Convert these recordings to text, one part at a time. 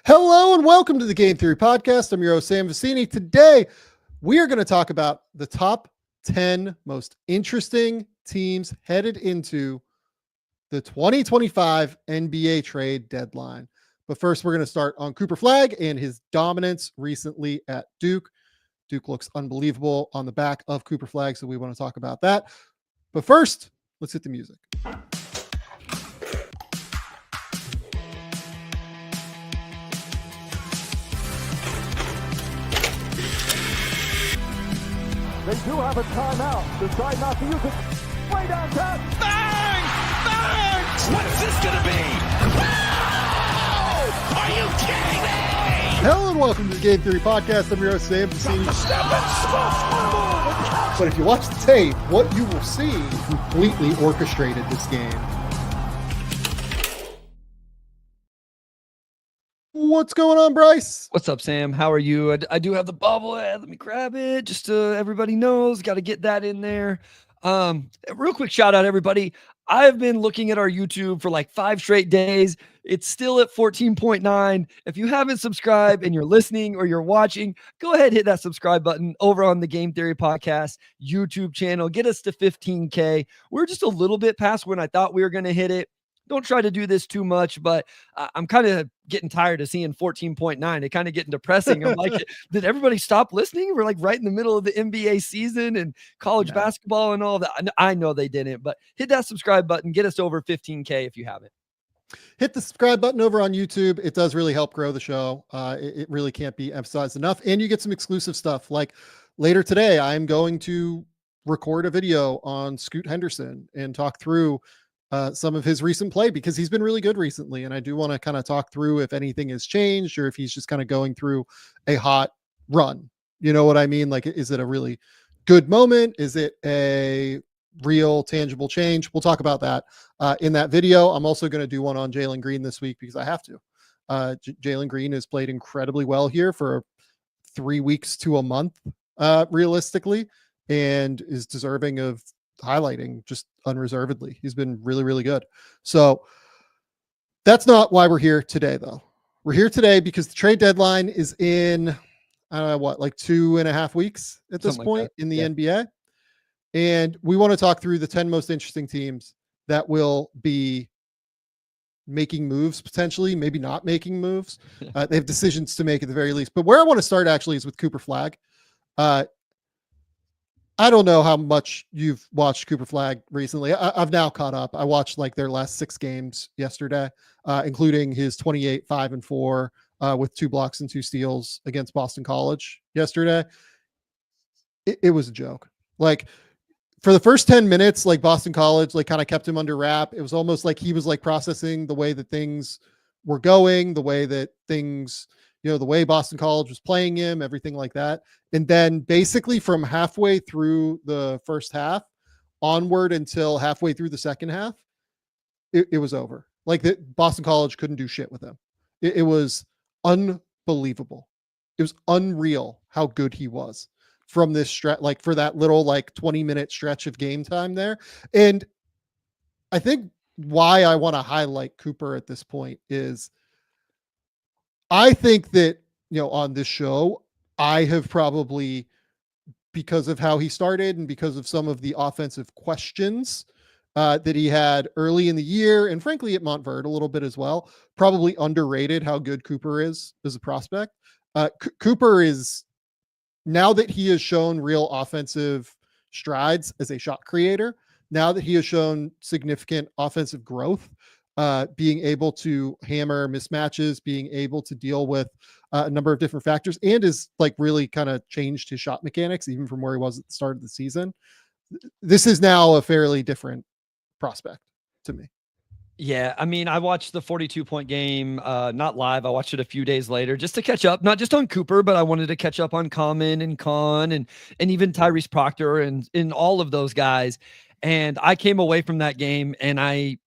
Hello and welcome to the Game Theory Podcast. I'm your host, Sam Vecenie. Today, we are going to talk about the top 10 most interesting teams headed into the 2025 NBA trade deadline. But first, we're going to start on Cooper Flagg and his dominance recently at Duke. Duke looks unbelievable on the back of Cooper Flagg, so we want to talk about that. But first, let's hit the music. They do have a timeout. Decide not to use it. Way downtown. Bang! Bang! What's this gonna be? Wow! Are you kidding me? Hello and welcome to the Game Theory Podcast. I'm your host, Sam Vecenie. But if you watch the tape, what you will see completely orchestrated this game. What's going on, Bryce? What's up, Sam? How are you? I do have the bobblehead. Let me grab it. Just everybody knows, got to get that in there. Real quick shout out, everybody. I've been looking at our YouTube for like 5 straight days. It's still at 14.9. If you haven't subscribed and you're listening or you're watching, go ahead, hit that subscribe button over on the Game Theory Podcast YouTube channel. Get us to 15K. We're just a little bit past when I thought we were going to hit it. Don't try to do this too much, but I'm kind of getting tired of seeing 14.9. It kind of getting depressing. I'm like, did everybody stop listening? We're like right in the middle of the NBA season and college basketball and all that. I know they didn't, but hit that subscribe button. Get us over 15K if you haven't. Hit the subscribe button over on YouTube. It does really help grow the show. It really can't be emphasized enough. And you get some exclusive stuff. Like later today, I'm going to record a video on Scoot Henderson and talk through some of his recent play because he's been really good recently. And I do want to kind of talk through if anything has changed or if he's just kind of going through a hot run. You know what I mean? Like, is it a really good moment? Is it a real tangible change? We'll talk about that in that video. I'm also going to do one on Jalen Green this week because I have to. Jalen Green has played incredibly well here for 3 weeks to a month, realistically, and is deserving of highlighting just unreservedly. He's been really, really good. So that's not why we're here today, though. We're here today because the trade deadline is in, I don't know what, like 2.5 weeks at this point in the NBA. And we want to talk through the 10 most interesting teams that will be making moves, potentially, maybe not making moves. They have decisions to make at the very least. But where I want to start actually is with Cooper Flagg. I don't know how much you've watched Cooper Flagg recently. I've now caught up. I watched like their last 6 games yesterday, including his 28, 5 and 4 with 2 blocks and 2 steals against Boston College yesterday. It was a joke. Like for the first 10 minutes, like Boston College, like kind of kept him under wrap. It was almost like he was like processing the way that things were going, the way that things, you know, the way Boston College was playing him, everything like that. And then basically from halfway through the first half onward until halfway through the second half, it was over. Like Boston College couldn't do shit with him. It was unbelievable. It was unreal how good he was from this stretch, like for that little like 20-minute stretch of game time there. And I think why I want to highlight Cooper at this point is I think that, you know, on this show, I have probably, because of how he started and because of some of the offensive questions that he had early in the year, and frankly at Montverde a little bit as well, probably underrated how good Cooper is as a prospect. Cooper is, now that he has shown real offensive strides as a shot creator, now that he has shown significant offensive growth, being able to hammer mismatches, being able to deal with a number of different factors, and is like really kind of changed his shot mechanics, even from where he was at the start of the season. This is now a fairly different prospect to me. Yeah, I mean, I watched the 42-point game, not live. I watched it a few days later just to catch up, not just on Cooper, but I wanted to catch up on Common and Con and even Tyrese Proctor and all of those guys. And I came away from that game and I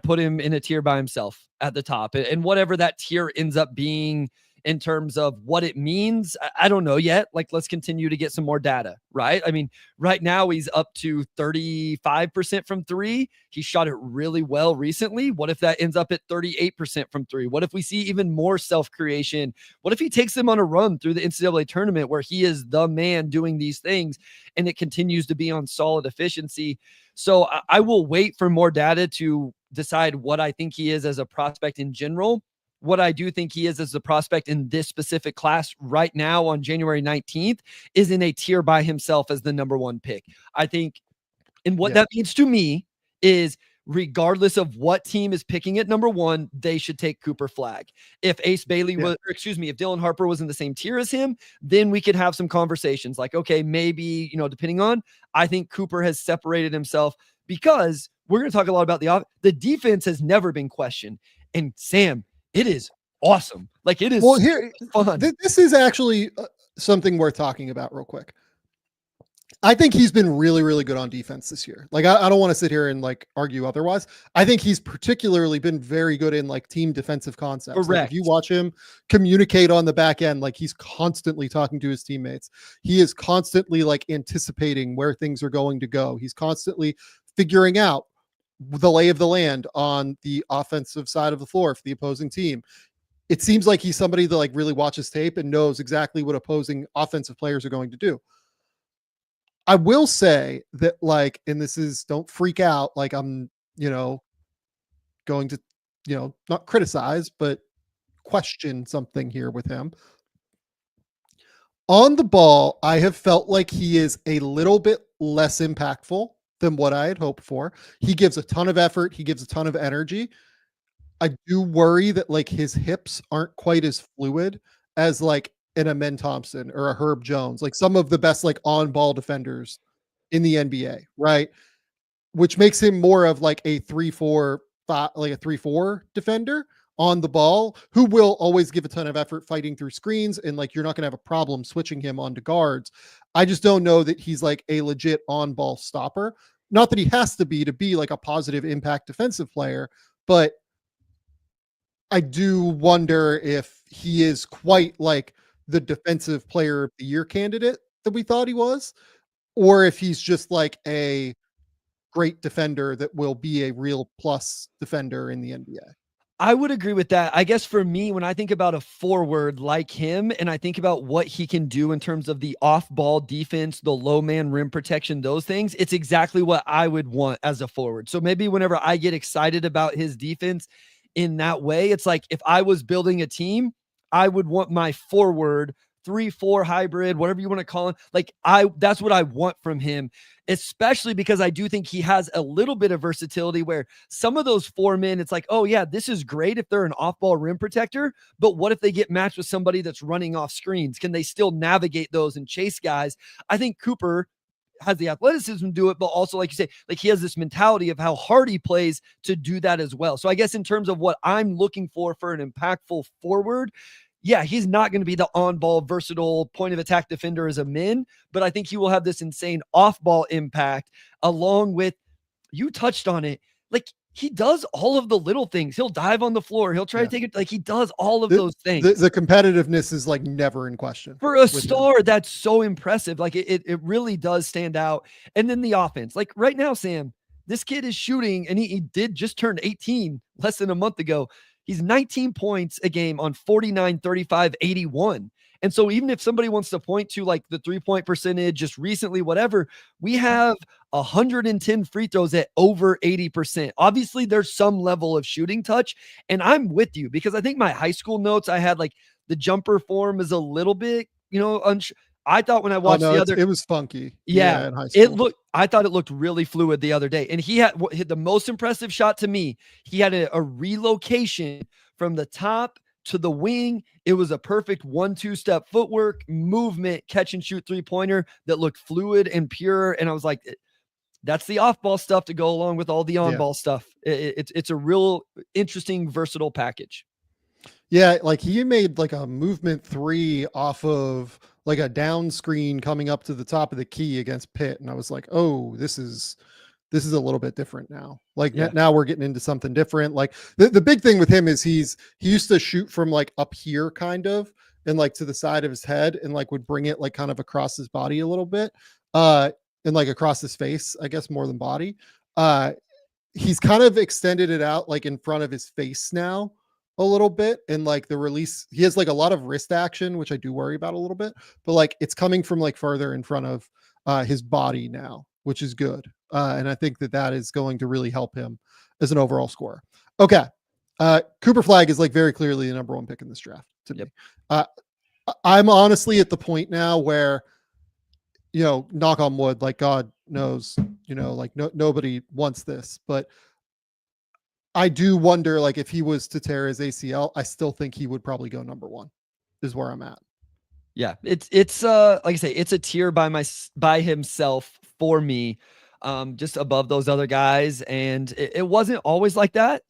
put him in a tier by himself at the top. And whatever that tier ends up being in terms of what it means. I don't know yet. Like, let's continue to get some more data, right? I mean, right now he's up to 35% from three. He shot it really well recently. What if that ends up at 38% from three? What if we see even more self-creation? What if he takes them on a run through the NCAA tournament where he is the man doing these things and it continues to be on solid efficiency? So I will wait for more data to decide what I think he is as a prospect in general. What I do think he is as a prospect in this specific class right now on January 19th is in a tier by himself as the number one pick. I think, and what that means to me is, regardless of what team is picking at number one, they should take Cooper Flagg. If Ace Bailey was, or excuse me, if Dylan Harper was in the same tier as him, then we could have some conversations like, okay, maybe, depending on, I think Cooper has separated himself because we're going to talk a lot about the defense has never been questioned. And Sam, it is awesome. Like, it is fun. This is actually something worth talking about real quick. I think he's been really, really good on defense this year. Like, I don't want to sit here and like argue otherwise. I think he's particularly been very good in like team defensive concepts. Correct. Like, if you watch him communicate on the back end, like he's constantly talking to his teammates. He is constantly like anticipating where things are going to go. He's constantly figuring out the lay of the land on the offensive side of the floor for the opposing team. It seems like he's somebody that like really watches tape and knows exactly what opposing offensive players are going to do. I will say that, like, and this is, don't freak out, like I'm, going to, not criticize, but question something here with him. On the ball, I have felt like he is a little bit less impactful than what I had hoped for. He gives a ton of effort. He gives a ton of energy. I do worry that like his hips aren't quite as fluid as like an Amen Thompson or a Herb Jones, like some of the best like on-ball defenders in the NBA, right? Which makes him more of like a 3-4, like a 3-4 defender on the ball, who will always give a ton of effort fighting through screens, and like you're not going to have a problem switching him onto guards. I just don't know that he's like a legit on-ball stopper. Not that he has to be like a positive impact defensive player, but I do wonder if he is quite like the defensive player of the year candidate that we thought he was, or if he's just like a great defender that will be a real plus defender in the NBA. I would agree with that. I guess for me, when I think about a forward like him and I think about what he can do in terms of the off-ball defense, the low man rim protection, those things, it's exactly what I would want as a forward. So maybe whenever I get excited about his defense in that way, it's like if I was building a team, I would want my forward 3-4 hybrid, whatever you want to call him. Like that's what I want from him, especially because I do think he has a little bit of versatility where some of those 4 men, it's like, oh yeah, this is great if they're an off-ball rim protector, but what if they get matched with somebody that's running off screens? Can they still navigate those and chase guys? I think Cooper has the athleticism to do it, but also, like you say, like he has this mentality of how hard he plays to do that as well. So I guess in terms of what I'm looking for an impactful forward, yeah, he's not going to be the on-ball, versatile point of attack defender as a min, but I think he will have this insane off-ball impact along with, you touched on it, like he does all of the little things. He'll dive on the floor. He'll try to take it. Like he does all of those things. The competitiveness is like never in question. For a star, that's so impressive. Like it really does stand out. And then the offense, like right now, Sam, this kid is shooting, and he did just turn 18 less than a month ago. He's 19 points a game on 49, 35, 81. And so even if somebody wants to point to like the 3-point percentage just recently, whatever, we have 110 free throws at over 80%. Obviously, there's some level of shooting touch. And I'm with you because I think my high school notes, I had like the jumper form is a little bit, I thought when I watched it was funky. Yeah, in high school. I thought it looked really fluid the other day. And he had the most impressive shot to me. He had a relocation from the top to the wing. It was a perfect 1-2 step footwork, movement, catch and shoot 3-pointer that looked fluid and pure. And I was like, that's the off-ball stuff to go along with all the on-ball stuff. It's a real interesting, versatile package. Yeah, like he made like a movement 3 off of like a down screen coming up to the top of the key against Pitt. And I was like, oh, this is this is a little bit different now. Like Yeah. now we're getting into something different. Like the big thing with him is he used to shoot from like up here kind of, and like to the side of his head, and like would bring it like kind of across his body a little bit, and like across his face, I guess more than body. He's kind of extended it out like in front of his face now a little bit, and like the release, he has like a lot of wrist action, which I do worry about a little bit, but like it's coming from like further in front of his body now, which is good. And I think that is going to really help him as an overall scorer. Okay. Cooper Flagg is like very clearly the number one pick in this draft to me. I'm honestly at the point now where, knock on wood, like God knows, like nobody wants this, but I do wonder, like if he was to tear his ACL, I still think he would probably go number one is where I'm at. Yeah, it's like I say, it's a tier by himself for me, just above those other guys. And it wasn't always like that.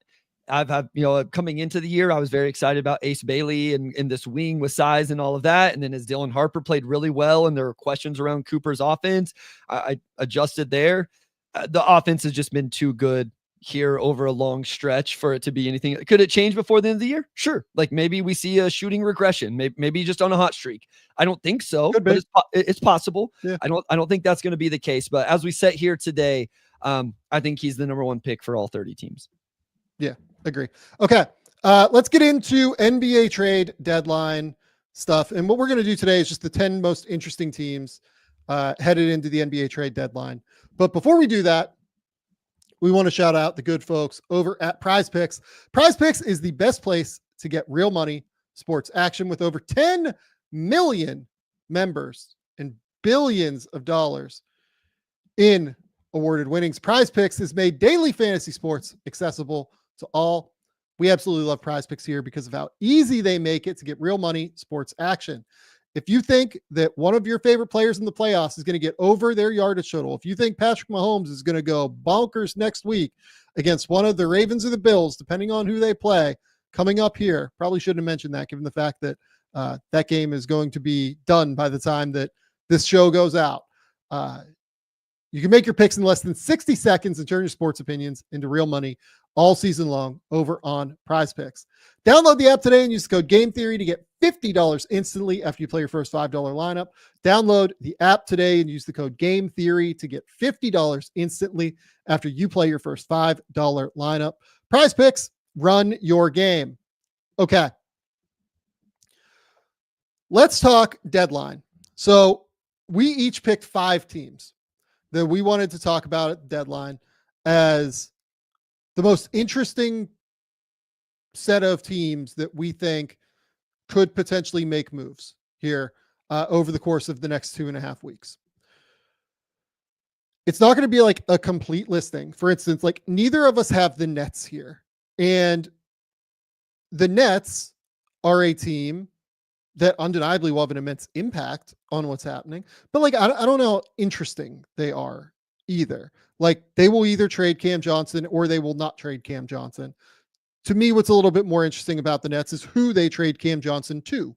I've had, coming into the year, I was very excited about Ace Bailey and in this wing with size and all of that. And then as Dylan Harper played really well and there were questions around Cooper's offense, I adjusted there. The offense has just been too good here over a long stretch for it to be anything. Could it change before the end of the year? Sure. Like maybe we see a shooting regression, maybe just on a hot streak. I don't think so, but it's possible. Yeah. I don't think that's going to be the case, but as we sit here today, I think he's the number one pick for all 30 teams. Yeah, agree. Okay. Let's get into NBA trade deadline stuff. And what we're going to do today is just the 10 most interesting teams headed into the NBA trade deadline. But before we do that, we want to shout out the good folks over at PrizePicks. PrizePicks is the best place to get real money sports action with over 10 million members and billions of dollars in awarded winnings. PrizePicks has made daily fantasy sports accessible to all. We absolutely love PrizePicks here because of how easy they make it to get real money sports action. If you think that one of your favorite players in the playoffs is going to get over their yardage total, if you think Patrick Mahomes is going to go bonkers next week against one of the Ravens or the Bills, depending on who they play, coming up here, probably shouldn't have mentioned that given the fact that that game is going to be done by the time that this show goes out. You can make your picks in less than 60 seconds and turn your sports opinions into real money all season long over on PrizePicks. Download the app today and use the code Game Theory to get $50 instantly after you play your first $5 lineup. Download the app today and use the code Game Theory to get $50 instantly after you play your first $5 lineup. PrizePicks, run your game. Okay. Let's talk deadline. So we each picked 5 teams that we wanted to talk about at the deadline as the most interesting set of teams that we think could potentially make moves here over the course of the next 2.5 weeks. It's not going to be like a complete listing. For instance, like neither of us have the Nets here, and the Nets are a team that undeniably will have an immense impact on what's happening, but like, I don't know how interesting they are either. Like they will either trade Cam Johnson or they will not trade Cam Johnson. To me, what's a little bit more interesting about the Nets is who they trade Cam Johnson to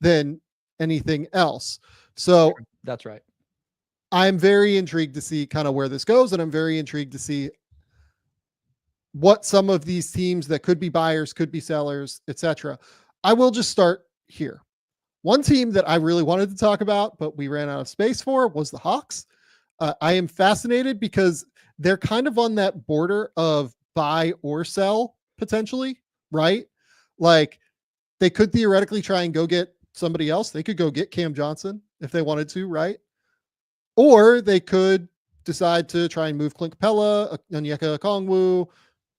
than anything else. So that's right. I'm very intrigued to see kind of where this goes. And I'm very intrigued to see what some of these teams that could be buyers, could be sellers, etc. I will just start here. One team that I really wanted to talk about, but we ran out of space for, was the Hawks. I am fascinated because they're kind of on that border of buy or sell potentially, right? Like they could theoretically try and go get somebody else. They could go get Cam Johnson if they wanted to, right? Or they could decide to try and move Clint Capella, Onyeka Okongwu,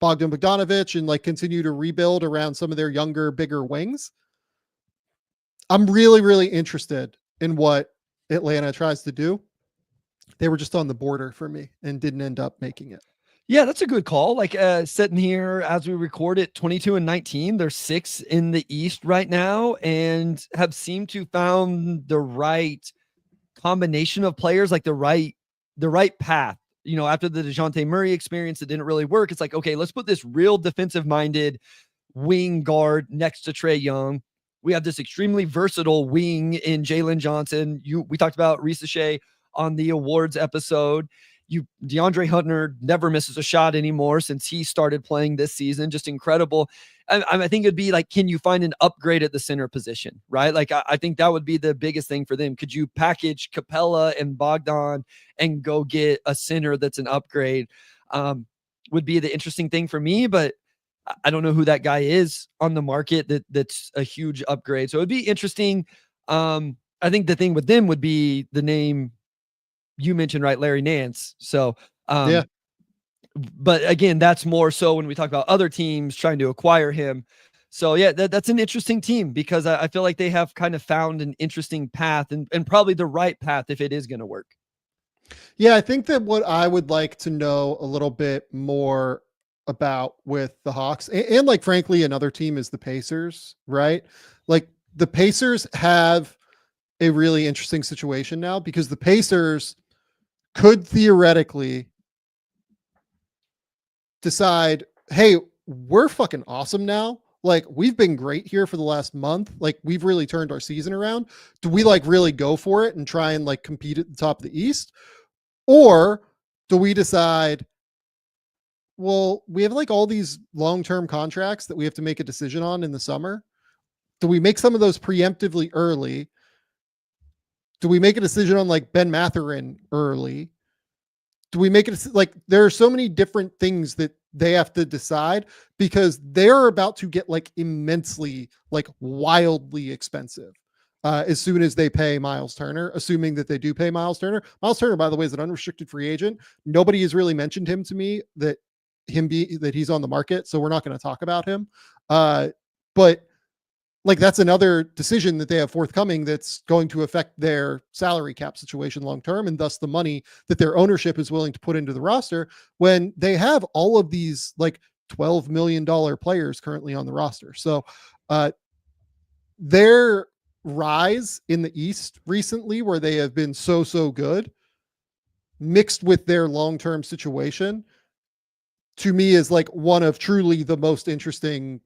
Bogdan Bogdanovic, and like continue to rebuild around some of their younger, bigger wings. I'm really, really interested in what Atlanta tries to do. They were just on the border for me and didn't end up making it. Yeah, that's a good call. Like sitting here as we record it, 22-19, they're 6th in the East right now and have seemed to found the right combination of players, like the right path. You know, after the DeJounte Murray experience, it didn't really work. It's like, okay, let's put this real defensive minded wing guard next to Trae Young. We have this extremely versatile wing in Jalen Johnson. We talked about Reese Shea on the awards episode. DeAndre Hunter never misses a shot anymore since he started playing this season. Just incredible. I think it'd be like, can you find an upgrade at the center position, right? Like, I think that would be the biggest thing for them. Could you package Capella and Bogdan and go get a center that's an upgrade? Would be the interesting thing for me, but I don't know who that guy is on the market that's a huge upgrade. So it'd be interesting. I think the thing with them would be the name you mentioned, right? Larry Nance. So, Yeah. But again, that's more so when we talk about other teams trying to acquire him. So yeah, that's an interesting team because I feel like they have kind of found an interesting path and probably the right path if it is going to work. Yeah, I think that what I would like to know a little bit more about with the Hawks and like, frankly, another team is the Pacers, right? Like the Pacers have a really interesting situation now because the Pacers could theoretically decide, hey, we're fucking awesome now. Like we've been great here for the last month. Like we've really turned our season around. Do we like really go for it and try and like compete at the top of the East? Or do we decide, well, we have like all these long-term contracts that we have to make a decision on in the summer. Do we make some of those preemptively early? Do we make a decision on like Ben Mathurin early? Do we make it like there are so many different things that they have to decide because they're about to get like immensely, like wildly expensive as soon as they pay Miles Turner, assuming that they do pay Miles Turner. Miles Turner, by the way, is an unrestricted free agent. Nobody has really mentioned him to me that he's on the market. So we're not going to talk about him. But like that's another decision that they have forthcoming that's going to affect their salary cap situation long term, and thus the money that their ownership is willing to put into the roster when they have all of these like $12 million players currently on the roster. So their rise in the East recently, where they have been so good, mixed with their long-term situation, to me is like one of truly the most interesting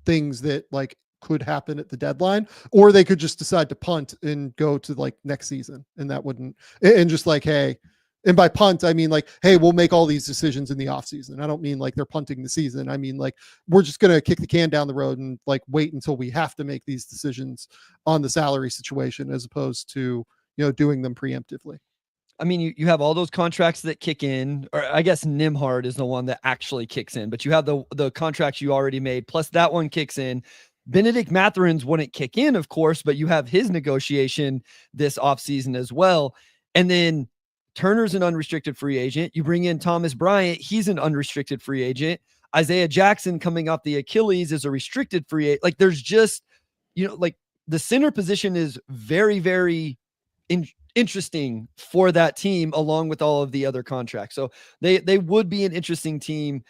things that like could happen at the deadline. Or they could just decide to punt and go to like next season, and that wouldn't, and just like, hey, and by punt I mean like, hey, we'll make all these decisions in the off season. I don't mean like they're punting the season. I mean like we're just going to kick the can down the road and like wait until we have to make these decisions on the salary situation, as opposed to, you know, doing them preemptively. I mean, you have all those contracts that kick in, or I guess Nimhard is the one that actually kicks in, but you have the contracts you already made, plus that one kicks in. Benedict Mathurin's wouldn't kick in, of course, but you have his negotiation this offseason as well. And then Turner's an unrestricted free agent. You bring in Thomas Bryant, he's an unrestricted free agent. Isaiah Jackson coming off the Achilles is a restricted free agent. Like there's just, you know, like the center position is very, very interesting for that team, along with all of the other contracts. So they would be an interesting team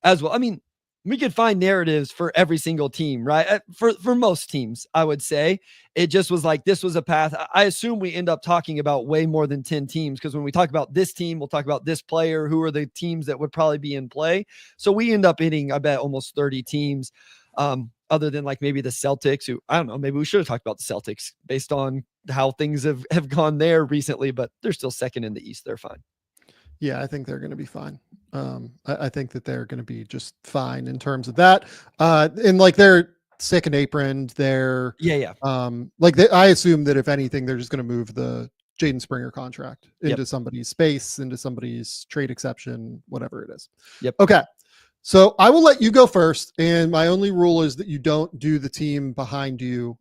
as well. I mean, we could find narratives for every single team, right? For most teams, I would say. It just was like, this was a path. I assume we end up talking about way more than 10 teams, because when we talk about this team, we'll talk about this player, who are the teams that would probably be in play. So we end up hitting, I bet, almost 30 teams, other than like maybe the Celtics, who, I don't know, maybe we should have talked about the Celtics based on how things have gone there recently, but they're still second in the East. They're fine. Yeah, I think they're going to be fine. I think that they're going to be just fine in terms of that. And like they're second apron, they're I assume that if anything, they're just going to move the Jaden Springer contract into somebody's space, into somebody's trade exception, whatever it is. Yep. Okay. So I will let you go first. And my only rule is that you don't do the team behind you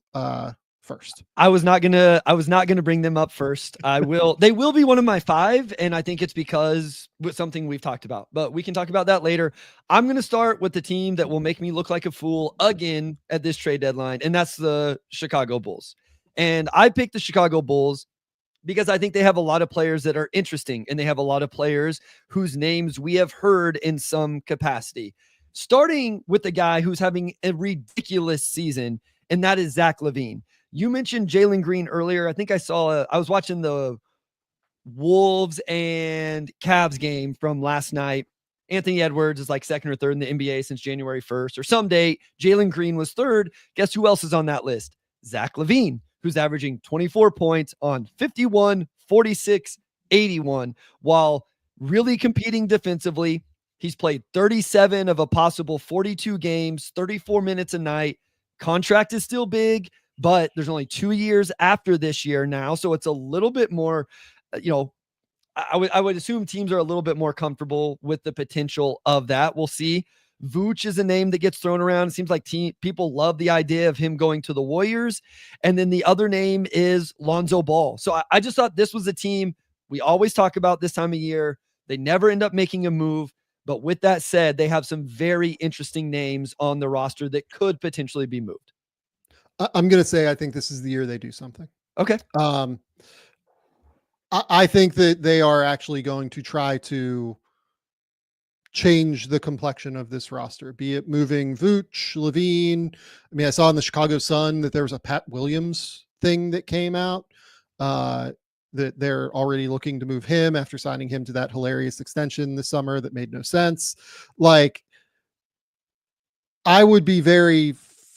first. I was not gonna bring them up first. They will be one of my 5, and I think it's because with something we've talked about, but we can talk about that later. I'm gonna start with the team that will make me look like a fool again at this trade deadline, and that's the Chicago Bulls. And I picked the Chicago Bulls because I think they have a lot of players that are interesting, and they have a lot of players whose names we have heard in some capacity. Starting with the guy who's having a ridiculous season, and that is Zach LaVine. You mentioned Jalen Green earlier. I think I was watching the Wolves and Cavs game from last night. Anthony Edwards is like second or third in the NBA since January 1st or some date. Jalen Green was third. Guess who else is on that list? Zach LaVine, who's averaging 24 points on 51, 46, 81, while really competing defensively. He's played 37 of a possible 42 games, 34 minutes a night. Contract is still big, but there's only 2 years after this year now. So it's a little bit more, I would assume teams are a little bit more comfortable with the potential of that. We'll see. Vooch is a name that gets thrown around. It seems like people love the idea of him going to the Warriors. And then the other name is Lonzo Ball. So I just thought this was a team we always talk about this time of year. They never end up making a move. But with that said, they have some very interesting names on the roster that could potentially be moved. I'm going to say I think this is the year they do something. Okay. I think that they are actually going to try to change the complexion of this roster, be it moving Vooch, Levine. I mean, I saw in the Chicago Sun that there was a Pat Williams thing that came out, that they're already looking to move him after signing him to that hilarious extension this summer that made no sense. Like, I would be very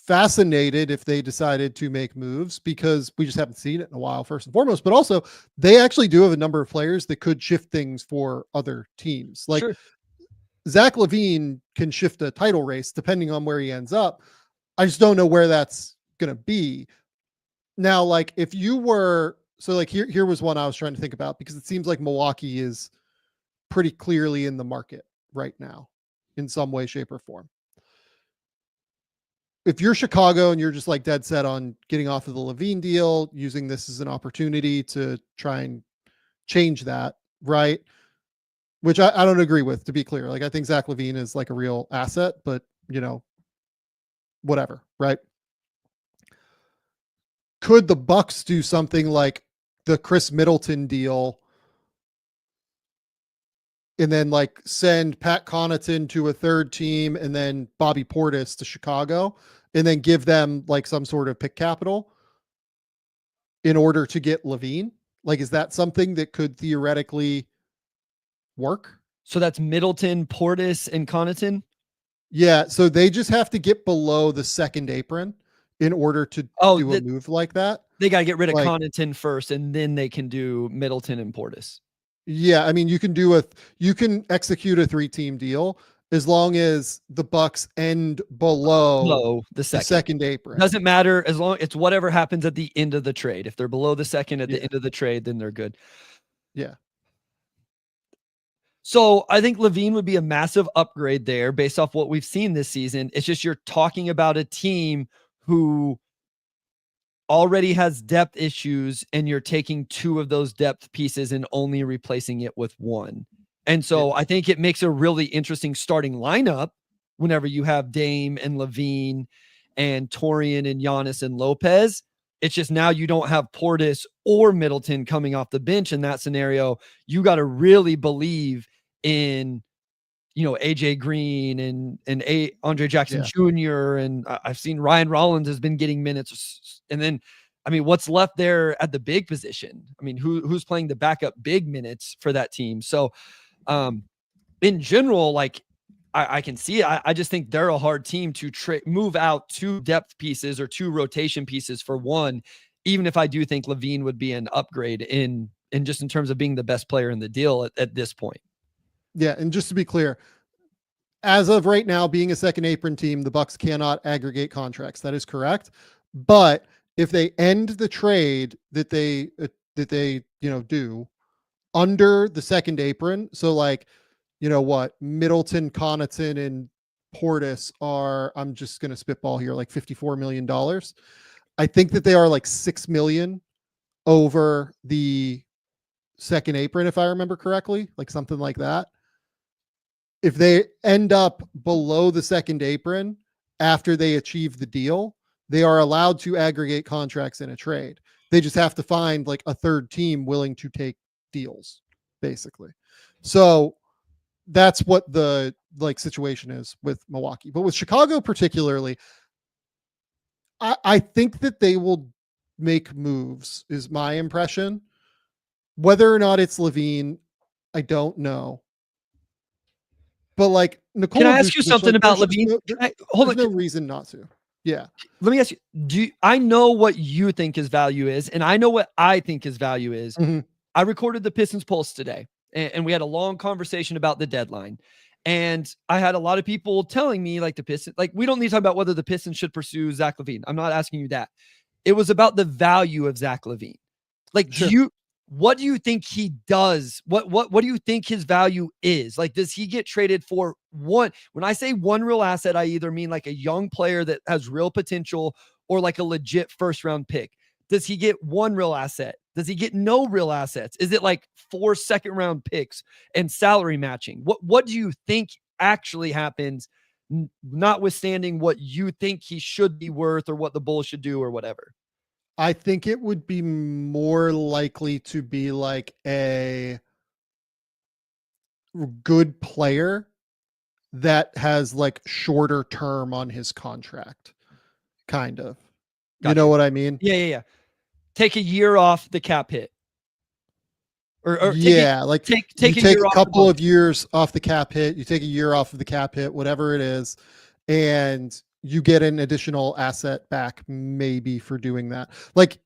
fascinated if they decided to make moves, because we just haven't seen it in a while, first and foremost, but also they actually do have a number of players that could shift things for other teams. Like, sure, Zach LaVine can shift a title race depending on where he ends up. I just don't know where that's going to be. Now, like, if you were, so like here was one I was trying to think about, because it seems like Milwaukee is pretty clearly in the market right now in some way, shape, or form. If you're Chicago and you're just like dead set on getting off of the Levine deal, using this as an opportunity to try and change that, right? Which I don't agree with, to be clear. Like, I think Zach LaVine is like a real asset, but whatever, right? Could the Bucks do something like the Chris Middleton deal and then like send Pat Connaughton to a third team and then Bobby Portis to Chicago and then give them like some sort of pick capital in order to get Levine? Like, is that something that could theoretically work? So that's Middleton, Portis, and Connaughton? Yeah, so they just have to get below the second apron in order to do a move like that. They got to get rid of Connaughton first, and then they can do Middleton and Portis. Yeah, I mean, you can execute a 3-team deal as long as the Bucks end below the second apron. Doesn't matter, as long it's whatever happens at the end of the trade. If they're below the second at the end of the trade, then they're good. Yeah. So I think Levine would be a massive upgrade there based off what we've seen this season. It's just you're talking about a team who already has depth issues, and you're taking 2 of those depth pieces and only replacing it with 1. And so I think it makes a really interesting starting lineup whenever you have Dame and Levine and Torian and Giannis and Lopez. It's just now you don't have Portis or Middleton coming off the bench in that scenario. You got to really believe in, AJ Green and Andre Jackson Jr. And I've seen Ryan Rollins has been getting minutes. And then, I mean, what's left there at the big position? I mean, who's playing the backup big minutes for that team? So in general, like I can see, I just think they're a hard team to move out 2 depth pieces or 2 rotation pieces for 1, even if I do think Levine would be an upgrade in just in terms of being the best player in the deal at this point. Yeah, and just to be clear, as of right now, being a second apron team, the Bucks cannot aggregate contracts. That is correct. But if they end the trade that they do under the second apron, so like, Middleton, Connaughton, and Portis are, I'm just going to spitball here, like $54 million. I think that they are like $6 million over the second apron, if I remember correctly, like something like that. If they end up below the second apron after they achieve the deal, they are allowed to aggregate contracts in a trade. They just have to find like a third team willing to take deals, basically. So that's what the situation is with Milwaukee. But with Chicago particularly, I think that they will make moves, is my impression. Whether or not it's Levine, I don't know. But like, Nicole, can I ask you something about Levine? There's no reason not to. Yeah. Let me ask you, I know what you think his value is, and I know what I think his value is. Mm-hmm. I recorded the Pistons Pulse today, and we had a long conversation about the deadline. And I had a lot of people telling me like the Pistons, like we don't need to talk about whether the Pistons should pursue Zach LaVine. I'm not asking you that. It was about the value of Zach LaVine. Like, Sure. what do you think he does? What do you think his value is? Like, does he get traded for one? When I say one real asset, I either mean like a young player that has real potential or like a legit first round pick. Does he get one real asset? Does he get no real assets? Is it like 4 second-round picks and salary matching? What do you think actually happens, notwithstanding what you think he should be worth or what the Bulls should do or whatever? I think it would be more likely to be like a good player that has like shorter term on his contract, kind of. You Gotcha. know what I mean? Yeah. Take a year off the cap hit. Or yeah, take you a take year a off couple of years off the cap hit, you take a year off of the cap hit, whatever it is, and you get an additional asset back maybe for doing that. Like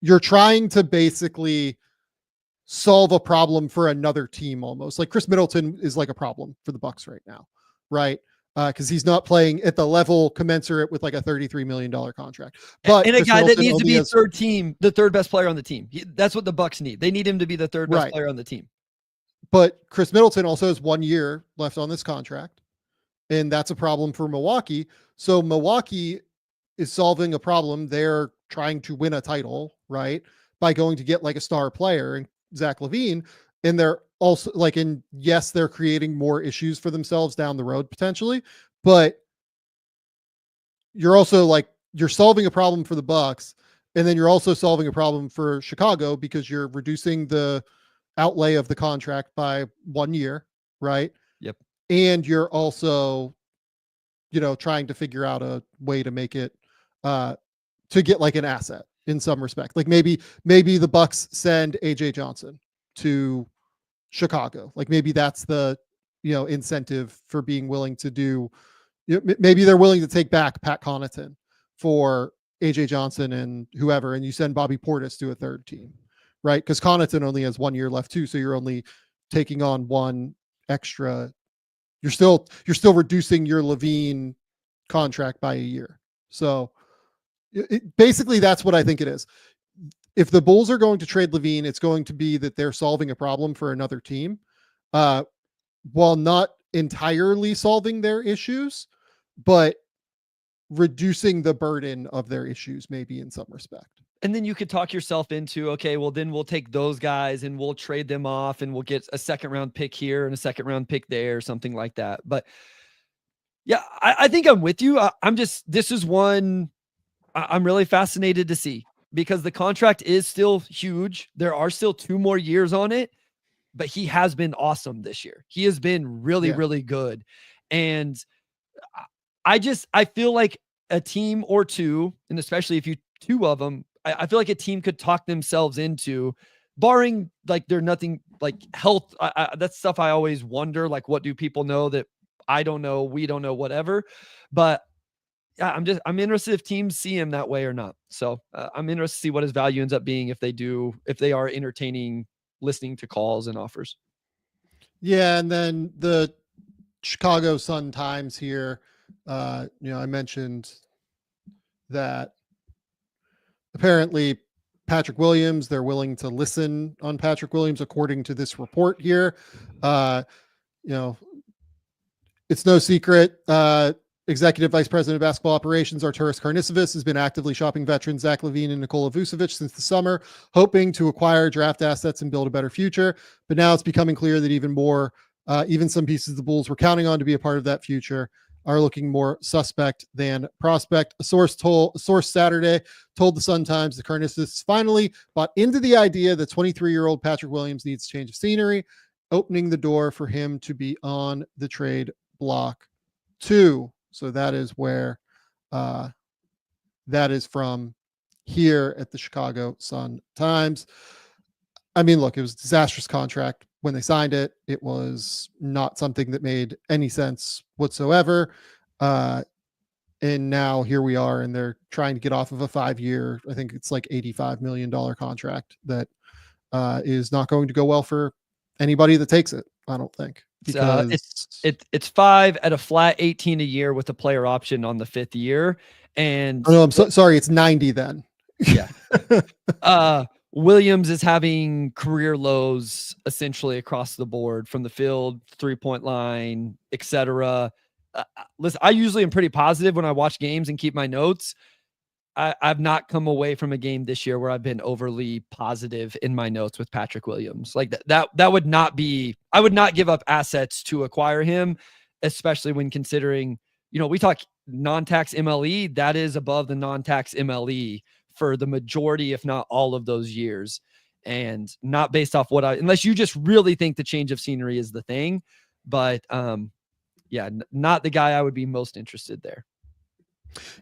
you're trying to basically solve a problem for another team almost. Like Chris Middleton is like a problem for the Bucks right now, right? Because he's not playing at the level commensurate with like a $33 million contract. But and a Chris guy Middleton that needs to be has, third team, the third best player on the team. That's what the Bucks need. They need him to be the third best right. player on the team. But Chris Middleton also has 1 year left on this contract, and that's a problem for Milwaukee. So Milwaukee is solving a problem. They're trying to win a title, right? By going to get like a star player and Zach LaVine. And they're also like, and yes, they're creating more issues for themselves down the road potentially, but you're also like, you're solving a problem for the Bucks. And then you're also solving a problem for Chicago because you're reducing the outlay of the contract by 1 year, right? Yep. And you're also, trying to figure out a way to make it to get like an asset in some respect. Like maybe the Bucks send AJ Johnson to Chicago. Like maybe that's the, incentive for being willing to do, maybe they're willing to take back Pat Connaughton for AJ Johnson and whoever, and you send Bobby Portis to a third team, right? Because Connaughton only has 1 year left too. So you're only taking on one extra. You're still reducing your LaVine contract by a year. So basically that's what I think it is. If the Bulls are going to trade LaVine, it's going to be that they're solving a problem for another team, while not entirely solving their issues, but reducing the burden of their issues maybe in some respect. And then you could talk yourself into, okay, well then we'll take those guys and we'll trade them off and we'll get a second round pick here and a second round pick there or something like that. But yeah, I think I'm with you. This is one I'm really fascinated to see because the contract is still huge. There are still 2 more years on it, but he has been awesome this year. He has been really, really good. And I feel like a team or two, and especially if you 2 of them, I feel like a team could talk themselves into, barring like they're nothing like health. That's stuff I always wonder, like what do people know that I don't know, we don't know, whatever. But yeah, I'm interested if teams see him that way or not. So I'm interested to see what his value ends up being if they are entertaining listening to calls and offers. Yeah. And then the Chicago Sun-Times here, I mentioned that apparently Patrick Williams, they're willing to listen on Patrick Williams, according to this report here. It's no secret. Executive Vice President of Basketball Operations, Arturas Karnisovas, has been actively shopping veterans Zach LaVine and Nikola Vucevic since the summer, hoping to acquire draft assets and build a better future. But now it's becoming clear that even some pieces the Bulls were counting on to be a part of that future are looking more suspect than prospect. A source Saturday told the Sun-Times that Karnisovas finally bought into the idea that 23-year-old Patrick Williams needs a change of scenery, opening the door for him to be on the trade block too. So that is where that is from here at the Chicago Sun-Times. I mean, look, it was a disastrous contract when they signed it. It was not something that made any sense whatsoever. And now here we are, and they're trying to get off of a 5-year, I think it's like $85 million contract that is not going to go well for anybody that takes it, I don't think. Because It's 5 at a flat 18 a year with a player option on the 5th year. And oh, no, I'm sorry, it's 90 then. Yeah. Williams is having career lows essentially across the board from the field, 3-point line, etc. Listen, I usually am pretty positive when I watch games and keep my notes. I've not come away from a game this year where I've been overly positive in my notes with Patrick Williams. Like that would not be, I would not give up assets to acquire him, especially when considering, we talk non-tax MLE, that is above the non-tax MLE for the majority, if not all of those years. And not based off unless you just really think the change of scenery is the thing. But not the guy I would be most interested there.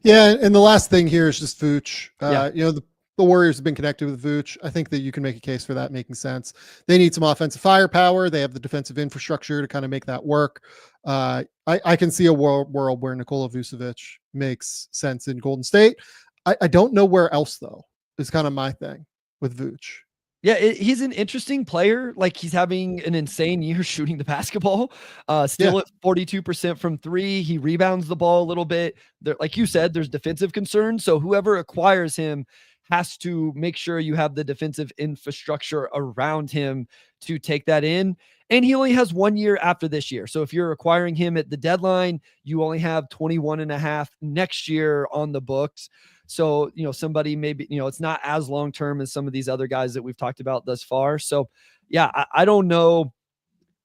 Yeah, and the last thing here is just Vooch. The Warriors have been connected with Vooch. I think that you can make a case for that making sense. They need some offensive firepower. They have the defensive infrastructure to kind of make that work. I can see a world where Nikola Vucevic makes sense in Golden State. I don't know where else, though, is kind of my thing with Vooch. Yeah, he's an interesting player. Like, he's having an insane year shooting the basketball. Still at 42% from 3. He rebounds the ball a little bit. Like you said, there's defensive concerns. So whoever acquires him has to make sure you have the defensive infrastructure around him to take that in. And he only has 1 year after this year. So if you're acquiring him at the deadline, you only have 21 and a half next year on the books. So, somebody maybe, it's not as long-term as some of these other guys that we've talked about thus far. So yeah, I don't know.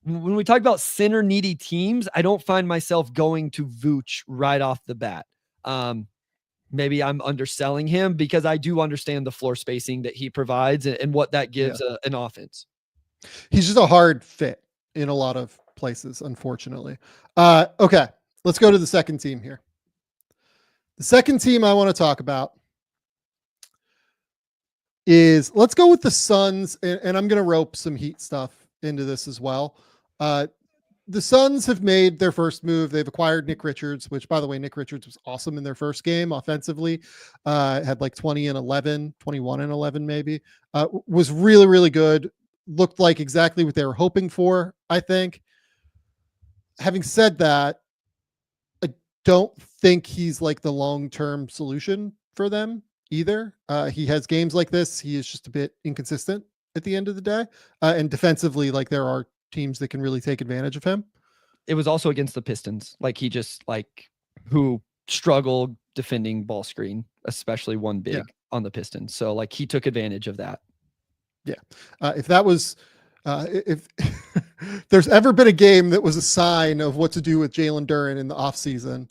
When we talk about center needy teams, I don't find myself going to Vooch right off the bat. Maybe I'm underselling him because I do understand the floor spacing that he provides and what that gives an offense. He's just a hard fit in a lot of places, unfortunately. Okay, let's go to the second team here. The second team I want to talk about is, let's go with the Suns, and I'm going to rope some Heat stuff into this as well. The Suns have made their first move. They've acquired Nick Richards, which, by the way, Nick Richards was awesome in their first game offensively. Had like 20 and 11, 21 and 11 maybe. Was really, really good. Looked like exactly what they were hoping for, I think. Having said that, I don't think he's like the long-term solution for them either. He has games like this. He is just a bit inconsistent at the end of the day. And defensively, like, there are teams that can really take advantage of him. It was also against the Pistons. Like, he just who struggled defending ball screen, especially one big on the Pistons. So like, he took advantage of that. Yeah. If that was, if there's ever been a game that was a sign of what to do with Jalen Duren in the offseason,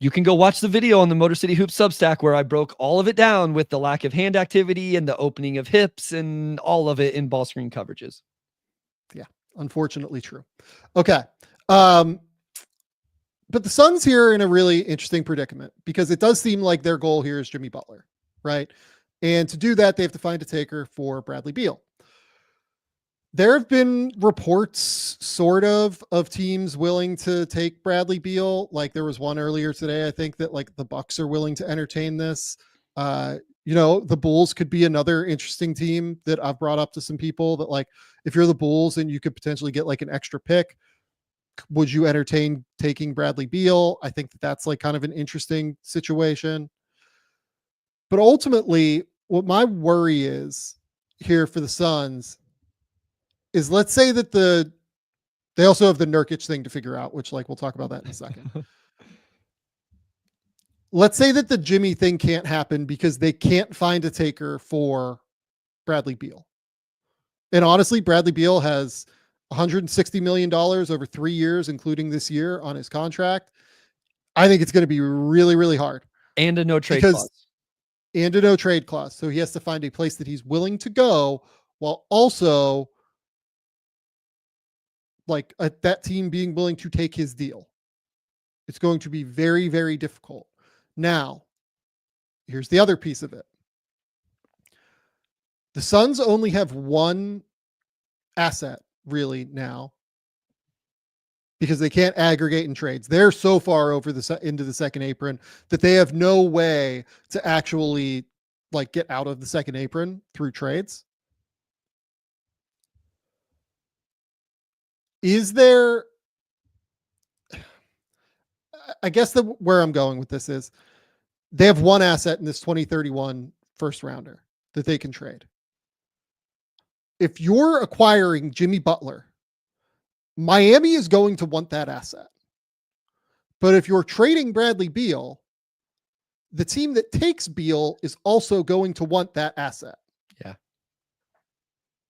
you can go watch the video on the Motor City Hoops Substack where I broke all of it down with the lack of hand activity and the opening of hips and all of it in ball screen coverages. Yeah, unfortunately true. Okay. But the Suns here are in a really interesting predicament because it does seem like their goal here is Jimmy Butler, right? And to do that, they have to find a taker for Bradley Beal. There have been reports sort of teams willing to take Bradley Beal. Like, there was one earlier today, I think, that like the Bucks are willing to entertain this. The Bulls could be another interesting team that I've brought up to some people that, like, if you're the Bulls and you could potentially get like an extra pick, would you entertain taking Bradley Beal? I think that's like kind of an interesting situation. But ultimately, what my worry is here for the Suns is, let's say that they also have the Nurkic thing to figure out, which, like, we'll talk about that in a second. Let's say that the Jimmy thing can't happen because they can't find a taker for Bradley Beal. And honestly, Bradley Beal has $160 million over 3 years, including this year, on his contract. I think it's going to be really, really hard. And a no trade clause. And a no trade clause. So he has to find a place that he's willing to go while also like that team being willing to take his deal. It's going to be very, very difficult. Now, here's the other piece of it. The Suns only have one asset really now because they can't aggregate in trades. They're so far over into the second apron that they have no way to actually like get out of the second apron through trades. is there, I guess where I'm going with this is they have one asset in this 2031 first rounder that they can trade. If you're acquiring Jimmy Butler, Miami is going to want that asset. But if you're trading Bradley Beal, the team that takes Beal is also going to want that asset. Yeah.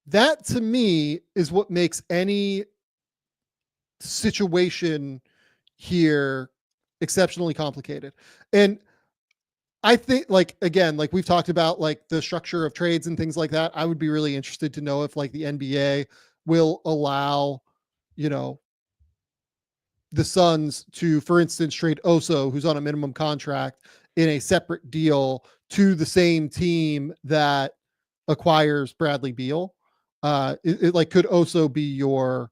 That to me is what makes any situation here exceptionally complicated. And I think, like, again, like we've talked about, like the structure of trades and things like that. I would be really interested to know if like the NBA will allow, you know, the Suns to, for instance, trade Oso, who's on a minimum contract, in a separate deal to the same team that acquires Bradley Beal. Like, could Oso be your,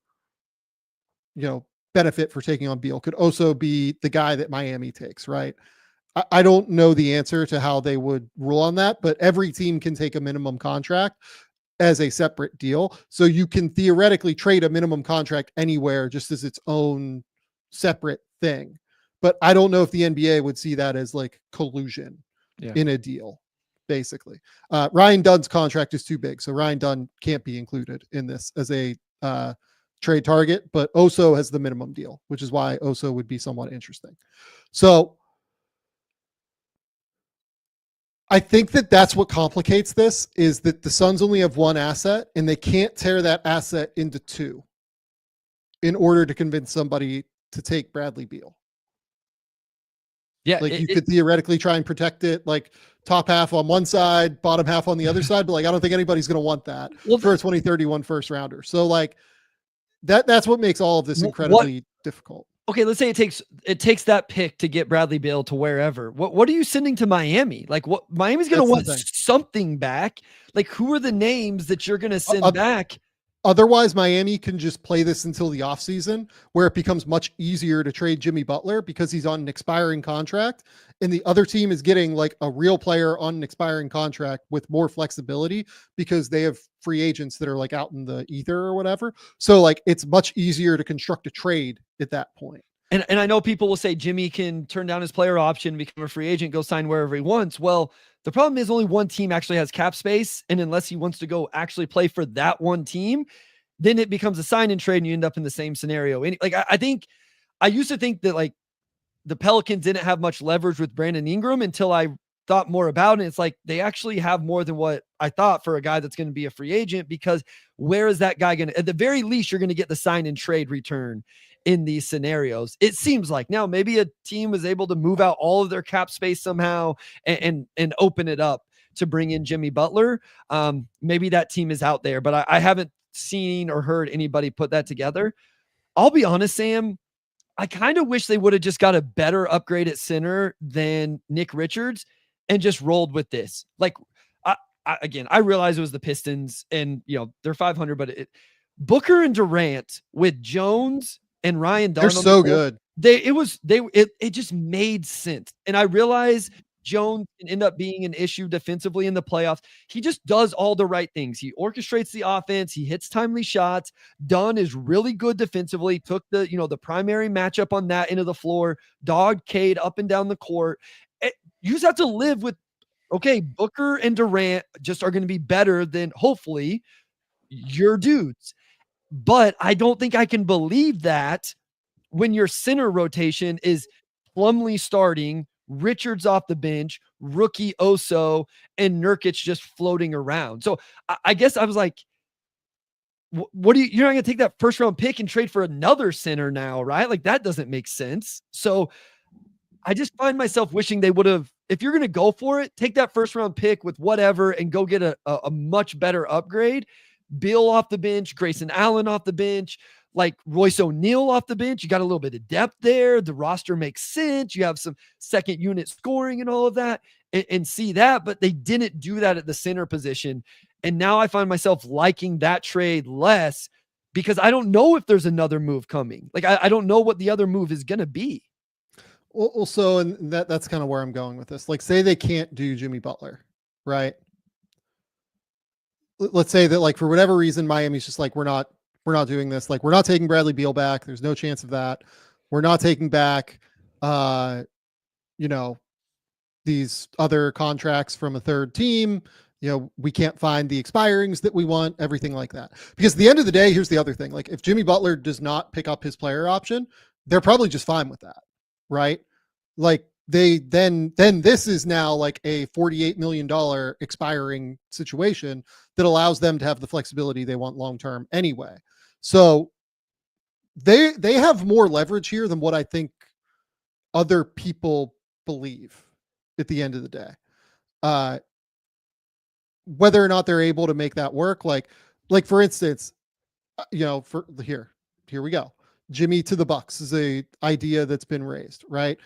you know, benefit for taking on Beal? Could Oso be the guy that Miami takes, right? I don't know the answer to how they would rule on that, but every team can take a minimum contract as a separate deal. So you can theoretically trade a minimum contract anywhere just as its own separate thing. But I don't know if the NBA would see that as like collusion in a deal, basically. Ryan Dunn's contract is too big, so Ryan Dunn can't be included in this as a trade target, but Oso has the minimum deal, which is why Oso would be somewhat interesting. So I think that that's what complicates this, is that the Suns only have one asset and they can't tear that asset into two in order to convince somebody to take Bradley Beal. Yeah. Like you could theoretically try and protect it, like top half on one side, bottom half on the other side. But like, I don't think anybody's going to want that for a 2031 first rounder. So like that's what makes all of this incredibly difficult. Okay, let's say it takes that pick to get Bradley Beal to wherever. What are you sending to Miami? Like, what Miami's going to want something back? Like, who are the names that you're going to send back? Otherwise, Miami can just play this until the offseason, where it becomes much easier to trade Jimmy Butler because he's on an expiring contract, and the other team is getting like a real player on an expiring contract with more flexibility because they have free agents that are like out in the ether or whatever. So like it's much easier to construct a trade at that point. And I know people will say Jimmy can turn down his player option, become a free agent, go sign wherever he wants. Well, the problem is only one team actually has cap space. And unless he wants to go actually play for that one team, then it becomes a sign and trade and you end up in the same scenario. And like, I think I used to think that like the Pelicans didn't have much leverage with Brandon Ingram until I thought more about it. It's like they actually have more than what I thought for a guy that's going to be a free agent, because where is that guy going to, at the very least, you're going to get the sign and trade return in these scenarios. It seems like now maybe a team was able to move out all of their cap space somehow and open it up to bring in Jimmy Butler. Maybe that team is out there, but I haven't seen or heard anybody put that together. I'll be honest, Sam, I kind of wish they would have just got a better upgrade at center than Nick Richards and just rolled with this. Like, again, I realize it was the Pistons and, you know, they're 500, but Booker and Durant with Jones and Ryan Dunn, they're so good. It just made sense. And I realize Jones can end up being an issue defensively in the playoffs. He just does all the right things. He orchestrates the offense. He hits timely shots. Dunn is really good defensively. Took the primary matchup on that end of the floor, dogged Cade up and down the court. You just have to live with, okay, Booker and Durant just are going to be better than hopefully your dudes. But I don't think I can believe that when your center rotation is Plumlee starting, Richards off the bench, rookie Oso, and Nurkic just floating around. So I guess I was like, what do you're not going to take that first round pick and trade for another center now, right? Like that doesn't make sense. So I just find myself wishing they would have, if you're going to go for it, take that first round pick with whatever and go get a much better upgrade. Beal off the bench, Grayson Allen off the bench, like Royce O'Neal off the bench. You got a little bit of depth there. The roster makes sense. You have some second unit scoring and all of that and see that, but they didn't do that at the center position. And now I find myself liking that trade less because I don't know if there's another move coming. Like I don't know what the other move is going to be. Also, and that's kind of where I'm going with this. Like say they can't do Jimmy Butler, right? Let's say that like for whatever reason, Miami's just like, we're not we're not doing this. Like, we're not taking Bradley Beal back. There's no chance of that. We're not taking back, these other contracts from a third team. We can't find the expirings that we want, everything like that. Because at the end of the day, here's the other thing. Like, if Jimmy Butler does not pick up his player option, they're probably just fine with that, right? Like, then this is now like a $48 million expiring situation that allows them to have the flexibility they want long-term anyway. So they have more leverage here than what I think other people believe at the end of the day. Whether or not they're able to make that work, like for instance, for here we go. Jimmy to the Bucks is a idea that's been raised, right?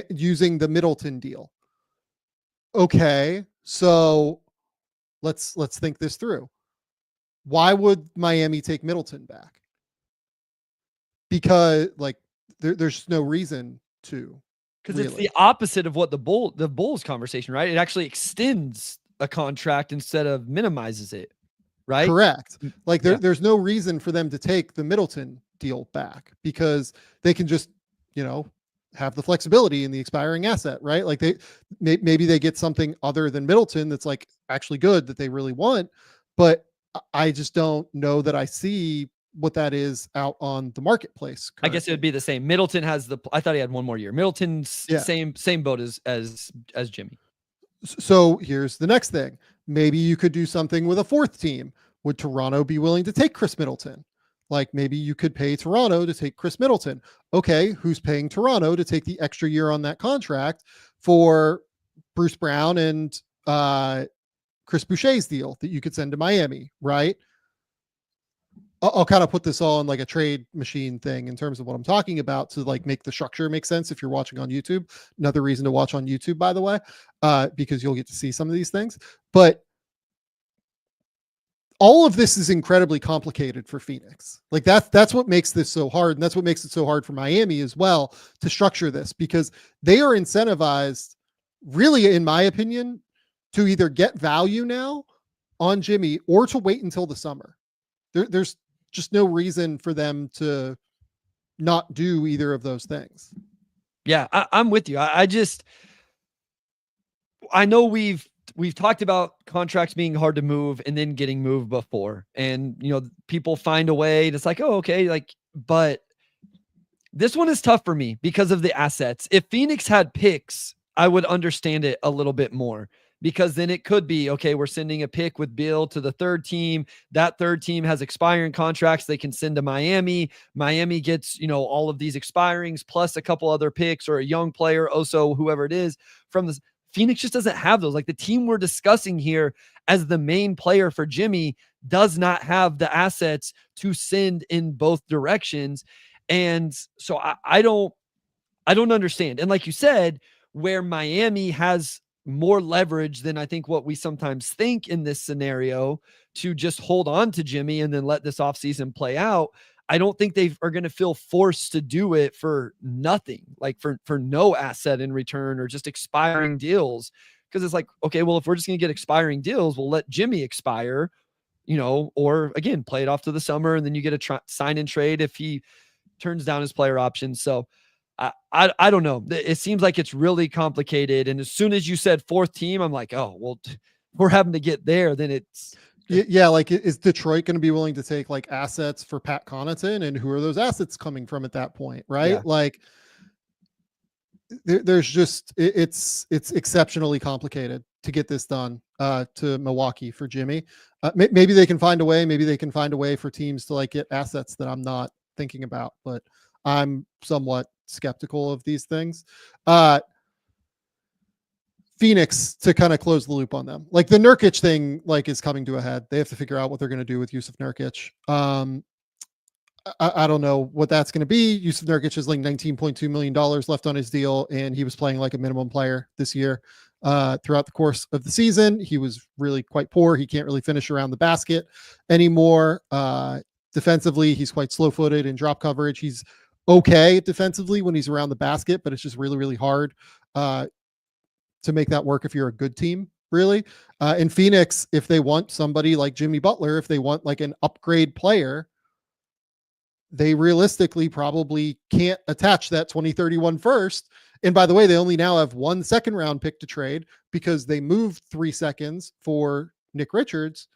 Using the Middleton deal. Okay, so let's think this through. Why would Miami take Middleton back? Because there's no reason to. Because it's the opposite of what the Bulls conversation, right? It actually extends a contract instead of minimizes it, right? Correct. Like there's no reason for them to take the Middleton deal back because they can just, have the flexibility in the expiring asset, right? Like maybe they get something other than Middleton that's like actually good that they really want, but I just don't know that I see what that is out on the marketplace currently. I guess it would be the same. Middleton has I thought he had one more year. Middleton's same boat as Jimmy. So here's the next thing. Maybe you could do something with a fourth team. Would Toronto be willing to take Chris Middleton? Like maybe you could pay Toronto to take Chris Middleton. Okay, who's paying Toronto to take the extra year on that contract for Bruce Brown and Chris Boucher's deal that you could send to Miami, right? I'll kind of put this all in like a trade machine thing in terms of what I'm talking about to like make the structure make sense if you're watching on YouTube. Another reason to watch on YouTube, by the way, because you'll get to see some of these things. But all of this is incredibly complicated for Phoenix. Like that's what makes this so hard. And that's what makes it so hard for Miami as well to structure this, because they are incentivized, really, in my opinion, to either get value now on Jimmy or to wait until the summer. There's just no reason for them to not do either of those things. Yeah, I'm with you. I know we've talked about contracts being hard to move and then getting moved before, and people find a way and it's like, oh, okay. But this one is tough for me because of the assets. If Phoenix had picks, I would understand it a little bit more, because then it could be, okay, we're sending a pick with Bill to the third team. That third team has expiring contracts they can send to Miami. Miami gets, all of these expirings plus a couple other picks or a young player, also whoever it is from this. Phoenix just doesn't have those. Like the team we're discussing here as the main player for Jimmy does not have the assets to send in both directions. And so I don't understand. And like you said, where Miami has more leverage than I think what we sometimes think in this scenario to just hold on to Jimmy and then let this offseason play out, I don't think they are going to feel forced to do it for nothing, like for no asset in return or just expiring deals. Because it's like, okay, well, if we're just going to get expiring deals, we'll let Jimmy expire, or again, play it off to the summer, and then you get a sign and trade if he turns down his player options. So I don't know. It seems like it's really complicated. And as soon as you said fourth team, I'm like, oh, well, we're having to get there. Then it's. Yeah, like is Detroit going to be willing to take like assets for Pat Connaughton, and who are those assets coming from at that point, right? Yeah. Like there's just it's exceptionally complicated to get this done to Milwaukee for Jimmy. Maybe they can find a way. Maybe they can find a way for teams to like get assets that I'm not thinking about, but I'm somewhat skeptical of these things. Phoenix, to kind of close the loop on them, like the Nurkic thing, like is coming to a head. They have to figure out what they're going to do with Yusuf Nurkic. I don't know what that's going to be. Yusuf Nurkic has like $19.2 million left on his deal, and he was playing like a minimum player this year. Throughout the course of the season, he was really quite poor. He can't really finish around the basket anymore. Defensively, he's quite slow-footed in drop coverage. He's okay defensively when he's around the basket, but it's just really, really hard to make that work if you're a good team, really. In Phoenix, if they want somebody like Jimmy Butler, if they want like an upgrade player, they realistically probably can't attach that 2031 first. And by the way, they only now have 1 second round pick to trade because they moved 3 seconds for Nick Richards.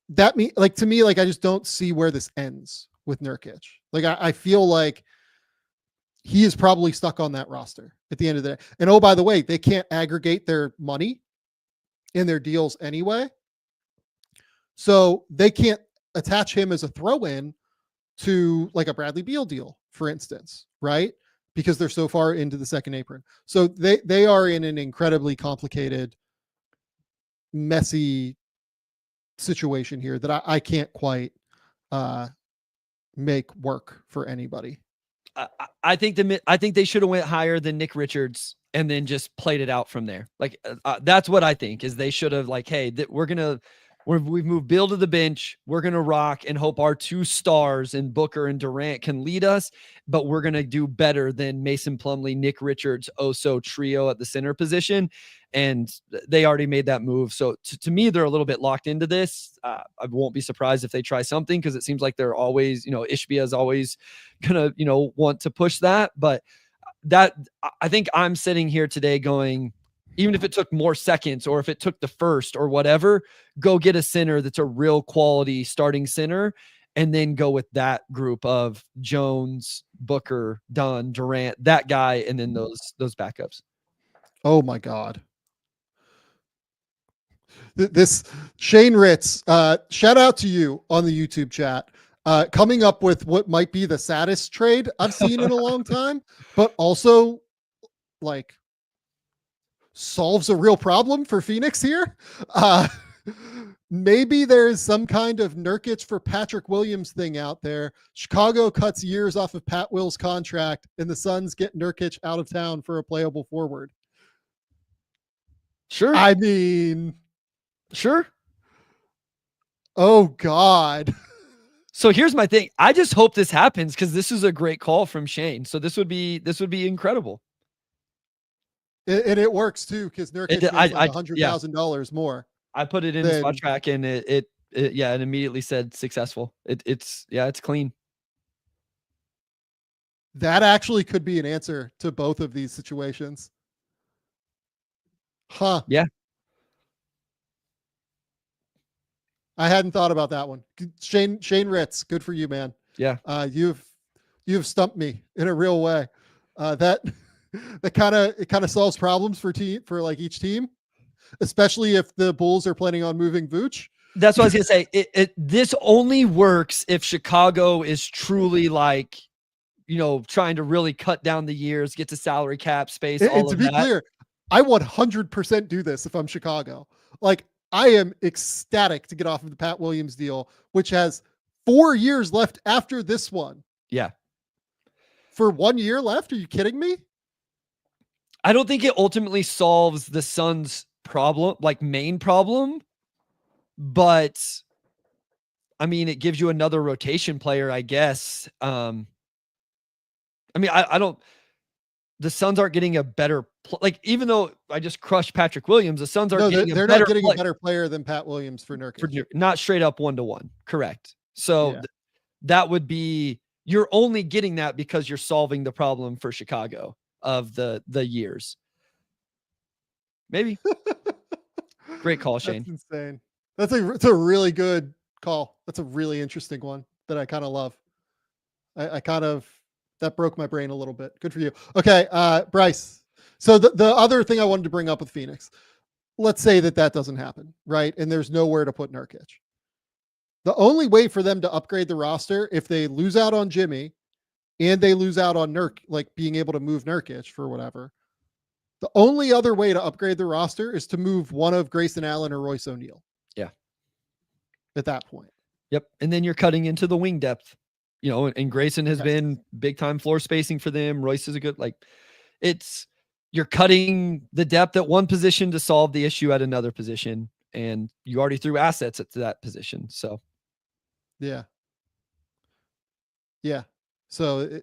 That to me, I just don't see where this ends with Nurkic. I feel like he is probably stuck on that roster at the end of the day. And oh, by the way, they can't aggregate their money in their deals anyway. So they can't attach him as a throw-in to like a Bradley Beal deal, for instance, right? Because they're so far into the second apron. So they are in an incredibly complicated, messy situation here that I can't quite make work for anybody. I think they should have went higher than Nick Richards and then just played it out from there. That's what I think is they should have hey, we've moved Bill to the bench. We're going to rock and hope our 2 stars in Booker and Durant can lead us, but we're going to do better than Mason Plumlee, Nick Richards, Oso trio at the center position. And they already made that move. So to me, they're a little bit locked into this. I won't be surprised if they try something because it seems like they're always, Ishbia is always going to, want to push that. But that I think I'm sitting here today going, even if it took more seconds or if it took the first or whatever, go get a center that's a real quality starting center and then go with that group of Jones, Booker, Dunn, Durant, that guy, and then those backups. Oh my God. This Shane Ritz, shout out to you on the YouTube chat, coming up with what might be the saddest trade I've seen in a long time, but also solves a real problem for Phoenix here. Maybe there's some kind of Nurkic for Patrick Williams thing out there. Chicago cuts years off of Pat Will's contract and the Suns get Nurkic out of town for a playable forward. Sure. I mean, sure. Oh God. So here's my thing. I just hope this happens because this is a great call from Shane. So this would be incredible. And it works too because Nurkic makes $100,000 more. I put it in the spot track and it immediately said successful. It's clean. That actually could be an answer to both of these situations. Huh. Yeah. I hadn't thought about that one. Shane Ritz, good for you, man. Yeah. You've stumped me in a real way. That kind of solves problems for each team, especially if the Bulls are planning on moving Vooch. That's what I was gonna say. This only works if Chicago is truly trying to really cut down the years, get to salary cap space. And to be clear, I 100% do this if I'm Chicago. I am ecstatic to get off of the Pat Williams deal, which has 4 years left after this one. Yeah. For 1 year left? Are you kidding me? I don't think it ultimately solves the Suns' problem, main problem, but I mean, it gives you another rotation player, I guess. I mean, I don't. The Suns aren't getting a better even though I just crushed Patrick Williams, the Suns aren't getting they're not getting a better player than Pat Williams for Nurkic. Not straight up 1-to-1. Correct. So that would be, you're only getting that because you're solving the problem for Chicago of the years. Maybe. Great call, Shane. That's insane. It's a really good call. That's a really interesting one that I kind of love. That broke my brain a little bit. Good for you. Okay, Bryce. So the other thing I wanted to bring up with Phoenix, let's say that doesn't happen, right? And there's nowhere to put Nurkic. The only way for them to upgrade the roster, if they lose out on Jimmy and they lose out on being able to move Nurkic for whatever, the only other way to upgrade the roster is to move one of Grayson Allen or Royce O'Neal. Yeah. At that point. Yep. And then you're cutting into the wing depth. And Grayson has been big time floor spacing for them. Royce is a good, you're cutting the depth at one position to solve the issue at another position. And you already threw assets at that position. So. Yeah. Yeah. So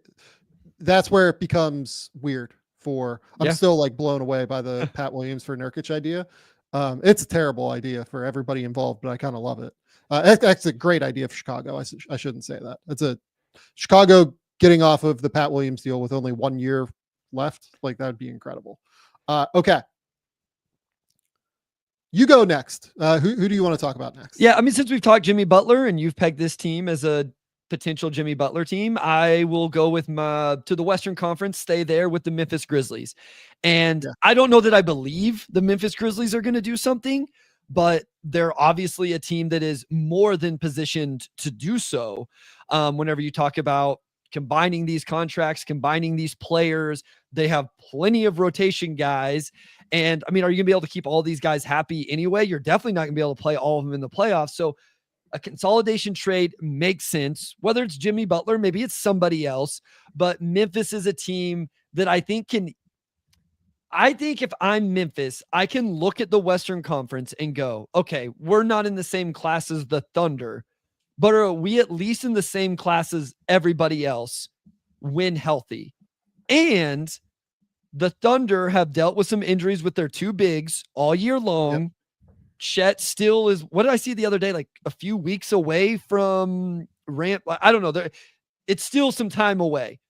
that's where it becomes weird I'm still blown away by the Pat Williams for Nurkic idea. It's a terrible idea for everybody involved, but I kind of love it. That's a great idea for Chicago. I shouldn't say that. It's a Chicago getting off of the Pat Williams deal with only 1 year left. Like, that would be incredible. Okay. You go next. Who do you want to talk about next? Yeah, I mean, since we've talked Jimmy Butler and you've pegged this team as a potential Jimmy Butler team, I will go with to the Western Conference, stay there with the Memphis Grizzlies. And I don't know that I believe the Memphis Grizzlies are going to do something, but they're obviously a team that is more than positioned to do so. Whenever you talk about combining these contracts, combining these players, they have plenty of rotation guys. And I mean, are you gonna be able to keep all these guys happy anyway? You're definitely not gonna be able to play all of them in the playoffs. So a consolidation trade makes sense, whether it's Jimmy Butler, maybe it's somebody else, but Memphis is a team that I think if I'm Memphis, I can look at the Western Conference and go, okay, we're not in the same class as the Thunder, but are we at least in the same class as everybody else when healthy? And the Thunder have dealt with some injuries with their two bigs all year long. Yep. Chet still is, what did I see the other day? Like a few weeks away from ramp. I don't know. It's still some time away.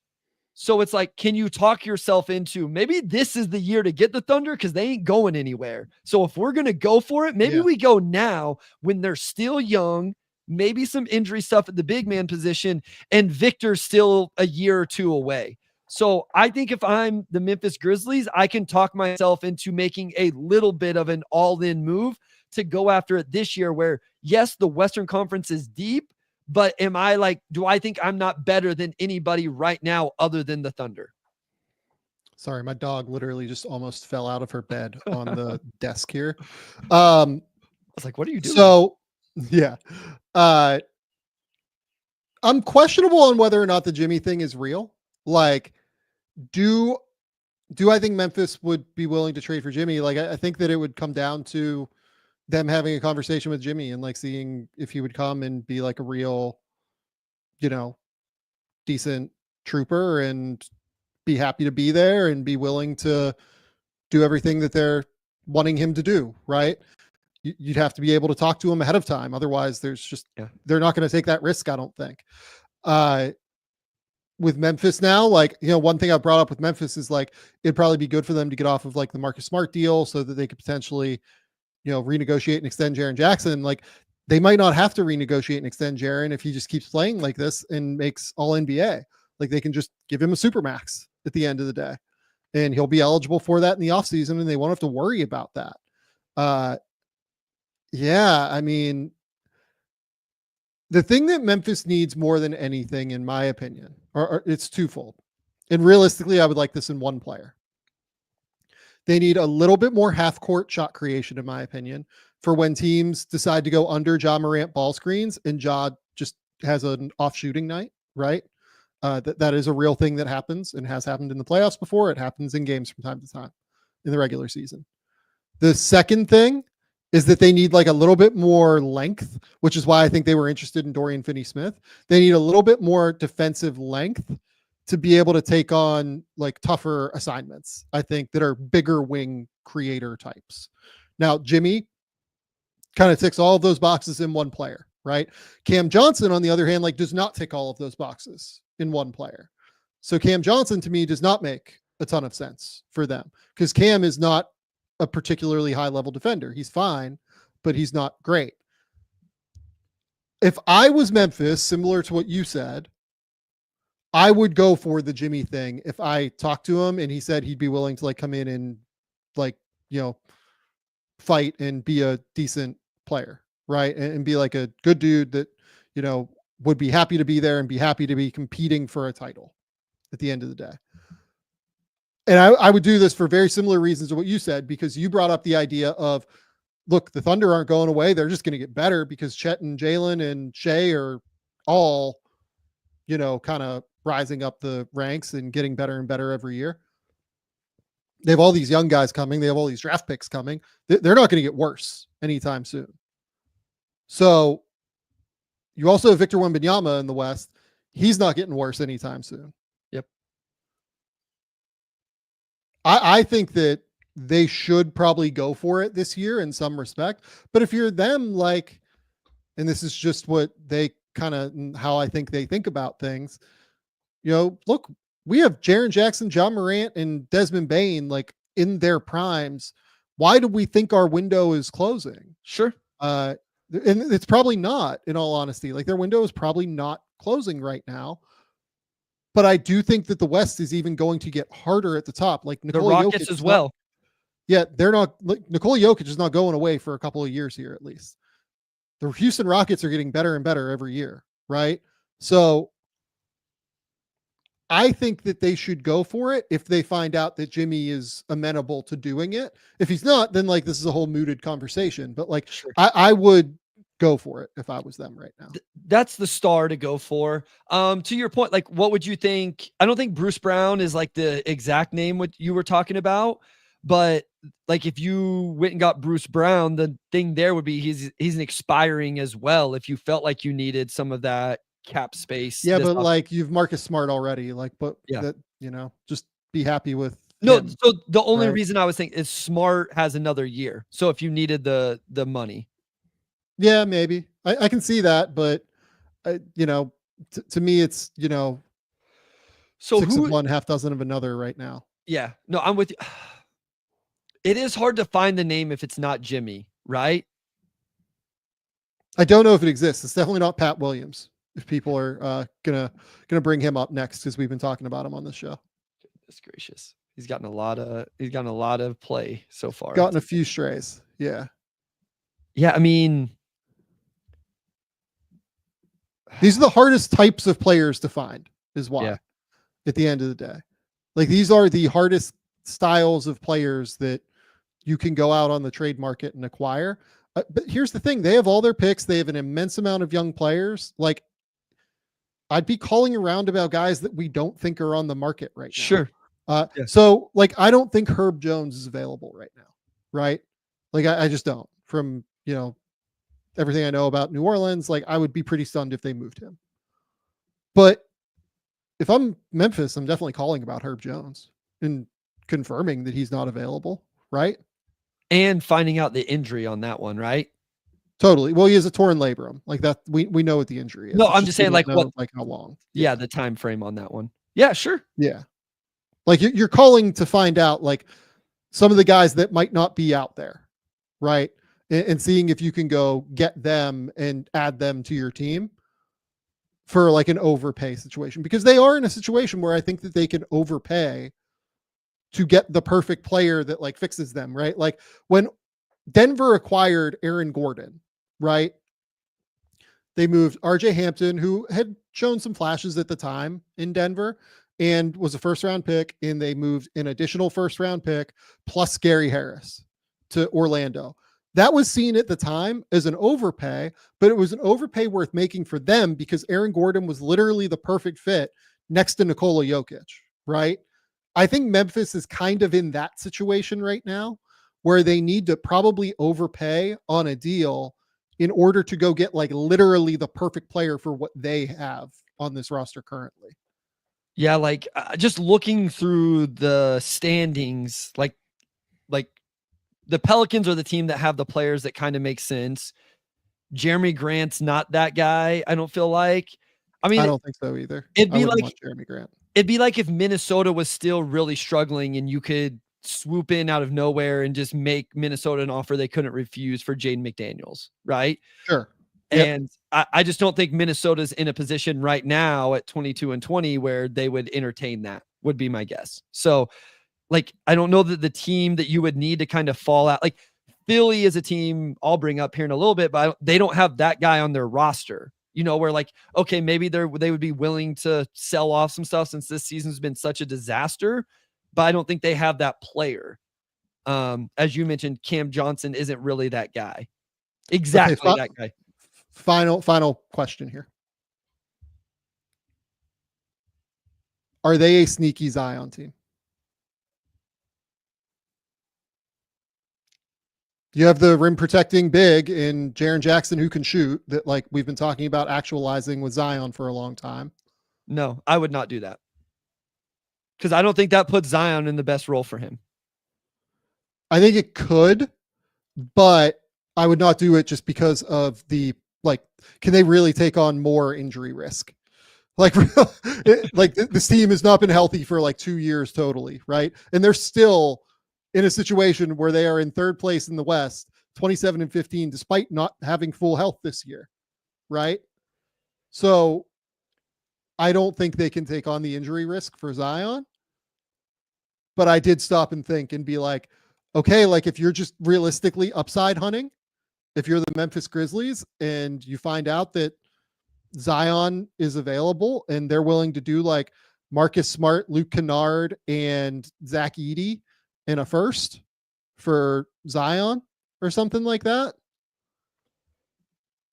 So it's like, can you talk yourself into maybe this is the year to get the Thunder because they ain't going anywhere. So if we're going to go for it, maybe we go now when they're still young, maybe some injury stuff at the big man position, and Victor's still a year or two away. So I think if I'm the Memphis Grizzlies, I can talk myself into making a little bit of an all-in move to go after it this year where, yes, the Western Conference is deep, but do I think I'm not better than anybody right now other than the Thunder? Sorry, my dog literally just almost fell out of her bed on the desk here. I was like, what are you doing? So, yeah. I'm questionable on whether or not the Jimmy thing is real. Like, do I think Memphis would be willing to trade for Jimmy? Like, I think that it would come down to them having a conversation with Jimmy and like seeing if he would come and be like a real, decent trooper and be happy to be there and be willing to do everything that they're wanting him to do. Right. You'd have to be able to talk to him ahead of time. Otherwise they're not going to take that risk. I don't think, with Memphis now, like, one thing I brought up with Memphis is like, it'd probably be good for them to get off of like the Marcus Smart deal so that they could potentially, renegotiate and extend Jaren Jackson. Like, they might not have to renegotiate and extend Jaren if he just keeps playing like this and makes all NBA. Like, they can just give him a supermax at the end of the day and he'll be eligible for that in the offseason and they won't have to worry about that. Yeah, I mean, the thing that Memphis needs more than anything, in my opinion, or it's twofold. And realistically, I would like this in one player. They need a little bit more half-court shot creation, in my opinion, for when teams decide to go under Ja Morant ball screens and Ja just has an off-shooting night, right? That is a real thing that happens and has happened in the playoffs before. It happens in games from time to time in the regular season. The second thing is that they need like a little bit more length, which is why I think they were interested in Dorian Finney-Smith. They need a little bit more defensive length to be able to take on like tougher assignments, I think, that are bigger wing creator types. Now, Jimmy kind of ticks all of those boxes in one player, right? Cam Johnson, on the other hand, like does not tick all of those boxes in one player. So Cam Johnson to me does not make a ton of sense for them because Cam is not a particularly high level defender. He's fine, but he's not great. If I was Memphis, similar to what you said, I would go for the Jimmy thing. If I talked to him and he said he'd be willing to like come in and like, fight and be a decent player, right? And be like a good dude that, would be happy to be there and be happy to be competing for a title at the end of the day. And I would do this for very similar reasons to what you said, because you brought up the idea of, look, the Thunder aren't going away. They're just going to get better because Chet and Jalen and Shea are all, kind of rising up the ranks and getting better and better every year. They have all these young guys coming. They have all these draft picks coming. They're not going to get worse anytime soon. So you also have Victor Wembanyama in the West. He's not getting worse anytime soon. Yep. I think that they should probably go for it this year in some respect. But if you're them, like, and this is just what they kind of how I think they think about things, look, we have Jaren Jackson, John Morant, and Desmond Bane like in their primes. Why do we think our window is closing? Sure. And it's probably not, in all honesty. Like, their window is probably not closing right now. But I do think that the West is even going to get harder at the top. Like The Nikola Rockets Jokic as well. they're not. Like, Nikola Jokic is not going away for a couple of years here, at least. The Houston Rockets are getting better and better every year, right? So I think that they should go for it if they find out that Jimmy is amenable to doing it. If he's not, then like this is a whole mooted conversation. But like, Sure. I would go for it if I was them right now. That's the star to go for. To your point, like, what would you think? I don't think Bruce Brown is like the exact name what you were talking about, but like if you went and got Bruce Brown, the thing there would be he's an expiring as well. If you felt like you needed some of that cap space. Yeah, but like you've Marcus Smart already, like, but Yeah. that, just be happy with No, him, so the only right? reason I was thinking is Smart has another year. So if you needed the money. Yeah, maybe I can see that, but to me, it's So 6 of who? one, half dozen of another right now. Yeah, no, I'm with you. It is hard to find the name if it's not Jimmy, right? I don't know if it exists. It's definitely not Pat Williams. If people are gonna bring him up next, because we've been talking about him on this show. Goodness gracious, he's gotten a lot of play so far. Gotten a few strays. Yeah, Yeah, I mean, these are the hardest types of players to find. Is why. Yeah. At the end of the day, like, these are the hardest styles of players that you can go out on the trade market and acquire. But here's the thing: they have all their picks. They have an immense amount of young players. Like, I'd be calling around about guys that we don't think are on the market right now. sure. Yeah. So like, I don't think Herb Jones is available right now. Right. Like, I just don't. From, everything I know about New Orleans, like, I would be pretty stunned if they moved him. But if I'm Memphis, I'm definitely calling about Herb Jones and confirming that he's not available. Right. And finding out the injury on that one, right? Totally. Well, he has a torn labrum. Like, that we know what the injury is. No, It's I'm just saying, we like, don't what? know, like, how long. Yeah, the time frame on that one. Yeah, sure. Yeah. Like, you're calling to find out, like, some of the guys that might not be out there, right? And seeing if you can go get them and add them to your team for like an overpay situation, because they are in a situation where I think that they can overpay to get the perfect player that like fixes them, right? Like, when Denver acquired Aaron Gordon, right? They moved RJ Hampton, who had shown some flashes at the time in Denver and was a first round pick. And they moved an additional first round pick plus Gary Harris to Orlando. That was seen at the time as an overpay, but it was an overpay worth making for them because Aaron Gordon was literally the perfect fit next to Nikola Jokic, right? I think Memphis is kind of in that situation right now where they need to probably overpay on a deal in order to go get like literally the perfect player for what they have on this roster currently. Yeah, like just looking through the standings, like the Pelicans are the team that have the players that kind of make sense. Jeremy Grant's not that guy, I don't feel like. I mean, I don't think so either. It'd I be wouldn't like want Jeremy Grant. It'd be like if Minnesota was still really struggling and you could swoop in out of nowhere and just make Minnesota an offer they couldn't refuse for Jaden McDaniels, right? Sure. Yep. And I just don't think Minnesota's in a position right now at 22-20 where they would entertain that, would be my guess. So, like, I don't know that the team that you would need to kind of fall out, like Philly is a team I'll bring up here in a little bit, but they don't have that guy on their roster, where like, okay, maybe they would be willing to sell off some stuff since this season's been such a disaster, but I don't think they have that player. As you mentioned, Cam Johnson isn't really that guy. Exactly that guy. Final question here. Are they a sneaky Zion team? You have the rim protecting big in Jaren Jackson who can shoot that like we've been talking about actualizing with Zion for a long time. No, I would not do that. Because I don't think that puts Zion in the best role for him. I think it could, but I would not do it just because of the, like, can they really take on more injury risk? Like, this team has not been healthy for like 2 years totally, right? And they're still in a situation where they are in third place in the West, 27-15, despite not having full health this year, right? So I don't think they can take on the injury risk for Zion. But I did stop and think and be like, okay, like if you're just realistically upside hunting, if you're the Memphis Grizzlies and you find out that Zion is available and they're willing to do like Marcus Smart, Luke Kennard, and Zach Edey in a first for Zion or something like that,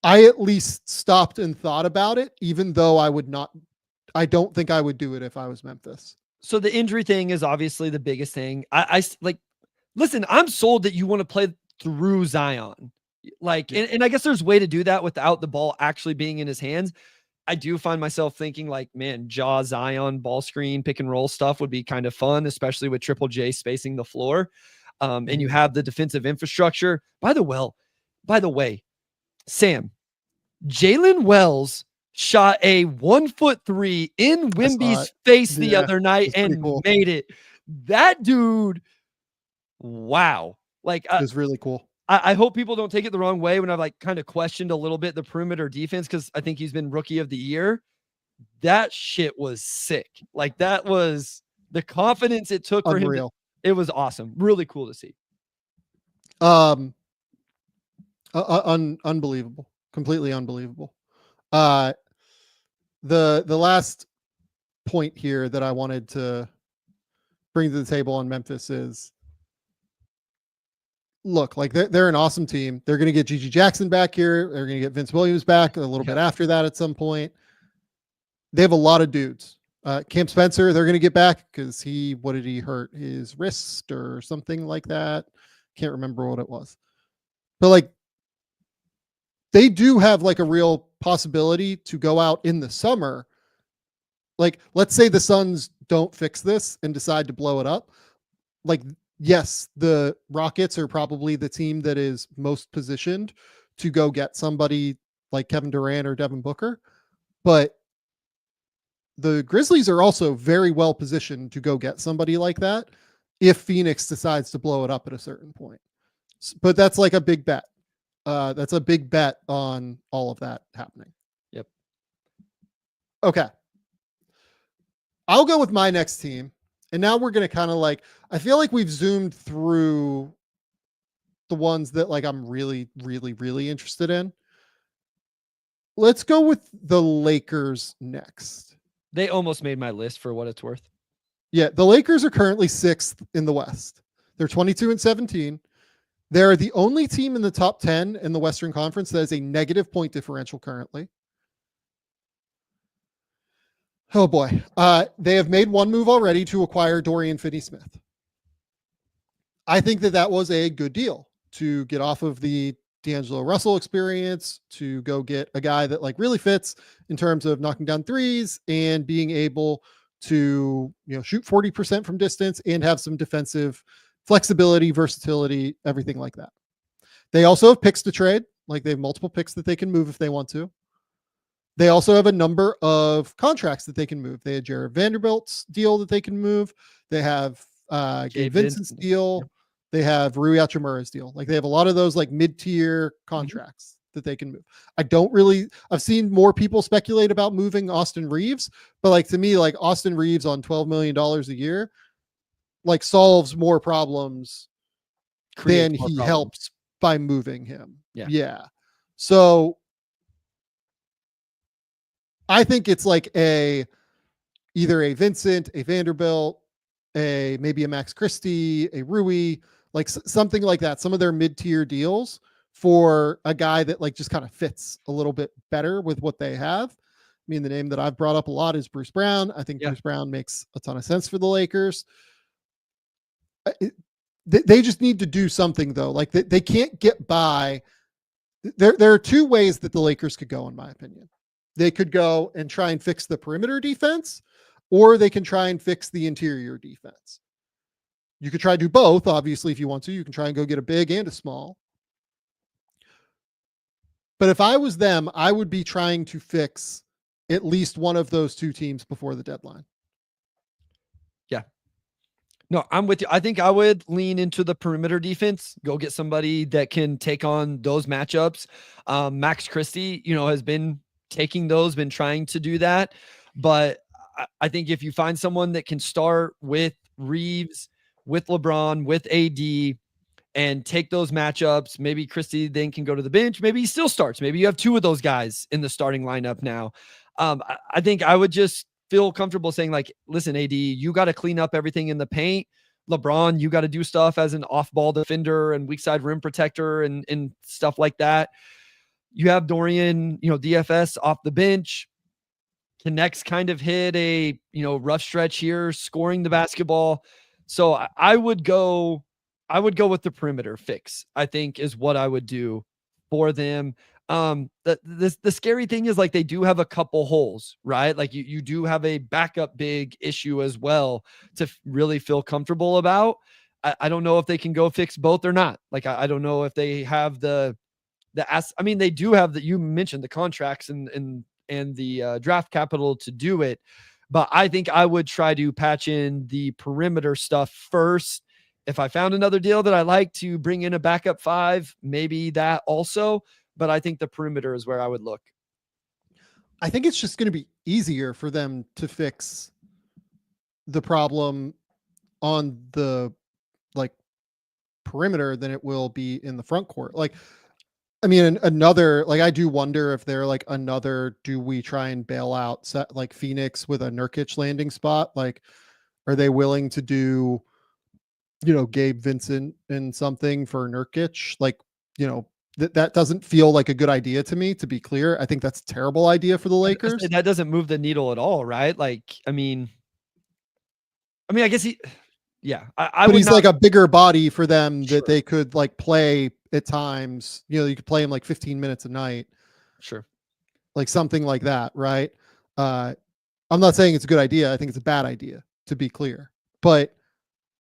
I at least stopped and thought about it, even though I don't think I would do it if I was Memphis. So the injury thing is obviously the biggest thing. I like, listen, I'm sold that you want to play through Zion. Like, and I guess there's a way to do that without the ball actually being in his hands. I do find myself thinking like, man, Zion ball screen, pick and roll stuff would be kind of fun, especially with Triple J spacing the floor. And you have the defensive infrastructure. By the way, Sam, Jalen Wells shot a 1-foot-3 in Wemby's face the other night and made it. That dude, wow. Like, it was really cool. I hope people don't take it the wrong way when I've like kind of questioned a little bit the perimeter defense, because I think he's been rookie of the year. That shit was sick. Like, that was the confidence it took for him. It was awesome. Really cool to see. Unbelievable. Completely unbelievable. The last point here that I wanted to bring to the table on Memphis is, look, like they're an awesome team. They're going to get Gigi Jackson back here. They're going to get Vince Williams back a little bit after that at some point. They have a lot of dudes. Cam Spencer, they're going to get back because what did he hurt? His wrist or something like that. Can't remember what it was. But like, they do have like a real possibility to go out in the summer. Like, let's say the Suns don't fix this and decide to blow it up. Like, yes, the Rockets are probably the team that is most positioned to go get somebody like Kevin Durant or Devin Booker. But the Grizzlies are also very well positioned to go get somebody like that if Phoenix decides to blow it up at a certain point. But that's like a big bet. That's a big bet on all of that happening. Yep. Okay. I'll go with my next team. And now we're going to kind of like, I feel like we've zoomed through the ones that like I'm really, really, really interested in. Let's go with the Lakers next. They almost made my list for what it's worth. Yeah, the Lakers are currently 6th in the West. They're 22-17. They're the only team in the top 10 in the Western Conference that has a negative point differential currently. Oh boy. They have made one move already to acquire Dorian Finney-Smith. I think that was a good deal to get off of the D'Angelo Russell experience, to go get a guy that like really fits in terms of knocking down threes and being able to, shoot 40% from distance and have some defensive flexibility, versatility, everything like that. They also have picks to trade. Like, they have multiple picks that they can move if they want to. They also have a number of contracts that they can move. They had Jared Vanderbilt's deal that they can move. They have Gabe Vincent's deal. Yep. They have Rui Hachimura's deal. Like, they have a lot of those like mid-tier contracts that they can move. I've seen more people speculate about moving Austin Reeves, but like, to me, like Austin Reeves on $12 million a year, like solves more problems than he helps by moving him. Yeah. So I think it's like either a Vincent, a Vanderbilt, maybe a Max Christie, a Rui, like something like that. Some of their mid-tier deals for a guy that like just kind of fits a little bit better with what they have. I mean, the name that I've brought up a lot is Bruce Brown. I think Bruce Brown makes a ton of sense for the Lakers. They just need to do something though. Like, they can't get by. There are two ways that the Lakers could go, in my opinion. They could go and try and fix the perimeter defense, or they can try and fix the interior defense. You could try to do both, obviously, if you want to. You can try and go get a big and a small. But if I was them, I would be trying to fix at least one of those two teams before the deadline. Yeah. No, I'm with you. I think I would lean into the perimeter defense, go get somebody that can take on those matchups. Max Christie, has been taking those, been trying to do that. But I think if you find someone that can start with Reeves, with LeBron, with AD, and take those matchups, maybe Christie then can go to the bench. Maybe he still starts. Maybe you have two of those guys in the starting lineup now. I think I would just feel comfortable saying, like, listen, AD, you got to clean up everything in the paint. LeBron, you got to do stuff as an off-ball defender and weak side rim protector and stuff like that. You have Dorian, DFS off the bench. Connects kind of hit a, rough stretch here, scoring the basketball. So I would go with the perimeter fix, I think, is what I would do for them. The scary thing is, like, they do have a couple holes, right? Like you do have a backup big issue as well to really feel comfortable about. I don't know if they can go fix both or not. Like, I don't know if they have they do have you mentioned the contracts and the draft capital to do it. But I think I would try to patch in the perimeter stuff first. If I found another deal that I like to bring in a backup 5, maybe that also. But I think the perimeter is where I would look. I think it's just going to be easier for them to fix the problem on the perimeter than it will be in the front court. I do wonder if they're do we try and bail out Phoenix with a Nurkic landing spot? Are they willing to do, Gabe Vincent and something for Nurkic? That doesn't feel like a good idea to me, to be clear. I think that's a terrible idea for the Lakers. That doesn't move the needle at all, right? I guess but he's a bigger body for them that they could play at times. You could play him 15 minutes a night. Sure. Something like that, right? I'm not saying it's a good idea. I think it's a bad idea, to be clear. But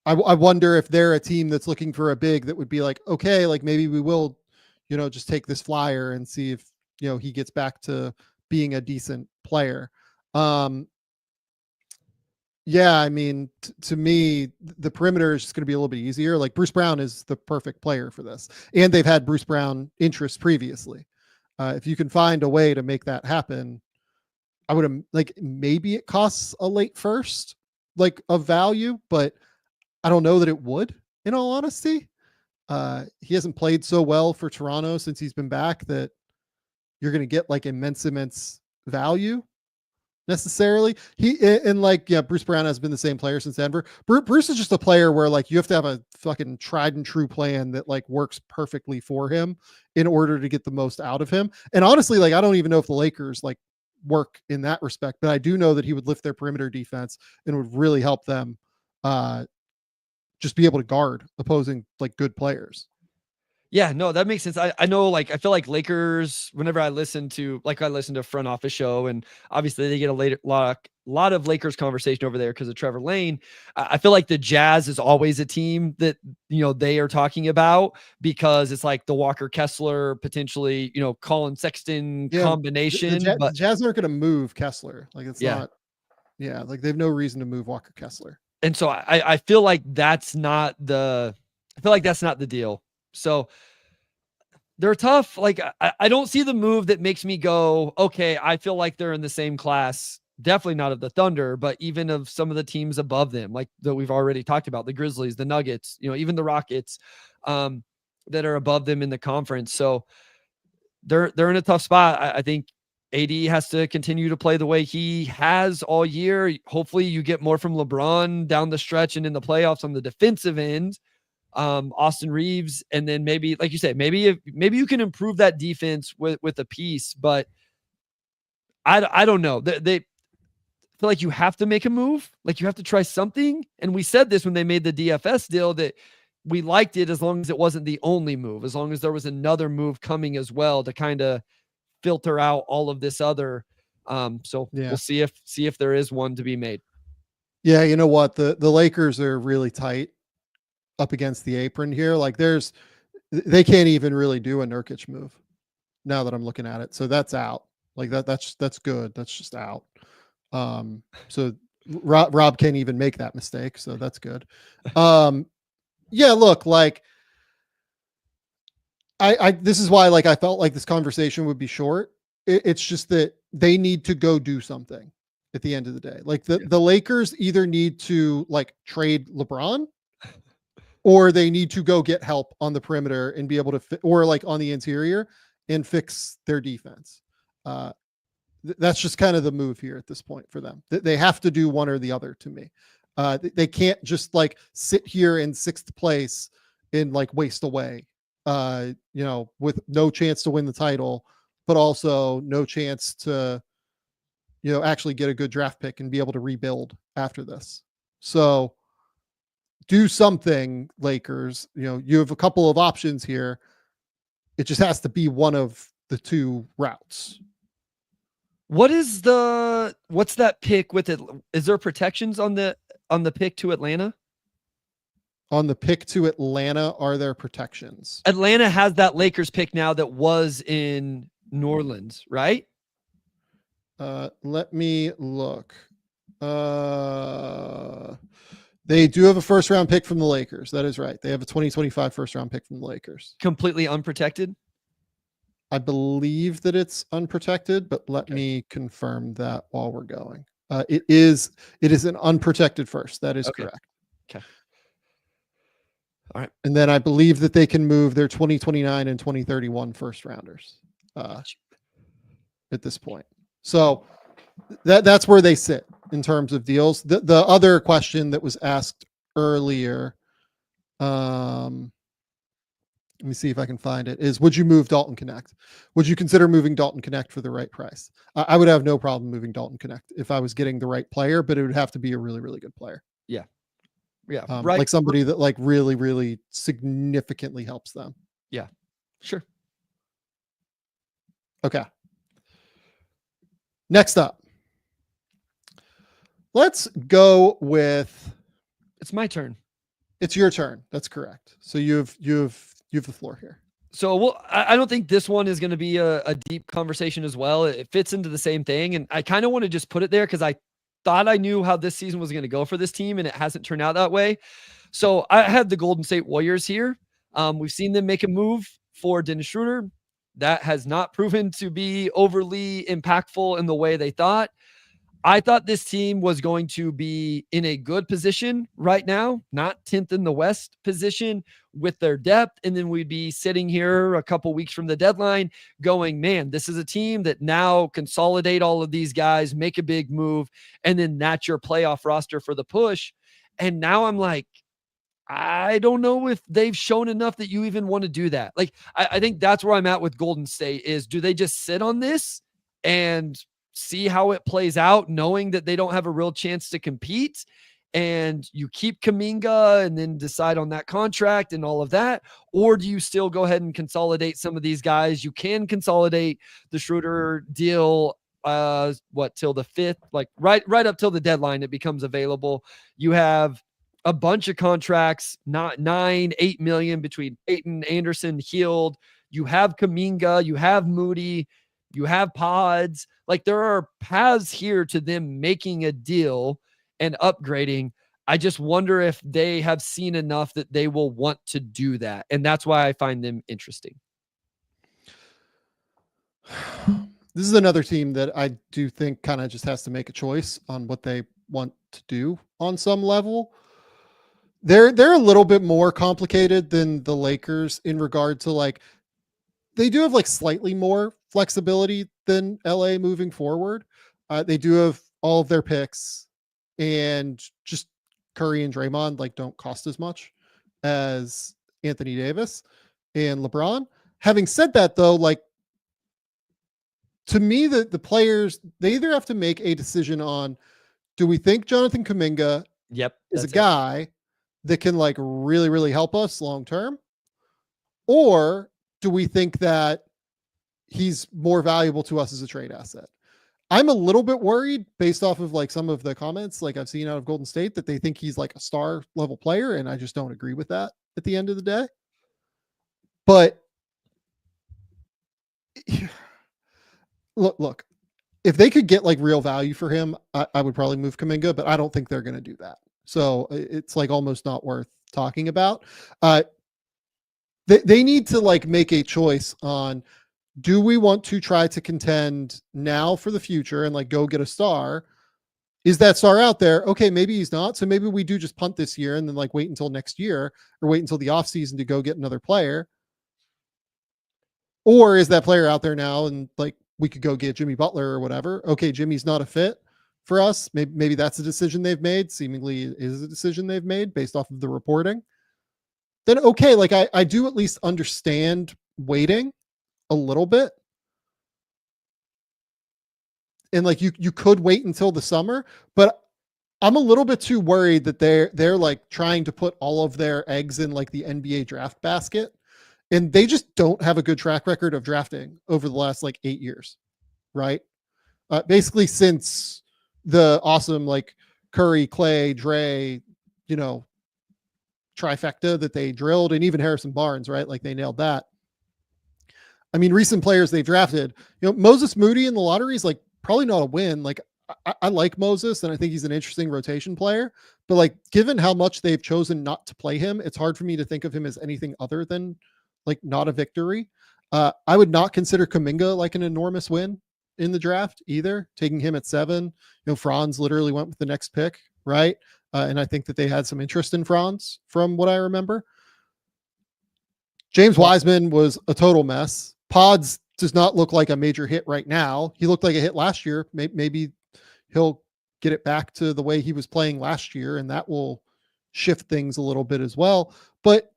I wonder if they're a team that's looking for a big that would be okay, maybe we will, just take this flyer and see if, he gets back to being a decent player. Yeah, to me, the perimeter is just going to be a little bit easier. Bruce Brown is the perfect player for this. And they've had Bruce Brown interest previously. If you can find a way to make that happen, I would maybe it costs a late first, of value, but I don't know that it would, in all honesty. He hasn't played so well for Toronto since he's been back that you're going to get immense value necessarily. Bruce Brown has been the same player since Denver. Bruce is just a player where you have to have a fucking tried and true plan that works perfectly for him in order to get the most out of him. And honestly, I don't even know if the Lakers work in that respect, but I do know that he would lift their perimeter defense and would really help them just be able to guard opposing good players. Yeah, no, that makes sense. I know, I feel like Lakers, whenever I listen to a front office show, and obviously they get a lot of Lakers conversation over there because of Trevor Lane. I feel like the Jazz is always a team that, they are talking about because it's the Walker Kessler, potentially, Colin Sexton combination. But the Jazz aren't going to move Kessler. Not, they have no reason to move Walker Kessler. And so I feel like that's not the deal. So they're tough. I don't see the move that makes me go, okay, I feel like they're in the same class. Definitely not of the Thunder, but even of some of the teams above them, that we've already talked about, the Grizzlies, the Nuggets, even the Rockets, that are above them in the conference. So they're in a tough spot. I think AD has to continue to play the way he has all year. Hopefully you get more from LeBron down the stretch and in the playoffs on the defensive end. Austin Reeves, and then maybe, like you said, maybe you can improve that defense with a piece, but I don't know. They feel like you have to make a move, you have to try something. And we said this when they made the DFS deal, that we liked it as long as it wasn't the only move, as long as there was another move coming as well to kind of filter out all of this other. We'll see if there is one to be made. Yeah, you know what? The Lakers are really tight up against the apron here. Like they can't even really do a Nurkic move now that I'm looking at it. So that's out. Like that's good. That's just out. So Rob can't even make that mistake. So that's good. Yeah, look, like this is why, like, I felt like this conversation would be short. It's just that they need to go do something at the end of the day. Like the Lakers either need to like trade LeBron or they need to go get help on the perimeter and be able to or like on the interior and fix their defense. That's just kind of the move here at this point for them. They have to do one or the other to me. They can't just like sit here in 6th place and like waste away, with no chance to win the title, but also no chance to, actually get a good draft pick and be able to rebuild after this. So do something, Lakers. You have a couple of options here. It just has to be one of the two routes. What's that pick with it? Is there protections on the pick to Atlanta? On the pick to Atlanta, are there protections? Atlanta has that Lakers pick now that was in New Orleans, right? Let me look. They do have a 1st round pick from the Lakers. That is right. They have a 2025 1st round pick from the Lakers. Completely unprotected? I believe that it's unprotected, but let me confirm that while we're going. It is an unprotected 1st. That is correct. Okay. All right. And then I believe that they can move their 2029 and 2031 1st rounders at this point. So that's where they sit in terms of deals. The other question that was asked earlier, let me see if I can find it, is would you move Dalton Connect? Would you consider moving Dalton Connect for the right price? I would have no problem moving Dalton Connect if I was getting the right player, but it would have to be a really, really good player. Yeah. Yeah. Right. Like somebody that like really, really significantly helps them. Yeah. Sure. Okay. Next up, let's go with. It's my turn. It's your turn. That's correct. So you have the floor here. So I don't think this one is going to be a deep conversation as well. It fits into the same thing. And I kind of want to just put it there because I thought I knew how this season was going to go for this team and it hasn't turned out that way. So I had the Golden State Warriors here. We've seen them make a move for Dennis Schroeder. That has not proven to be overly impactful in the way they thought. I thought this team was going to be in a good position right now, not 10th in the West position with their depth. And then we'd be sitting here a couple weeks from the deadline going, man, this is a team that now consolidate all of these guys, make a big move, and then that's your playoff roster for the push. And now I'm like, I don't know if they've shown enough that you even want to do that. Like, I think that's where I'm at with Golden State is, do they just sit on this and see how it plays out, knowing that they don't have a real chance to compete, and you keep Kuminga and then decide on that contract and all of that? Or do you still go ahead and consolidate some of these guys? You can consolidate the Schroeder deal, till the 5th, like right up till the deadline, it becomes available. You have a bunch of contracts, not 9-8 million between Peyton, Anderson, Hield. You have Kuminga, you have Moody, you have Pods. Like, there are paths here to them making a deal and upgrading. I just wonder if they have seen enough that they will want to do that. And that's why I find them interesting. This is another team that I do think kind of just has to make a choice on what they want to do on some level. They're a little bit more complicated than the Lakers in regard to, like, they do have like slightly more flexibility than LA moving forward. They do have all of their picks, and just Curry and Draymond like don't cost as much as Anthony Davis and LeBron. Having said that, though, like, to me, the players, they either have to make a decision on, do we think Jonathan Kuminga is a guy that can like really, really help us long term? Or do we think that he's more valuable to us as a trade asset? I'm a little bit worried based off of like some of the comments like I've seen out of Golden State that they think he's like a star level player, and I just don't agree with that at the end of the day. But look, if they could get like real value for him, I would probably move Kuminga, but I don't think they're going to do that. So it's like almost not worth talking about. They need to like make a choice on, do we want to try to contend now for the future and like go get a star? Is that star out there? Okay, maybe he's not. So maybe we do just punt this year and then like wait until next year or wait until the offseason to go get another player. Or is that player out there now and like we could go get Jimmy Butler or whatever? Okay, Jimmy's not a fit for us. Maybe that's a decision they've made. Seemingly is a decision they've made based off of the reporting. Then okay, like I do at least understand waiting a little bit. And like you could wait until the summer, but I'm a little bit too worried that they're like trying to put all of their eggs in like the NBA draft basket. And they just don't have a good track record of drafting over the last like 8 years, right? Basically since the awesome like Curry, Clay, Dre, trifecta that they drilled, and even Harrison Barnes, right? Like they nailed that. I mean, recent players they've drafted, Moses Moody in the lottery is like probably not a win. Like I like Moses and I think he's an interesting rotation player, but like given how much they've chosen not to play him, it's hard for me to think of him as anything other than like not a victory. I would not consider Kuminga like an enormous win in the draft either, taking him at 7. Franz literally went with the next pick, right? And I think that they had some interest in Franz from what I remember. James Wiseman was a total mess. Pods does not look like a major hit right now. He looked like a hit last year. Maybe he'll get it back to the way he was playing last year, and that will shift things a little bit as well. But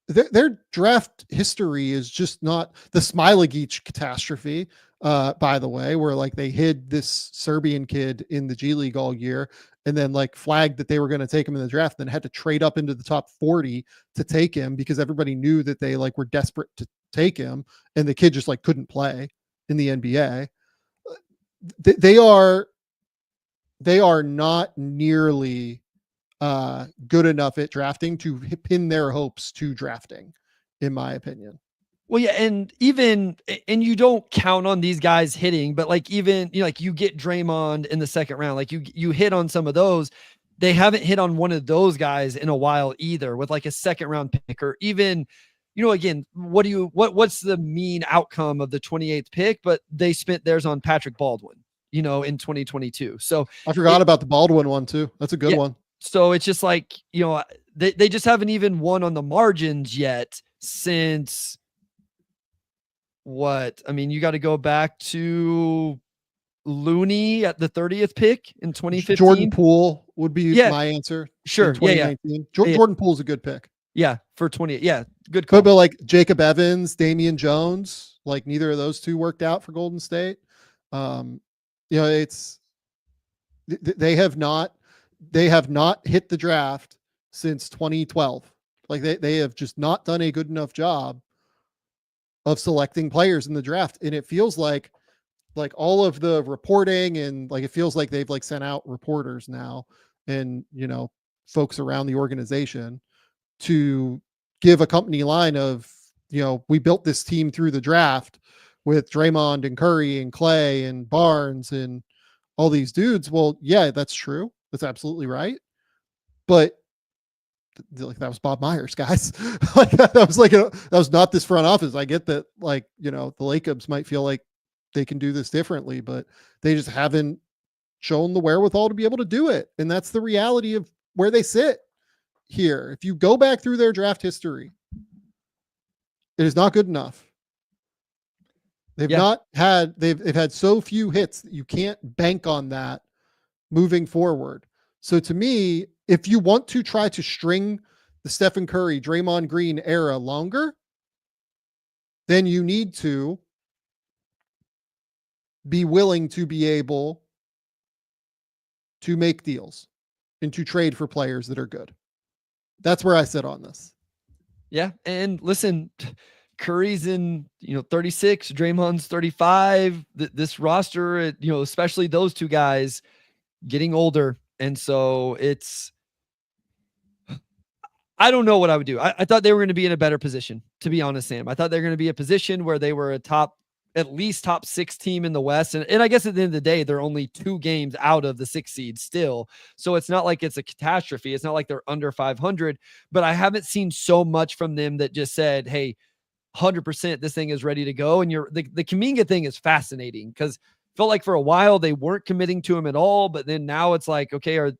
their draft history is just not the Smilagic catastrophe, by the way, where like they hid this Serbian kid in the G League all year and then like flagged that they were going to take him in the draft, then had to trade up into the top 40 to take him because everybody knew that they like were desperate to take him, and the kid just like couldn't play in the NBA. They are not nearly good enough at drafting to pin their hopes to drafting, in my opinion. Well, yeah, and you don't count on these guys hitting, but like even like you get Draymond in the second round, like you hit on some of those. They haven't hit on one of those guys in a while either, with like a second round pick, or even, again, what's the mean outcome of the 28th pick? But they spent theirs on Patrick Baldwin, in 2022. So I forgot about the Baldwin one too. That's a good one. So it's just like, they just haven't even won on the margins yet since what? I mean, you got to go back to Looney at the 30th pick in 2015. Jordan Poole would be my answer. Sure. Yeah. Jordan Poole's a good pick. Yeah. For 20. Yeah. Good call. But like Jacob Evans, Damian Jones, like neither of those two worked out for Golden State. It's, they have not hit the draft since 2012. Like they have just not done a good enough job of selecting players in the draft. And it feels like all of the reporting, and like, it feels like they've like sent out reporters now and, folks around the organization to give a company line of, we built this team through the draft with Draymond and Curry and Clay and Barnes and all these dudes. Well, yeah, that's true. That's absolutely right. But like, that was Bob Myers, guys. Like that was not this front office. I get that, like, the Lakers might feel like they can do this differently, but they just haven't shown the wherewithal to be able to do it. And that's the reality of where they sit here. If you go back through their draft history, it is not good enough. They've had so few hits that you can't bank on that moving forward. So to me, if you want to try to string the Stephen Curry, Draymond Green era longer, then you need to be willing to be able to make deals and to trade for players that are good. That's where I sit on this. Yeah. And listen, Curry's in, 36, Draymond's 35. This roster, especially those two guys getting older. And so I don't know what I would do. I thought they were going to be in a better position, to be honest, Sam. I thought they were going to be a position where they were at least top 6 team in the West. And I guess at the end of the day, they're only 2 games out of the 6 seed still. So it's not like it's a catastrophe. It's not like they're under 500, but I haven't seen so much from them that just said, hey, 100% this thing is ready to go. And the Kuminga thing is fascinating because felt like for a while they weren't committing to him at all. But then now it's like, okay,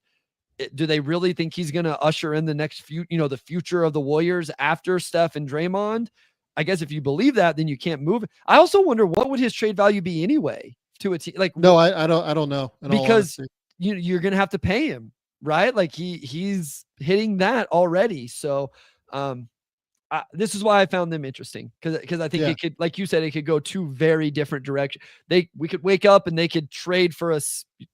do they really think he's going to usher in the next the future of the Warriors after Steph and Draymond? I guess if you believe that, then you can't move. I also wonder what would his trade value be anyway to a team like, no, I don't know because you're going to have to pay him, right? Like he's hitting that already. So, this is why I found them interesting because I think it could, like you said, it could go 2 very different directions. We could wake up and they could trade for a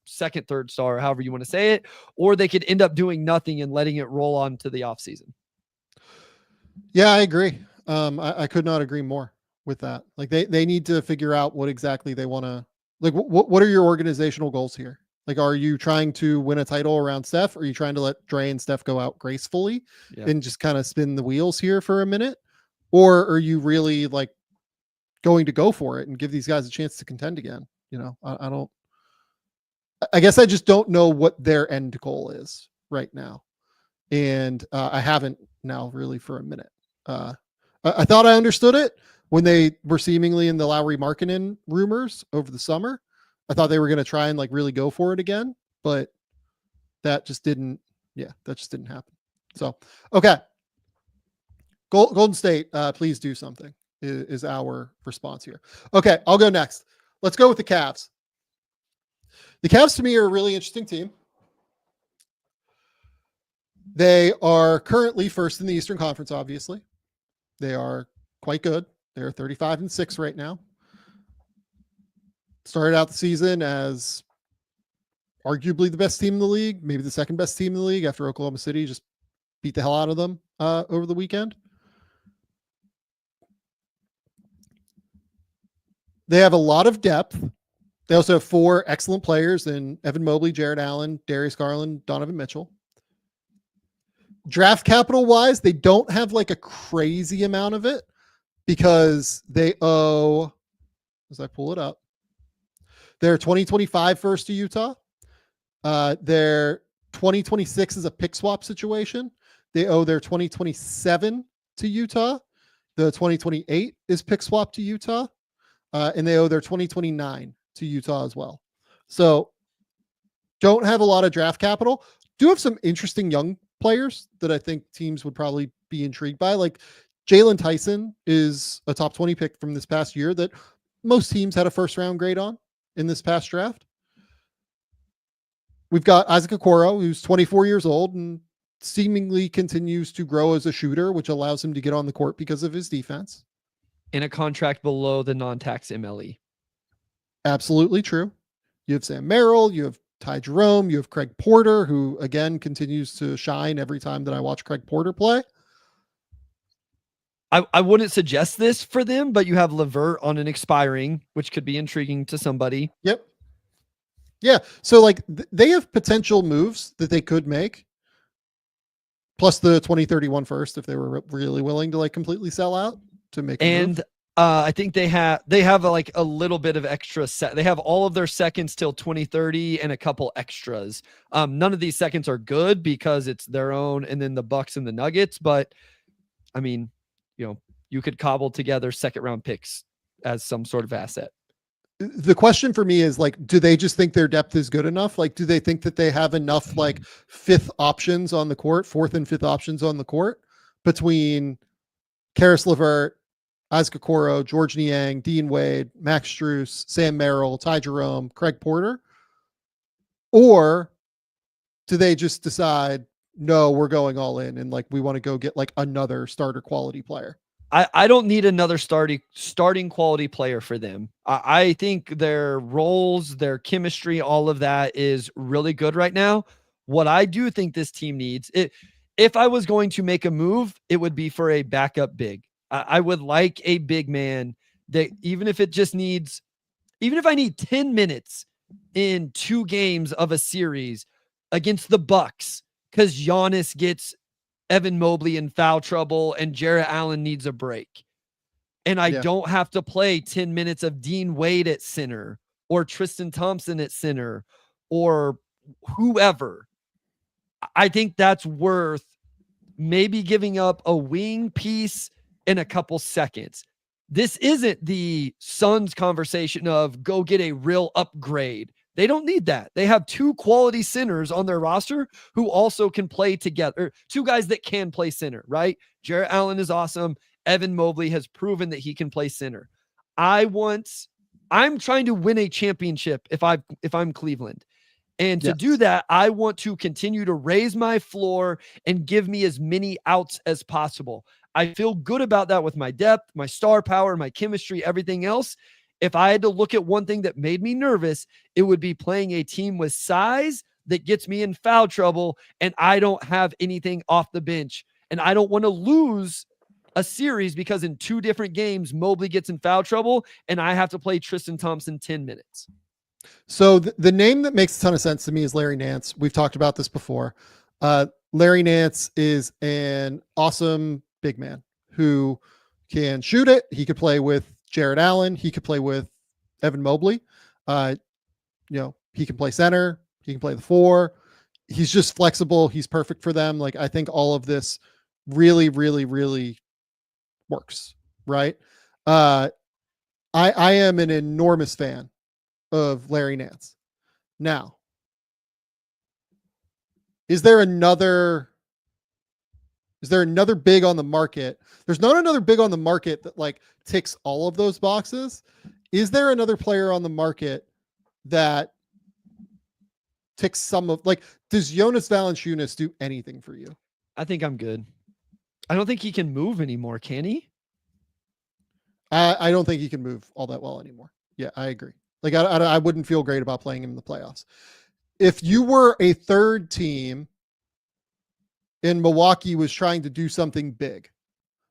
second, third star, or however you want to say it, or they could end up doing nothing and letting it roll on to the offseason. Yeah, I agree. I could not agree more with that. Like they need to figure out what exactly they want to like. What are your organizational goals here? Like, are you trying to win a title around Steph? Or are you trying to let Dre and Steph go out gracefully and just kind of spin the wheels here for a minute? Or are you really like going to go for it and give these guys a chance to contend again? I guess I just don't know what their end goal is right now. And I haven't now really for a minute. I thought I understood it when they were seemingly in the Lowry Markkanen rumors over the summer. I thought they were going to try and like really go for it again, but that just didn't happen. So, okay. Golden State, please do something is our response here. Okay. I'll go next. Let's go with the Cavs. The Cavs to me are a really interesting team. They are currently first in the Eastern Conference. Obviously they are quite good. They're 35-6 right now. Started out the season as arguably the best team in the league, maybe the second best team in the league after Oklahoma City just beat the hell out of them over the weekend. They have a lot of depth. They also have 4 excellent players in Evan Mobley, Jared Allen, Darius Garland, Donovan Mitchell. Draft capital wise, they don't have like a crazy amount of it because they owe, as I pull it up, their 2025 first to Utah. Their 2026 is a pick swap situation. They owe their 2027 to Utah. The 2028 is pick swap to Utah. And they owe their 2029 to Utah as well. So don't have a lot of draft capital. Do have some interesting young players that I think teams would probably be intrigued by. Like Jalen Tyson is a top 20 pick from this past year that most teams had a first round grade on in this past draft. We've got Isaac Okoro, who's 24 years old and seemingly continues to grow as a shooter, which allows him to get on the court because of his defense. In a contract below the non-tax MLE. Absolutely true. You have Sam Merrill, you have Ty Jerome, you have Craig Porter, who again continues to shine every time that I watch Craig Porter play. I wouldn't suggest this for them, but you have LeVert on an expiring, which could be intriguing to somebody. Yep. Yeah. So like they have potential moves that they could make. Plus the 2031 first, if they were really willing to like completely sell out to make a move. I think they have like a little bit of extra set. They have all of their seconds till 2030 and a couple extras. None of these seconds are good because it's their own and then the Bucks and the Nuggets. But I mean, you could cobble together second round picks as some sort of asset. The question for me is like, do they just think their depth is good enough? Like, do they think that they have enough like fourth and fifth options on the court between Karis LeVert, Isaac Okoro, George Niang, Dean Wade, Max Strus, Sam Merrill, Ty Jerome, Craig Porter? Or do they just decide, no, we're going all in and like we want to go get like another starter quality player? I don't need another starting quality player for them. I think their roles, their chemistry, all of that is really good right now. What I do think this team needs, if I was going to make a move, it would be for a backup big. I would like a big man that even if I need 10 minutes in 2 games of a series against the Bucks, because Giannis gets Evan Mobley in foul trouble and Jarrett Allen needs a break. And I don't have to play 10 minutes of Dean Wade at center or Tristan Thompson at center or whoever. I think that's worth maybe giving up a wing piece in a couple seconds. This isn't the Suns conversation of go get a real upgrade. They don't need that. They have 2 quality centers on their roster who also can play together. 2 guys that can play center, right? Jarrett Allen is awesome. Evan Mobley has proven that he can play center. I'm trying to win a championship if I'm Cleveland. And to do that, I want to continue to raise my floor and give me as many outs as possible. I feel good about that with my depth, my star power, my chemistry, everything else. If I had to look at one thing that made me nervous, it would be playing a team with size that gets me in foul trouble, and I don't have anything off the bench. And I don't want to lose a series because in 2 different games, Mobley gets in foul trouble, and I have to play Tristan Thompson 10 minutes. So the name that makes a ton of sense to me is Larry Nance. We've talked about this before. Larry Nance is an awesome big man who can shoot it. He could play with Jarrett Allen. He could play with Evan Mobley. He can play center. He can play the 4. He's just flexible. He's perfect for them. Like, I think all of this really, really, really works. Right. I am an enormous fan of Larry Nance. Now, is there another big on the market? There's not another big on the market that like ticks all of those boxes. Is there another player on the market that ticks some of, like, does Jonas Valanciunas do anything for you? I think I'm good. I don't think he can move anymore. Can he? I don't think he can move all that well anymore. Yeah, I agree. Like, I wouldn't feel great about playing him in the playoffs. If you were a third team and Milwaukee was trying to do something big,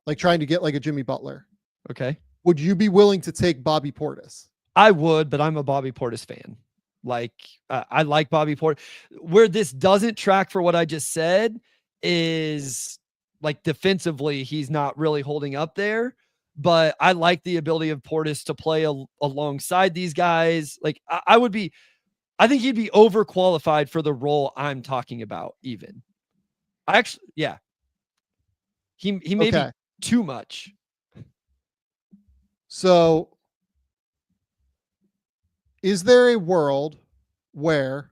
like trying to get like a Jimmy Butler, okay, would you be willing to take Bobby Portis? I would, but I'm a Bobby Portis fan. Like, I like Bobby Portis. Where this doesn't track for what I just said is like defensively, he's not really holding up there. But I like the ability of Portis to play alongside these guys. Like, I think he'd be overqualified for the role I'm talking about. Even, he may be too much. So, is there a world where,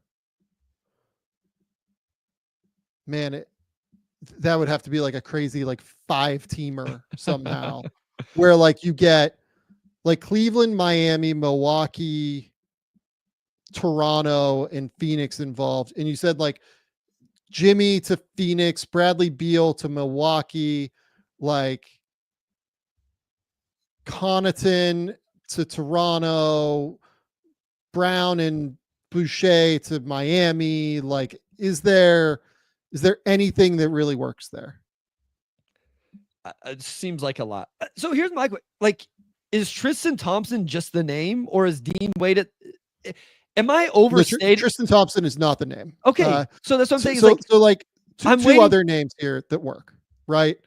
man, that would have to be like a crazy like 5-teamer somehow. Where like you get like Cleveland, Miami, Milwaukee, Toronto, and Phoenix involved. And you said like Jimmy to Phoenix, Bradley Beal to Milwaukee, like Connaughton to Toronto, Brown and Boucher to Miami. Like, is there anything that really works there? It seems like a lot. So here's my question. Like, is Tristan Thompson just the name, or is Dean Wade? Am I overstating? Tristan Thompson is not the name. Okay. So that's what I'm saying. So like two other names here that work, right?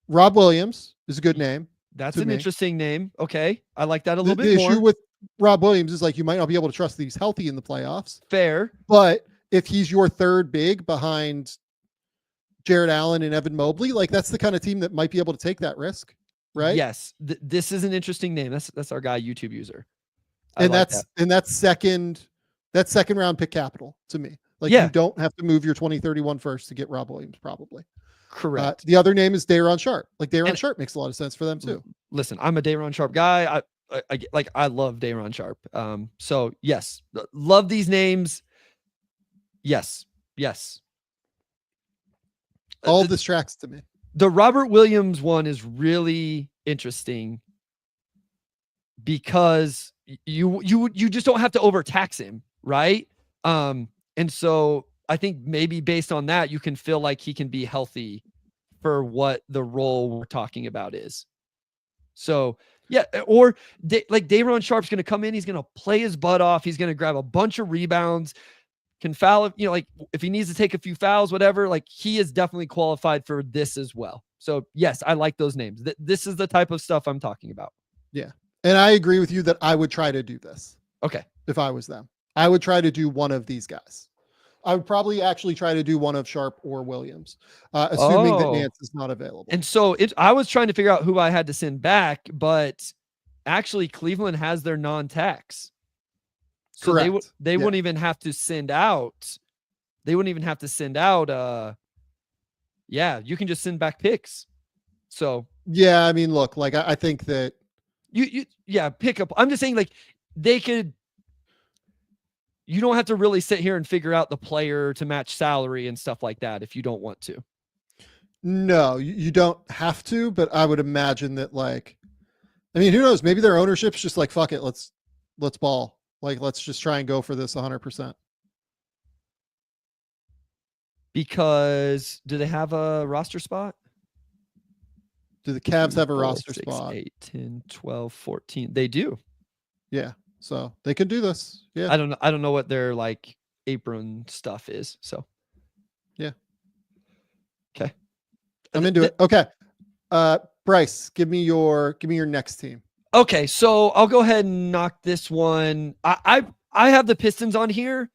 Rob Williams is a good name. That's an interesting name. Okay. I like that a little bit more. The issue with Rob Williams is like, you might not be able to trust that he's healthy in the playoffs. Fair. But if he's your third big behind Jarrett Allen and Evan Mobley, like that's the kind of team that might be able to take that risk, right? Yes, this is an interesting name. That's our guy, YouTube user, that's second round pick capital to me. Like, you don't have to move your 2031 first to get Rob Williams, probably. Correct. The other name is Day'Ron Sharpe. Like, Day'Ron Sharpe makes a lot of sense for them too. Listen, I'm a Day'Ron Sharpe guy. I love Day'Ron Sharpe. So yes, love these names. Yes. All of this tracks to me. The Robert Williams one is really interesting because you just don't have to overtax him, right? And so I think maybe based on that, you can feel like he can be healthy for what the role we're talking about is. So yeah, or like Day'Ron Sharpe's going to come in. He's going to play his butt off. He's going to grab a bunch of rebounds, can foul, like if he needs to take a few fouls, whatever, like he is definitely qualified for this as well. So yes, I like those names. This is the type of stuff I'm talking about. Yeah. And I agree with you that I would try to do this. Okay. If I was them, I would try to do one of these guys. I would probably actually try to do one of Sharpe or Williams, assuming that Nance is not available. And so I was trying to figure out who I had to send back, but actually Cleveland has their non-tax. So correct. They wouldn't even have to send out. They wouldn't even have to send out. Yeah, you can just send back picks. So yeah, I mean, look, like I think that yeah, pick up. I'm just saying, like they could. You don't have to really sit here and figure out the player to match salary and stuff like that if you don't want to. No, you don't have to, but I would imagine that, like, I mean, who knows? Maybe their ownership's just like, fuck it, let's ball. Like, let's just try and go for this 100%. Because do they have a roster spot? Do the Cavs have a roster spot? 8, 10, 12, 14. They do. Yeah. So they could do this. Yeah. I don't know what their like apron stuff is. So yeah. Okay. I'm into it. Okay. Bryce, give me your next team. Okay, so I'll go ahead and knock this one. I have the Pistons on here,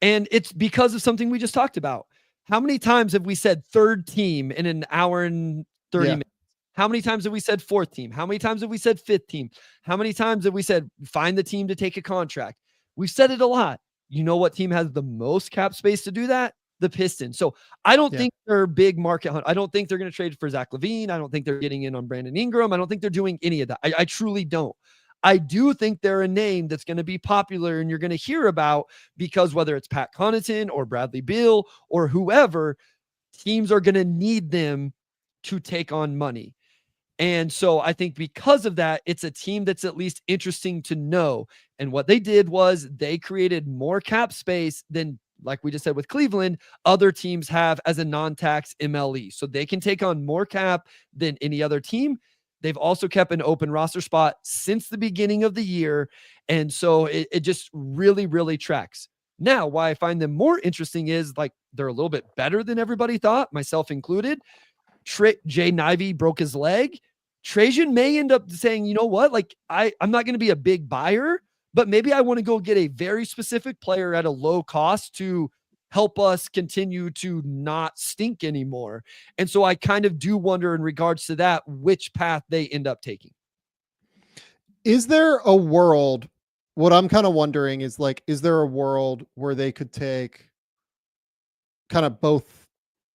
and it's because of something we just talked about. How many times have we said third team in an hour and 30 minutes? How many times have we said fourth team? How many times have we said fifth team? How many times have we said find the team to take a contract? We've said it a lot. You know what team has the most cap space to do that? The Pistons. So I don't think they're big market hunt. I don't think they're going to trade for Zach LaVine. I don't think they're getting in on Brandon Ingram. I don't think they're doing any of that. I truly don't. I do think they're a name that's going to be popular and you're going to hear about because whether it's Pat Connaughton or Bradley Beal or whoever, teams are going to need them to take on money. And so I think because of that, it's a team that's at least interesting to know. And what they did was they created more cap space than, like we just said with Cleveland, other teams have as a non-tax MLE. So they can take on more cap than any other team. They've also kept an open roster spot since the beginning of the year. And so it just really, really tracks. Now, why I find them more interesting is like they're a little bit better than everybody thought, myself included. Jay Nivey broke his leg. Trajan may end up saying, you know what, like I'm not going to be a big buyer, but maybe I want to go get a very specific player at a low cost to help us continue to not stink anymore. And so I kind of do wonder in regards to that, which path they end up taking. Is there a world, what I'm kind of wondering is like, is there a world where they could take kind of both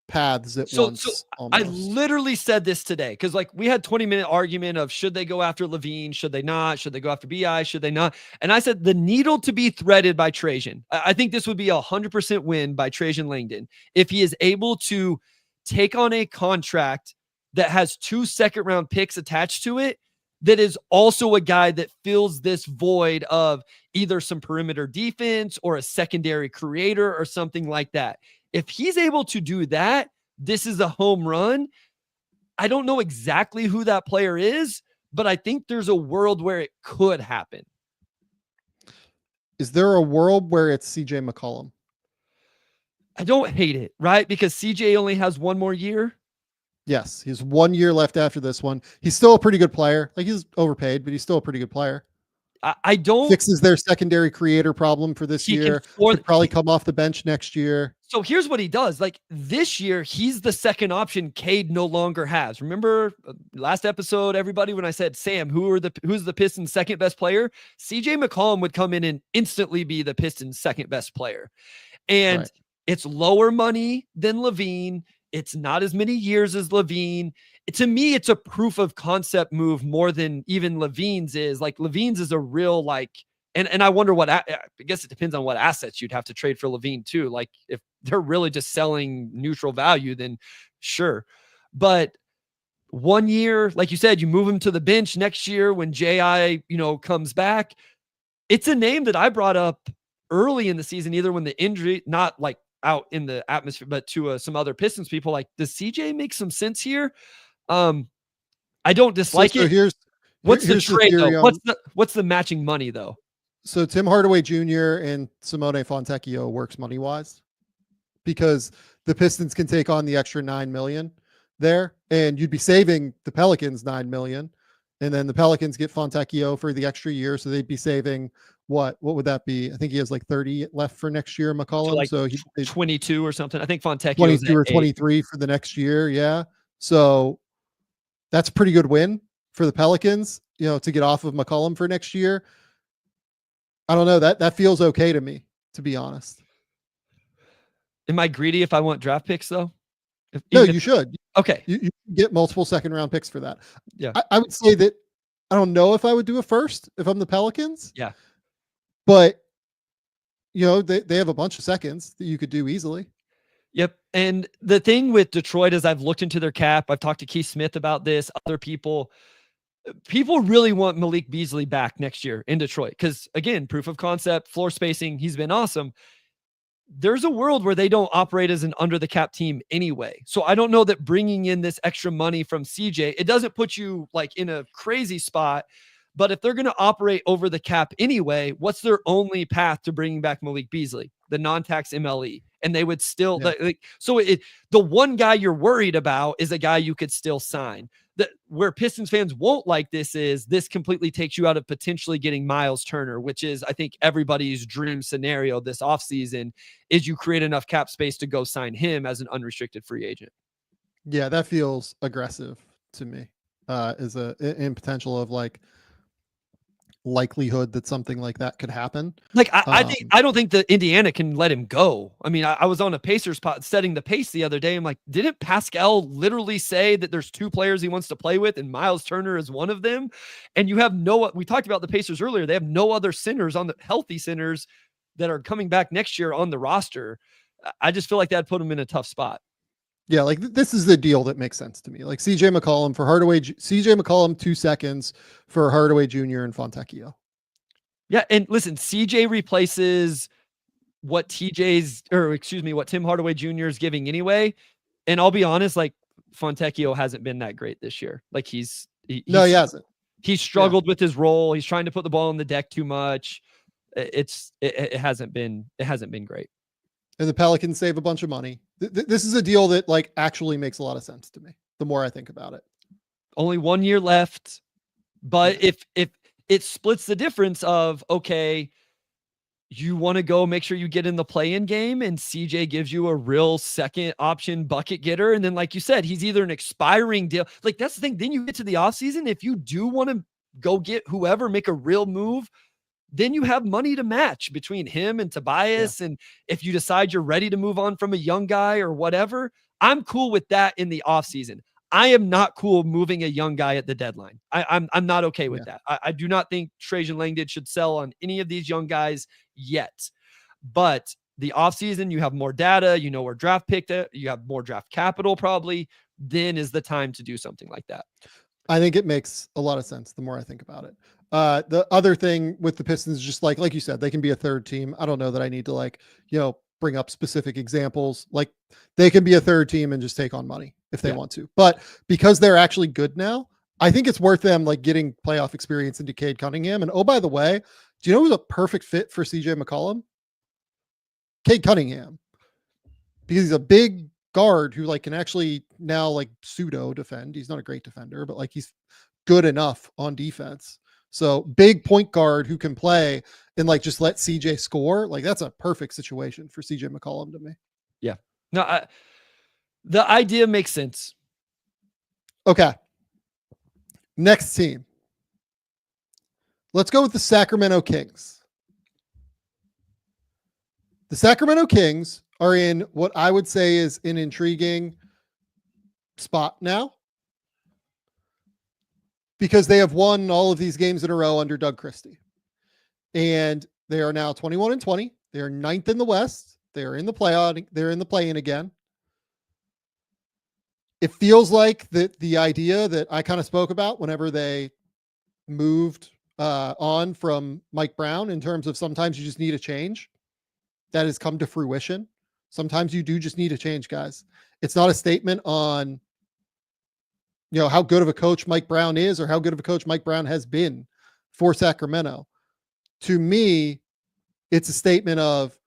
paths at once? So I literally said this today because like we had 20-minute argument of should they go after LaVine? Should they not? Should they go after BI? Should they not? And I said the needle to be threaded by Trajan. I think this would be 100% win by Trajan Langdon if he is able to take on a contract that has 2 second-round picks attached to it that is also a guy that fills this void of either some perimeter defense or a secondary creator or something like that. If he's able to do that, this is a home run. I don't know exactly who that player is, but I think there's a world where it could happen. Is there a world where it's CJ McCollum? I don't hate it, right? Because CJ only has 1 more year. Yes, he's 1 year left after this one. He's still a pretty good player. Like he's overpaid, but he's still a pretty good player. I don't fixes their secondary creator problem for this year. Could probably come off the bench next year. So here's what he does. Like this year, he's the second option Cade no longer has. Remember last episode, everybody, when I said, Sam, who's the Pistons' second best player? CJ McCollum would come in and instantly be the Pistons' second best player. And it's lower money than LaVine. It's not as many years as LaVine. To me, it's a proof of concept move more than even LaVine's is. Like LaVine's is a real like, and I wonder what, I guess it depends on what assets you'd have to trade for LaVine too. Like if they're really just selling neutral value, then sure. But 1 year, like you said, you move him to the bench next year when J.I., comes back. It's a name that I brought up early in the season, either when the injury, not like out in the atmosphere, but to some other Pistons people, like, does CJ make some sense here? I don't dislike so it. here's What's the here's the trade though? theory on. What's the matching money though? So Tim Hardaway Jr. and Simone Fontecchio works money wise because the Pistons can take on the extra $9 million there, and you'd be saving the Pelicans $9 million, and then the Pelicans get Fontecchio for the extra year, so they'd be saving what would that be? I think he has like 30 left for next year, McCollum. So like 22 or something. I think Fontecchio 22 or 23 for the next year. Yeah, so that's a pretty good win for the Pelicans, to get off of McCollum for next year. I don't know, that feels okay to me, to be honest. Am I greedy if I want draft picks though? No, you should. Okay. You get multiple second round picks for that. Yeah. I would say that I don't know if I would do a first if I'm the Pelicans. Yeah. But they have a bunch of seconds that you could do easily. Yep. And the thing with Detroit is I've looked into their cap. I've talked to Keith Smith about this, other people really want Malik Beasley back next year in Detroit. Because again, proof of concept, floor spacing, he's been awesome. There's a world where they don't operate as an under the cap team anyway. So I don't know that bringing in this extra money from CJ, it doesn't put you like in a crazy spot. But if they're going to operate over the cap anyway, what's their only path to bringing back Malik Beasley? The non-tax MLE. And they would still, the one guy you're worried about is a guy you could still sign. Where Pistons fans won't like this is this completely takes you out of potentially getting Miles Turner, which is, I think, everybody's dream scenario this offseason, is you create enough cap space to go sign him as an unrestricted free agent. Yeah, that feels aggressive to me, as in potential of like likelihood that something like that could happen. Like, I don't think that Indiana can let him go. I mean, I was on a Pacers pod setting the pace the other day. I'm like, didn't Pascal literally say that there's two players he wants to play with and Miles Turner is one of them? And you have we talked about the Pacers earlier. They have no other centers on the healthy centers that are coming back next year on the roster. I just feel like that put him in a tough spot. Yeah, like this is the deal that makes sense to me. Like CJ McCollum for Hardaway, CJ McCollum 2 seconds for Hardaway Jr. and Fontecchio. Yeah, and listen, CJ replaces what Tim Hardaway Jr. is giving anyway. And I'll be honest, like Fontecchio hasn't been that great this year. Like he hasn't. He's struggled with his role. He's trying to put the ball on the deck too much. It hasn't been great. And the Pelicans save a bunch of money. This is a deal that like actually makes a lot of sense to me. The more I think about it. Only 1 year left, but if it splits the difference of, okay, you want to go make sure you get in the play-in game and CJ gives you a real second option bucket getter. And then, like you said, he's either an expiring deal. Like that's the thing. Then you get to the offseason. If you do want to go get whoever, make a real move, then you have money to match between him and Tobias. Yeah. And if you decide you're ready to move on from a young guy or whatever, I'm cool with that in the offseason. I am not cool moving a young guy at the deadline. I'm not okay with that. I do not think Trajan Langdon should sell on any of these young guys yet. But the offseason, you have more data, you know where draft picked it, you have more draft capital probably, then is the time to do something like that. I think it makes a lot of sense the more I think about it. The other thing with the Pistons, just like you said, they can be a third team. I don't know that I need to bring up specific examples. Like they can be a third team and just take on money if they want to. But because they're actually good now, I think it's worth them like getting playoff experience into Cade Cunningham. And oh, by the way, do you know who's a perfect fit for CJ McCollum? Cade Cunningham. Because he's a big guard who like can actually now like pseudo defend. He's not a great defender, but like he's good enough on defense. So big point guard who can play and like just let CJ score. Like that's a perfect situation for CJ McCollum to me. Yeah. No, the idea makes sense. Okay. Next team. Let's go with the Sacramento Kings. The Sacramento Kings are in what I would say is an intriguing spot now because they have won all of these games in a row under Doug Christie. And they are now 21-20. They are 9th in the West. They are in the playoff. They're in the play-in again. It feels like the idea that I kind of spoke about whenever they moved on from Mike Brown in terms of sometimes you just need a change, that has come to fruition. Sometimes you do just need to change, guys. It's not a statement on, how good of a coach Mike Brown is or how good of a coach Mike Brown has been for Sacramento. To me, it's a statement of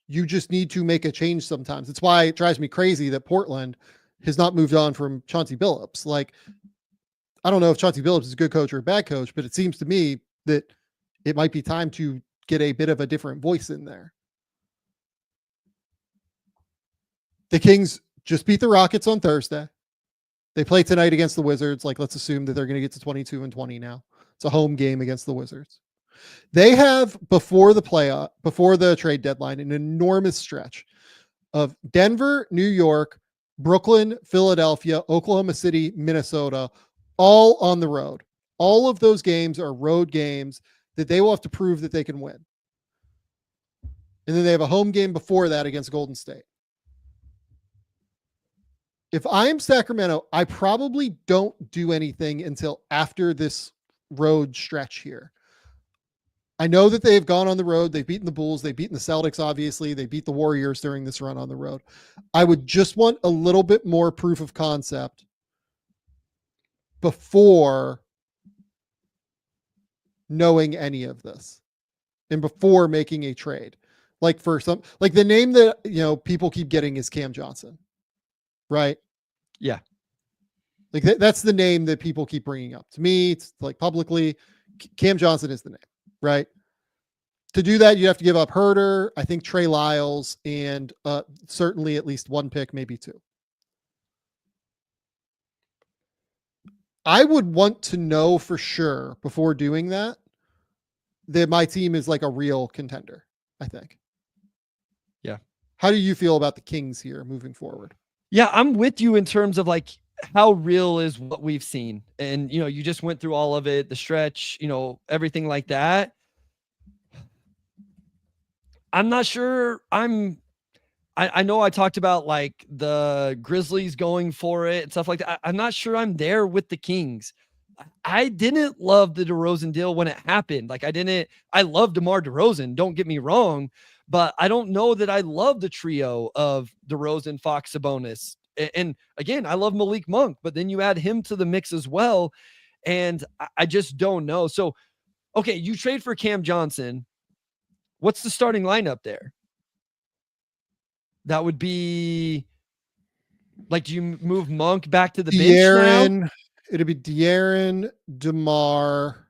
you just need to make a change sometimes. It's why it drives me crazy that Portland has not moved on from Chauncey Billups. Like, I don't know if Chauncey Billups is a good coach or a bad coach, but it seems to me that it might be time to get a bit of a different voice in there. The Kings just beat the Rockets on Thursday. They play tonight against the Wizards. Like, let's assume that they're going to get to 22-20 now. It's a home game against the Wizards. They have, before the trade deadline, an enormous stretch of Denver, New York, Brooklyn, Philadelphia, Oklahoma City, Minnesota, all on the road. All of those games are road games that they will have to prove that they can win. And then they have a home game before that against Golden State. If I'm Sacramento, I probably don't do anything until after this road stretch here. I know that they've gone on the road. They've beaten the Bulls. They've beaten the Celtics, obviously. They beat the Warriors during this run on the road. I would just want a little bit more proof of concept before knowing any of this and before making a trade. Like the name that, people keep getting is Cam Johnson, right? Yeah. Like that's the name that people keep bringing up to me. It's like publicly, Cam Johnson is the name, right? To do that, you have to give up Herter, I think Trey Lyles, and certainly at least one pick, maybe two. I would want to know for sure before doing that my team is like a real contender, I think. Yeah. How do you feel about the Kings here moving forward? Yeah, I'm with you in terms of like how real is what we've seen. And, you just went through all of it, the stretch, everything like that. I'm not sure I know I talked about like the Grizzlies going for it and stuff like that. I'm not sure I'm there with the Kings. I didn't love the DeRozan deal when it happened. Like I love DeMar DeRozan, don't get me wrong, but I don't know that I love the trio of DeRozan, Fox, Sabonis. And again, I love Malik Monk, but then you add him to the mix as well. And I just don't know. So, okay, you trade for Cam Johnson. What's the starting lineup there? That would be like, do you move Monk back to the bench now? It'd be De'Aaron, DeMar,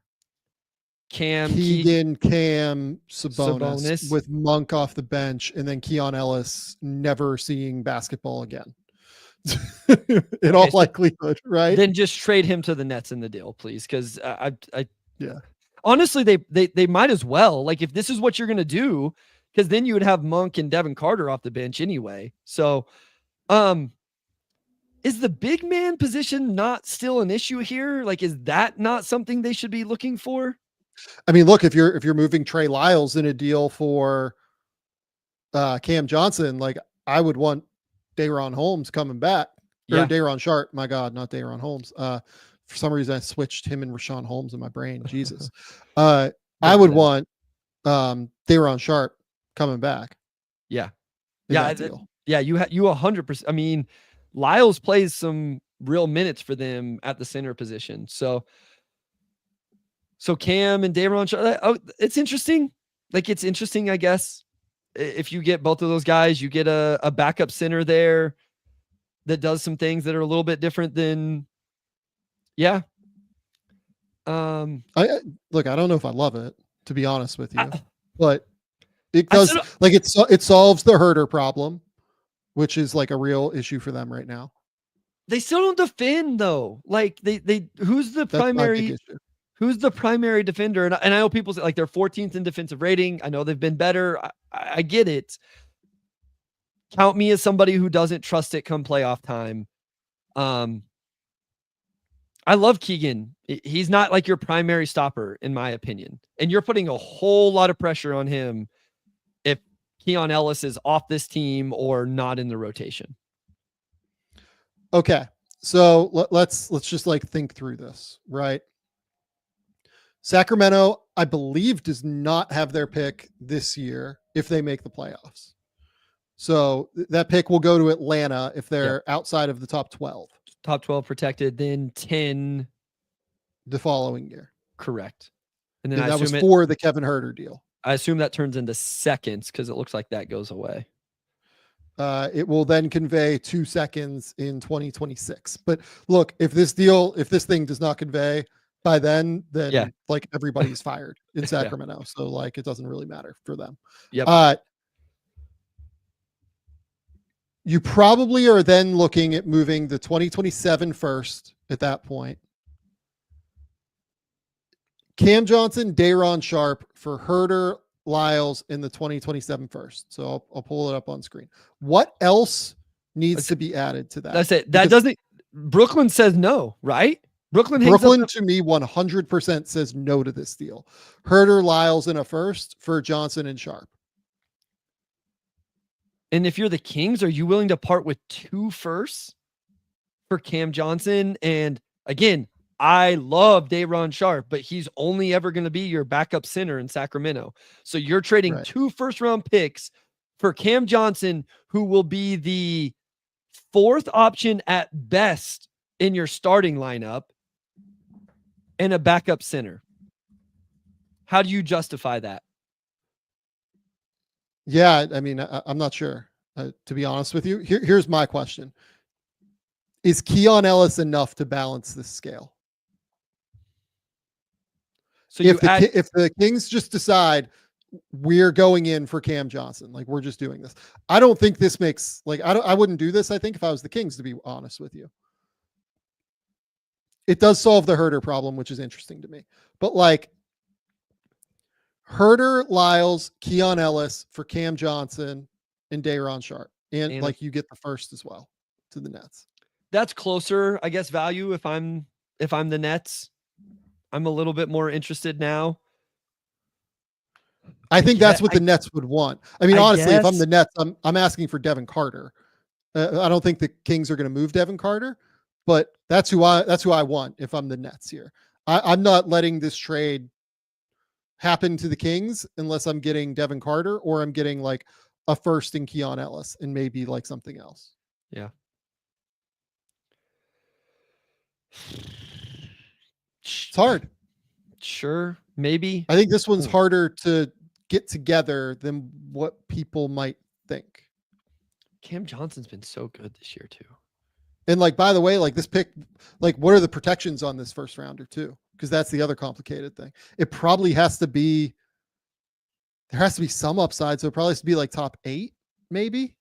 Cam, Keegan, Cam, Sabonis with Monk off the bench, and then Keon Ellis never seeing basketball again. In all likelihood, right? Then just trade him to the Nets in the deal, please. Because yeah. Honestly, they might as well. Like, if this is what you're gonna do, because then you would have Monk and Devin Carter off the bench anyway. So, is the big man position not still an issue here? Like, is that not something they should be looking for? I mean, look, if you're moving Trey Lyles in a deal for Cam Johnson, like I would want Day'Ron Holmes coming back. Or Day'Ron Sharp, my God, not Day'Ron Holmes. For some reason, I switched him and Rashawn Holmes in my brain. Jesus. I would want Day'Ron Sharp coming back. Yeah. Yeah. You 100%. I mean, Lyles plays some real minutes for them at the center position. So Cam and Day'Ron Sharp, it's interesting. Like, it's interesting, I guess. If you get both of those guys, you get a backup center there that does some things that are a little bit different than, I don't know if I love it, to be honest with you, but it does, like, it solves the Herter problem, which is like a real issue for them right now. They still don't defend though. Like who's the primary defender? And I know people say like they're 14th in defensive rating. I know they've been better. I get it. Count me as somebody who doesn't trust it come playoff time. I love Keegan. He's not like your primary stopper, in my opinion. And you're putting a whole lot of pressure on him if Keon Ellis is off this team or not in the rotation. Okay. So let's just like think through this, right? Sacramento, I believe, does not have their pick this year if they make the playoffs. So that pick will go to Atlanta if they're outside of the top 12. Top 12 protected, then 10 the following year. correct. And then And that was for the Kevin Huerter deal. I assume that turns into seconds because it looks like that goes away. It will then convey 2 seconds in 2026. But look, if this thing does not convey by then like everybody's fired in Sacramento. So like it doesn't really matter for them. Yep. You probably are then looking at moving the 2027 first at that point. Cam Johnson, Day'Ron Sharpe for Huerter, Lyles in the 2027 first. So I'll pull it up on screen. What else needs to be added to that? That's it. That doesn't. Brooklyn says no, right? Brooklyn to me 100% says no to this deal. Huerter, Lyles in a first for Johnson and Sharpe. And if you're the Kings, are you willing to part with 2 firsts for Cam Johnson? And again, I love Day'Ron Sharpe, but he's only ever going to be your backup center in Sacramento. So you're trading 2 first-round picks for Cam Johnson, who will be the 4th option at best in your starting lineup, and a backup center. How do you justify that? Yeah, I mean, I'm not sure, to be honest with you. Here's my question. Is Keon Ellis enough to balance this scale? So if the Kings just decide we're going in for Cam Johnson, like we're just doing this, I don't think this makes, like, I wouldn't do this, I think, if I was the Kings, to be honest with you. It does solve the Huerter problem, which is interesting to me. But like, Huerter, Lyles, Keon Ellis for Cam Johnson and Day'Ron Sharpe. And like you get the first as well to the Nets. That's closer, I guess, value if I'm the Nets. I'm a little bit more interested now. I think that's what the Nets would want. I mean, honestly, if I'm the Nets, I'm asking for Devin Carter. I don't think the Kings are going to move Devin Carter, but that's who I want if I'm the Nets here. I'm not letting this trade happen to the Kings unless I'm getting Devin Carter or I'm getting like a first in Keon Ellis and maybe like something else. Yeah. It's hard. Sure. Maybe. I think this one's harder to get together than what people might think. Cam Johnson's been so good this year too. And like, by the way, like this pick, like what are the protections on this first rounder too? Because that's the other complicated thing. It probably has to be, there has to be some upside. So it probably has to be like top 8, maybe.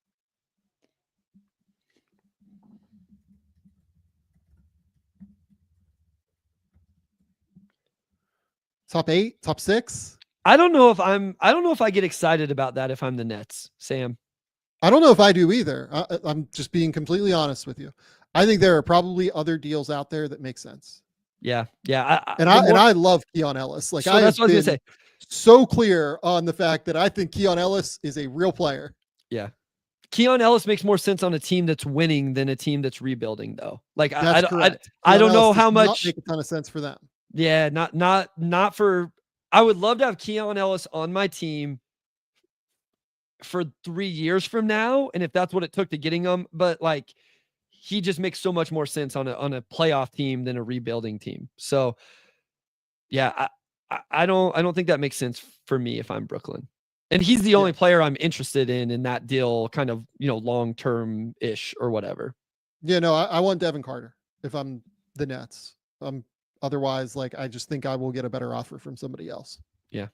Top 8, top 6. I don't know if I get excited about that if I'm the Nets, Sam. I don't know if I do either. I'm just being completely honest with you. I think there are probably other deals out there that make sense. Yeah. I love Keon Ellis. Like, so that's what I was gonna say. So clear on the fact that I think Keon Ellis is a real player. Yeah. Keon Ellis makes more sense on a team that's winning than a team that's rebuilding, though. Like, I don't know how much make a ton of sense for them. Yeah, not for. I would love to have Keon Ellis on my team for 3 years from now, and if that's what it took to getting him, but like, he just makes so much more sense on a playoff team than a rebuilding team. So, yeah, I don't think that makes sense for me if I'm Brooklyn, and he's the only player I'm interested in that deal, kind of, long term ish or whatever. Yeah, no, I want Devin Carter if I'm the Nets. Otherwise, like, I just think I will get a better offer from somebody else. Yeah.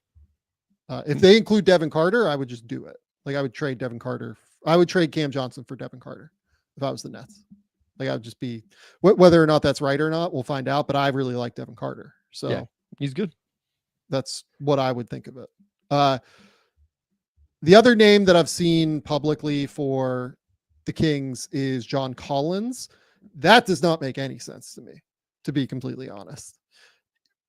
If they include Devin Carter, I would just do it. Like, I would trade Devin Carter. I would trade Cam Johnson for Devin Carter if I was the Nets. Like, I would just be, whether or not that's right or not, we'll find out. But I really like Devin Carter. So yeah, he's good. That's what I would think of it. The other name that I've seen publicly for the Kings is John Collins. That does not make any sense to me, to be completely honest.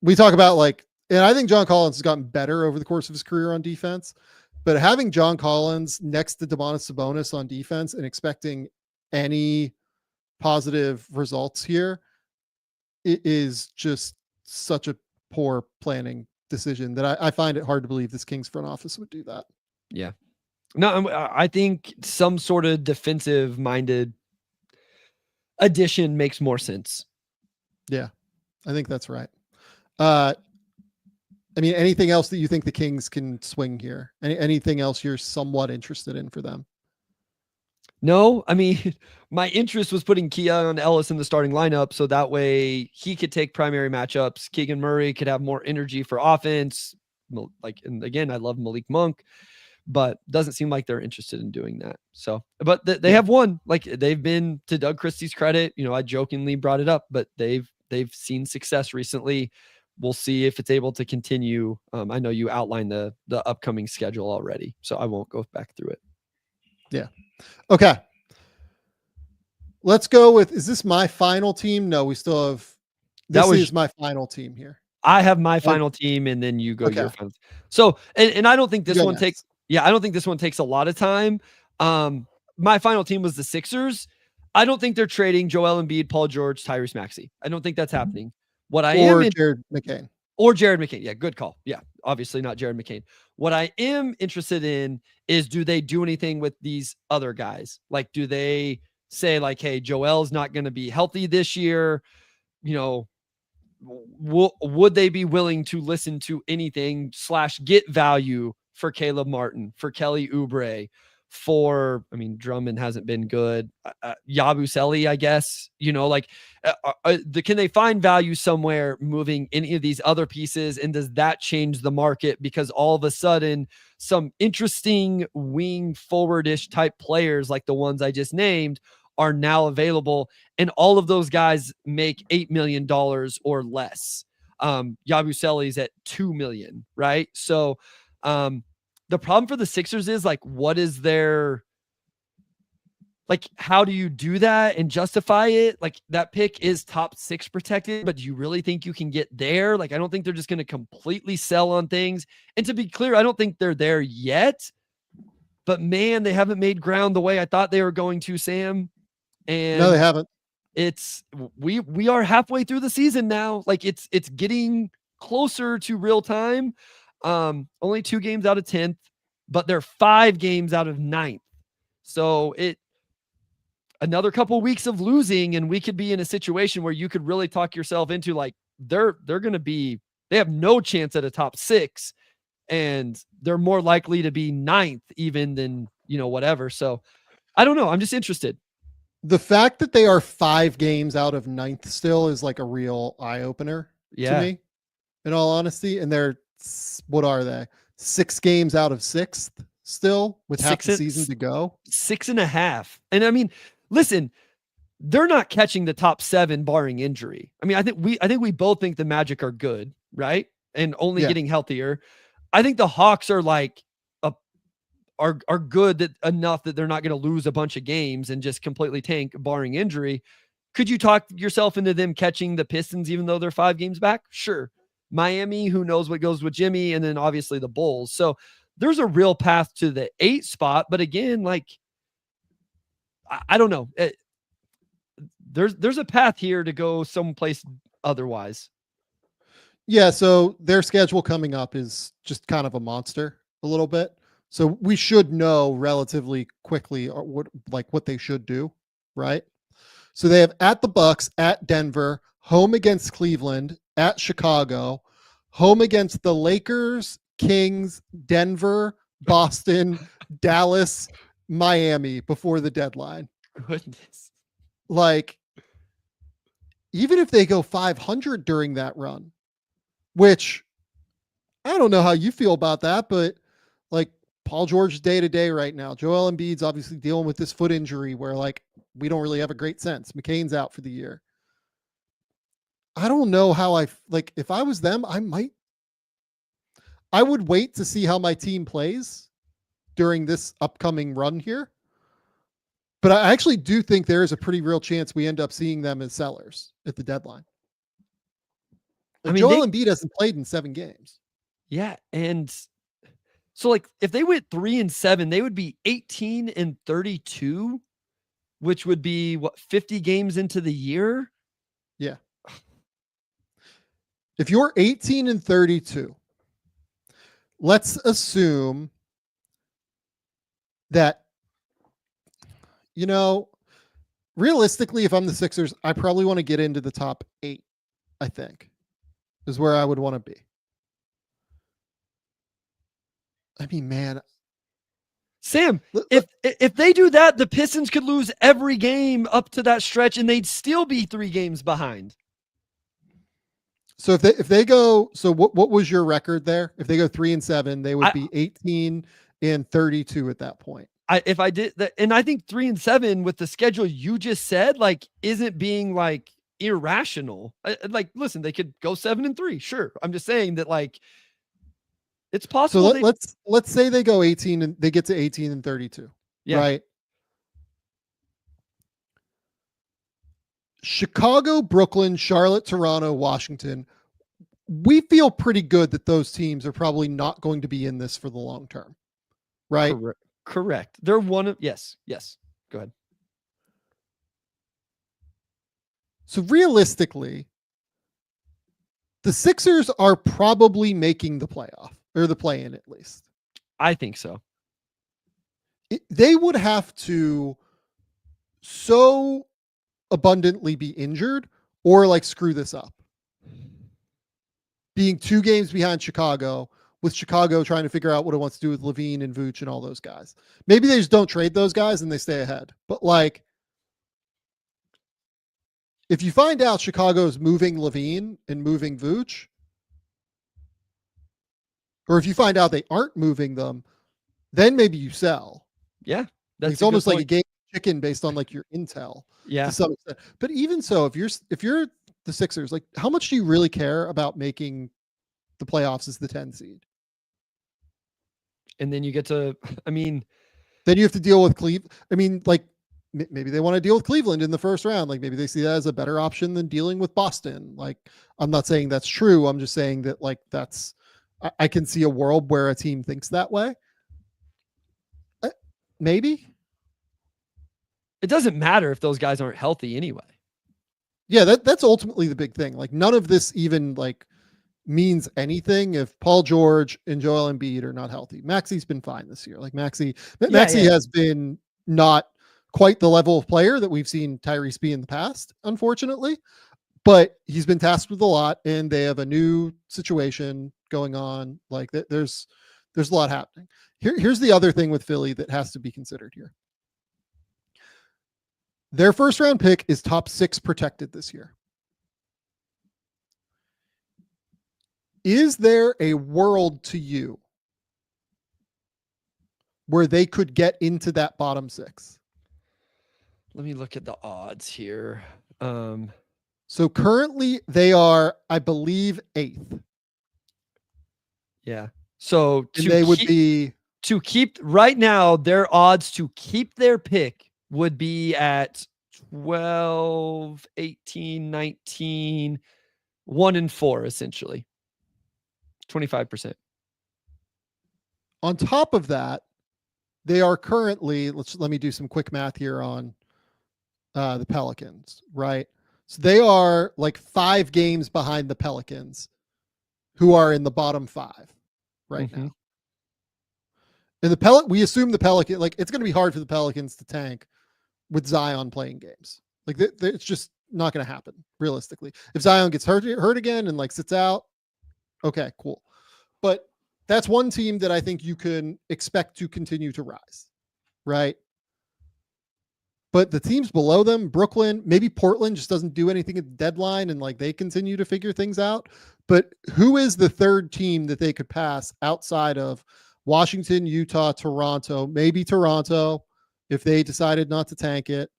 We talk about like, and I think John Collins has gotten better over the course of his career on defense, but having John Collins next to Domantas Sabonis on defense and expecting any positive results here, it is just such a poor planning decision that I find it hard to believe this Kings front office would do that. Yeah. No, I think some sort of defensive minded addition makes more sense. Yeah, I think that's right. I mean, anything else that you think the Kings can swing here? Anything else you're somewhat interested in for them? No, I mean, my interest was putting Keon Ellis in the starting lineup so that way he could take primary matchups. Keegan Murray could have more energy for offense. Like, and again, I love Malik Monk, but doesn't seem like they're interested in doing that. So, but they have won. Like, they've been, to Doug Christie's credit, you know, I jokingly brought it up, but they've seen success recently. We'll see if it's able to continue. I know you outlined the upcoming schedule already, so I won't go back through it. Yeah. Okay. Let's go with, is this my final team? No, we still have, this is my final team here. I have my final team, and then you go your final. So, and I don't think this one takes, I don't think this one takes a lot of time. My final team was the Sixers. I don't think they're trading Joel Embiid, Paul George, Tyrese Maxey. I don't think that's happening. What I am Jared McCain. Or Jared McCain. Yeah, good call. Yeah, obviously not Jared McCain. What I am interested in is, do they do anything with these other guys? Like, do they say like, hey, Joel's not going to be healthy this year? You know, would they be willing to listen to anything / get value for Caleb Martin, for Kelly Oubre, for, I mean, Drummond hasn't been good. Yabusele, I guess, you know, like, can they find value somewhere moving any of these other pieces? And does that change the market? Because all of a sudden, some interesting wing forwardish type players like the ones I just named are now available, and all of those guys make $8 million or less. Yabusele's at $2 million, right? So, the problem for the Sixers is, like, what is their, like, how do you do that and justify it? Like, that pick is top 6 protected, but do you really think you can get there? Like, I don't think they're just going to completely sell on things. And to be clear, I don't think they're there yet, but man, they haven't made ground the way I thought they were going to, Sam. And no, they haven't. We are halfway through the season now. Like, it's getting closer to real time. Only 2 games out of 10th, but they're 5 games out of 9th. So another couple weeks of losing, and we could be in a situation where you could really talk yourself into, like, they're going to be, they have no chance at a top 6, and they're more likely to be 9th even than, you know, whatever. So I don't know. I'm just interested. The fact that they are 5 games out of 9th still is like a real eye opener to me, in all honesty. And they're, what are they? 6 games out of 6th still with half the season to go. 6.5. And I mean, listen, they're not catching the top 7 barring injury. I mean, I think we both think the Magic are good, right? And only getting healthier. I think the Hawks are like are good enough that they're not going to lose a bunch of games and just completely tank barring injury. Could you talk yourself into them catching the Pistons even though they're 5 games back? Sure. Miami, who knows what goes with Jimmy, and then obviously the Bulls. So there's a real path to the 8 spot, but again, like, I don't know. There's a path here to go someplace otherwise. Yeah, so their schedule coming up is just kind of a monster a little bit. So we should know relatively quickly what they should do, right? So they have at the Bucks, at Denver, home against Cleveland, at Chicago, home against the Lakers, Kings, Denver, Boston, Dallas, Miami before the deadline. Goodness. Like, even if they go 500 during that run, which I don't know how you feel about that, but like, Paul George day to day right now. Joel Embiid's obviously dealing with this foot injury where, like, we don't really have a great sense. McCain's out for the year. I don't know how if I was them, I would wait to see how my team plays during this upcoming run here. But I actually do think there is a pretty real chance we end up seeing them as sellers at the deadline. Like, I mean, Joel Embiid hasn't played in 7 games. Yeah. And so, like, if they went 3-7, they would be 18-32, which would be 50 games into the year. Yeah. If you're 18-32, let's assume that, you know, realistically, if I'm the Sixers, I probably want to get into the top 8, I think, is where I would want to be. I mean, man. Sam, if they do that, the Pistons could lose every game up to that stretch and they'd still be 3 games behind. So if they go, so what was your record there? If they go 3-7, they would be 18-32 at that point. If I did that, and I think 3-7 with the schedule you just said, like, isn't being like irrational. Like, listen, they could go 7-3. Sure. I'm just saying that, like, it's possible. So let's say they go 18 and they get to 18-32. Yeah. Right. Chicago, Brooklyn, Charlotte, Toronto, Washington. We feel pretty good that those teams are probably not going to be in this for the long term. Right? Correct. They're one of, yes. Go ahead. So realistically, the Sixers are probably making the playoff, or the play-in at least. I think so. They would have to so abundantly be injured or like screw this up. Being 2 games behind Chicago, with Chicago trying to figure out what it wants to do with Levine and Vooch and all those guys. Maybe they just don't trade those guys and they stay ahead. But like, if you find out Chicago's moving Levine and moving Vooch, or if you find out they aren't moving them, then maybe you sell. Yeah. It's almost like a game of chicken based on like your intel. Yeah. To some extent. But even so, if you're the Sixers, like, how much do you really care about making the playoffs as the 10 seed? And then you get to, I mean, then you have to deal with Cleveland. I mean, like, maybe they want to deal with Cleveland in the first round. Like, maybe they see that as a better option than dealing with Boston. Like, I'm not saying that's true. I'm just saying that, like, I can see a world where a team thinks that way. Maybe. It doesn't matter if those guys aren't healthy anyway. Yeah, that's ultimately the big thing. Like, none of this even like means anything if Paul George and Joel Embiid are not healthy. Maxi's been fine this year. Like, Maxi has been not quite the level of player that we've seen Tyrese be in the past, unfortunately, but he's been tasked with a lot and they have a new situation going on. Like, there's a lot happening. Here's the other thing with Philly that has to be considered here. Their first round pick is top 6 protected this year. Is there a world to you where they could get into that bottom 6? Let me look at the odds here. So currently they are, I believe, 8th. Yeah. So they would be to keep right now, their odds to keep their pick would be at 12, 18, 19, 1-4, essentially. 25%. On top of that, they are currently, let me do some quick math here on the Pelicans, right? So they are like 5 games behind the Pelicans, who are in the bottom 5 right now. And we assume the Pelican, like, it's going to be hard for the Pelicans to tank with Zion playing games. Like, it's just not going to happen realistically. If Zion gets hurt again and like sits out, okay, cool. But that's one team that I think you can expect to continue to rise, right? But the teams below them, Brooklyn, maybe Portland just doesn't do anything at the deadline and like they continue to figure things out. But who is the third team that they could pass outside of Washington, Utah, Toronto, maybe Toronto if they decided not to tank it?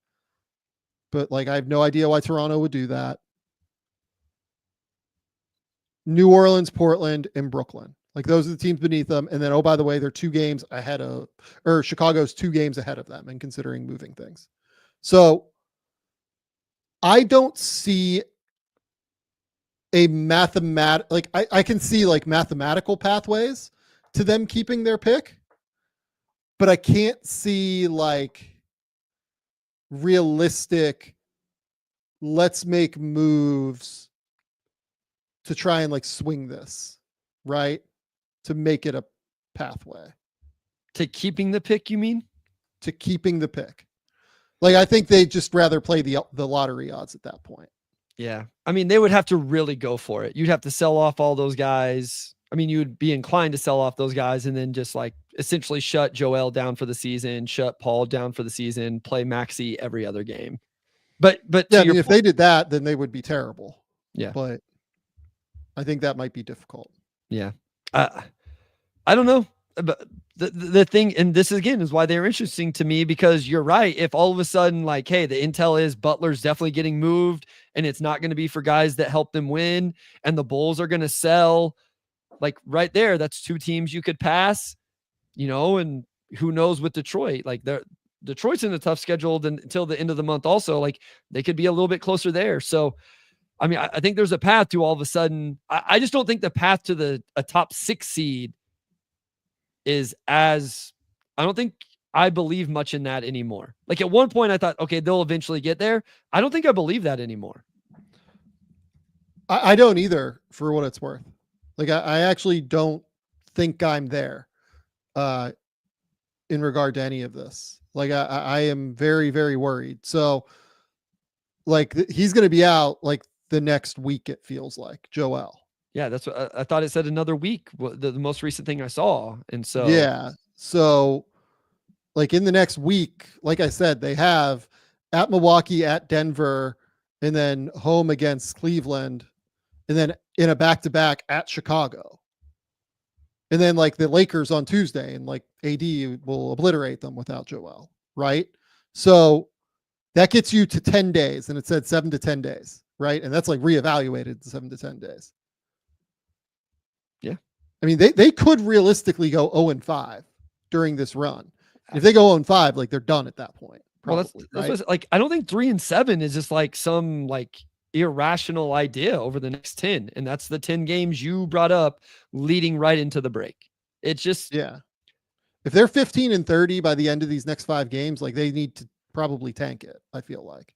But like, I have no idea why Toronto would do that. New Orleans, Portland, and Brooklyn. Like, those are the teams beneath them. And then, oh, by the way, they're 2 games ahead of, or Chicago's 2 games ahead of them and considering moving things. So I don't see a like, I can see like mathematical pathways to them keeping their pick, but I can't see like realistic, let's make moves to try and like swing this, right? To make it a pathway. To keeping the pick, you mean? to keeping the pick. Like, I think they'd just rather play the lottery odds at that point. Yeah. I mean, they would have to really go for it. You'd have to sell off all those guys. I mean, you would be inclined to sell off those guys and then just like essentially shut Joel down for the season, shut Paul down for the season, play Maxey every other game. But yeah, I mean, if they did that, then they would be terrible. Yeah. But I think that might be difficult. Yeah. I don't know. But the thing, and this again is why they're interesting to me, because you're right. If all of a sudden, like, hey, the intel is Butler's definitely getting moved and it's not going to be for guys that help them win, and the Bulls are going to sell, like right there, that's two teams you could pass, and who knows with Detroit, like Detroit's in a tough schedule until the end of the month. Also, like they could be a little bit closer there. So, I mean, I think there's a path to all of a sudden. I just don't think the path to a top 6 seed is as, I don't think I believe much in that anymore. Like at one point I thought, okay, they'll eventually get there. I don't think I believe that anymore. I don't either, for what it's worth. Like I actually don't think I'm there in regard to any of this. Like I am very, very worried. So like he's going to be out like the next week, it feels like, Joel. Yeah, that's what I thought. It said another week, the most recent thing I saw. And so, yeah. So like in the next week, like I said, they have at Milwaukee, at Denver, and then home against Cleveland, and then in a back-to-back at Chicago. And then like the Lakers on Tuesday, and like AD will obliterate them without Joel, right? So that gets you to 10 days, and it said 7 to 10 days, right? And that's like reevaluated 7 to 10 days. Yeah. I mean, they could realistically go 0-5 during this run. If they go 0-5, like they're done at that point. Probably, well, that's right? Like, I don't think 3-7 is just like some like irrational idea over the next 10. And that's the 10 games you brought up leading right into the break. It's just, yeah. If they're 15-30 by the end of these next 5 games, like they need to probably tank it, I feel like.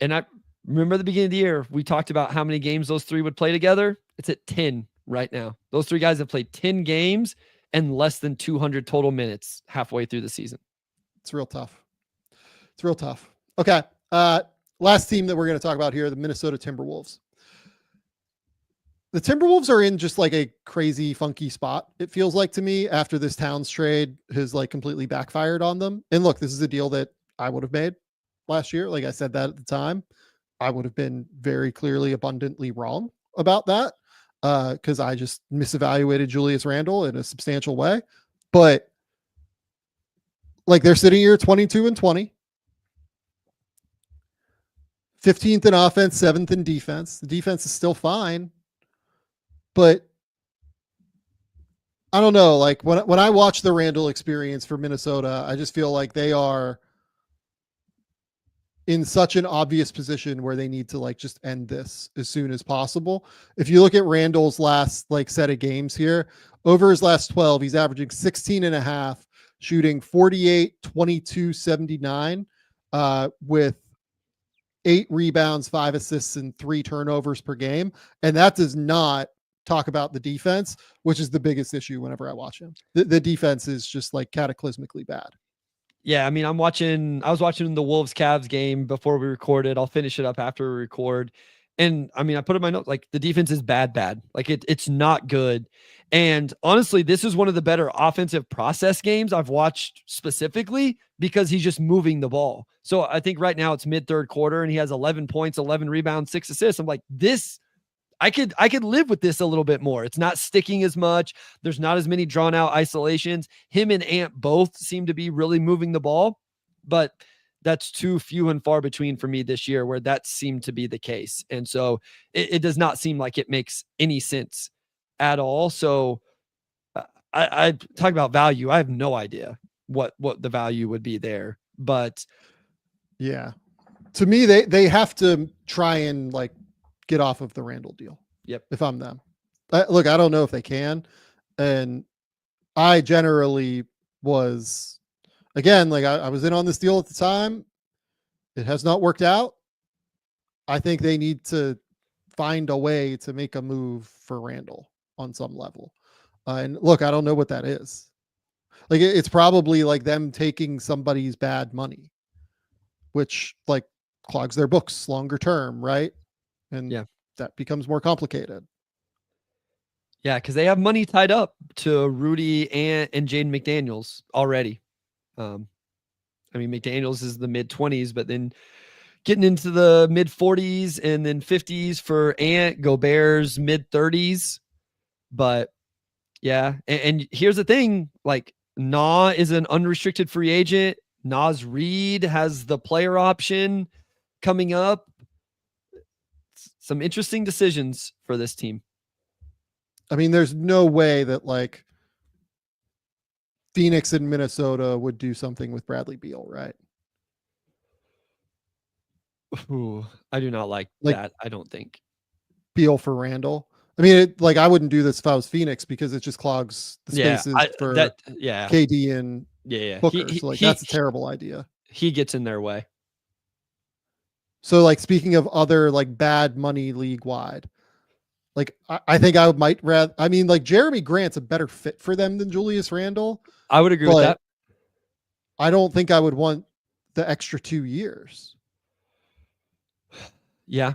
And I remember at the beginning of the year, we talked about how many games those three would play together. It's at 10 right now. Those 3 guys have played 10 games and less than 200 total minutes halfway through the season. It's real tough. It's real tough. Okay. Last team that we're going to talk about here, the Minnesota Timberwolves. The Timberwolves are in just like a crazy, funky spot, it feels like to me, after this Towns trade has like completely backfired on them. And look, this is a deal that I would have made last year. Like I said that at the time, I would have been very clearly abundantly wrong about that. Because I just misevaluated Julius Randle in a substantial way. But like they're sitting here 22-20, 15th in offense, 7th in defense. The defense is still fine, but I don't know. Like when I watch the Randle experience for Minnesota, I just feel like they are in such an obvious position where they need to like just end this as soon as possible. If you look at Randall's last like set of games here, over his last 12, he's averaging 16.5, shooting 48, 22, 79, with 8 rebounds, 5 assists, and 3 turnovers per game. And that does not talk about the defense, which is the biggest issue whenever I watch him. The defense is just like cataclysmically bad. Yeah, I mean, I was watching the Wolves Cavs game before we recorded. I'll finish it up after we record. And I mean, I put in my notes, like the defense is bad. Like it's not good. And honestly, this is one of the better offensive process games I've watched specifically because he's just moving the ball. So I think right now it's mid-third quarter and he has 11 points, 11 rebounds, 6 assists. I'm like, this, I could live with this a little bit more. It's not sticking as much. There's not as many drawn out isolations. Him and Ant both seem to be really moving the ball, but that's too few and far between for me this year where that seemed to be the case. And so it does not seem like it makes any sense at all. So I talk about value. I have no idea what the value would be there, but yeah, to me, they have to try and like get off of the Randall deal. Yep. If I'm them, look, I don't know if they can. And I generally was, again, like I was in on this deal at the time. It has not worked out. I think they need to find a way to make a move for Randall on some level. And look, I don't know what that is. Like it's probably like them taking somebody's bad money, which like clogs their books longer term, right? And Yeah. that becomes more complicated. Yeah, because they have money tied up to Rudy and Jaden McDaniels already. I mean, McDaniels is the mid-20s, but then getting into the mid-40s and then 50s for Ant, Gobert's mid-30s. But yeah, and here's the thing, like Na is an unrestricted free agent. Naz Reid has the player option coming up. Some interesting decisions for this team. I mean, there's no way that like Phoenix and Minnesota would do something with Bradley Beal, right? Ooh, I do not like that. I don't think Beal for Randall. I mean, like I wouldn't do this if I was Phoenix because it just clogs the spaces for KD and Booker. So like that's a terrible idea. He gets in their way. So like speaking of other like bad money league wide, like I think I might rather. I mean, like Jeremy Grant's a better fit for them than Julius Randle. I would agree with that. I don't think I would want the extra 2 years. Yeah.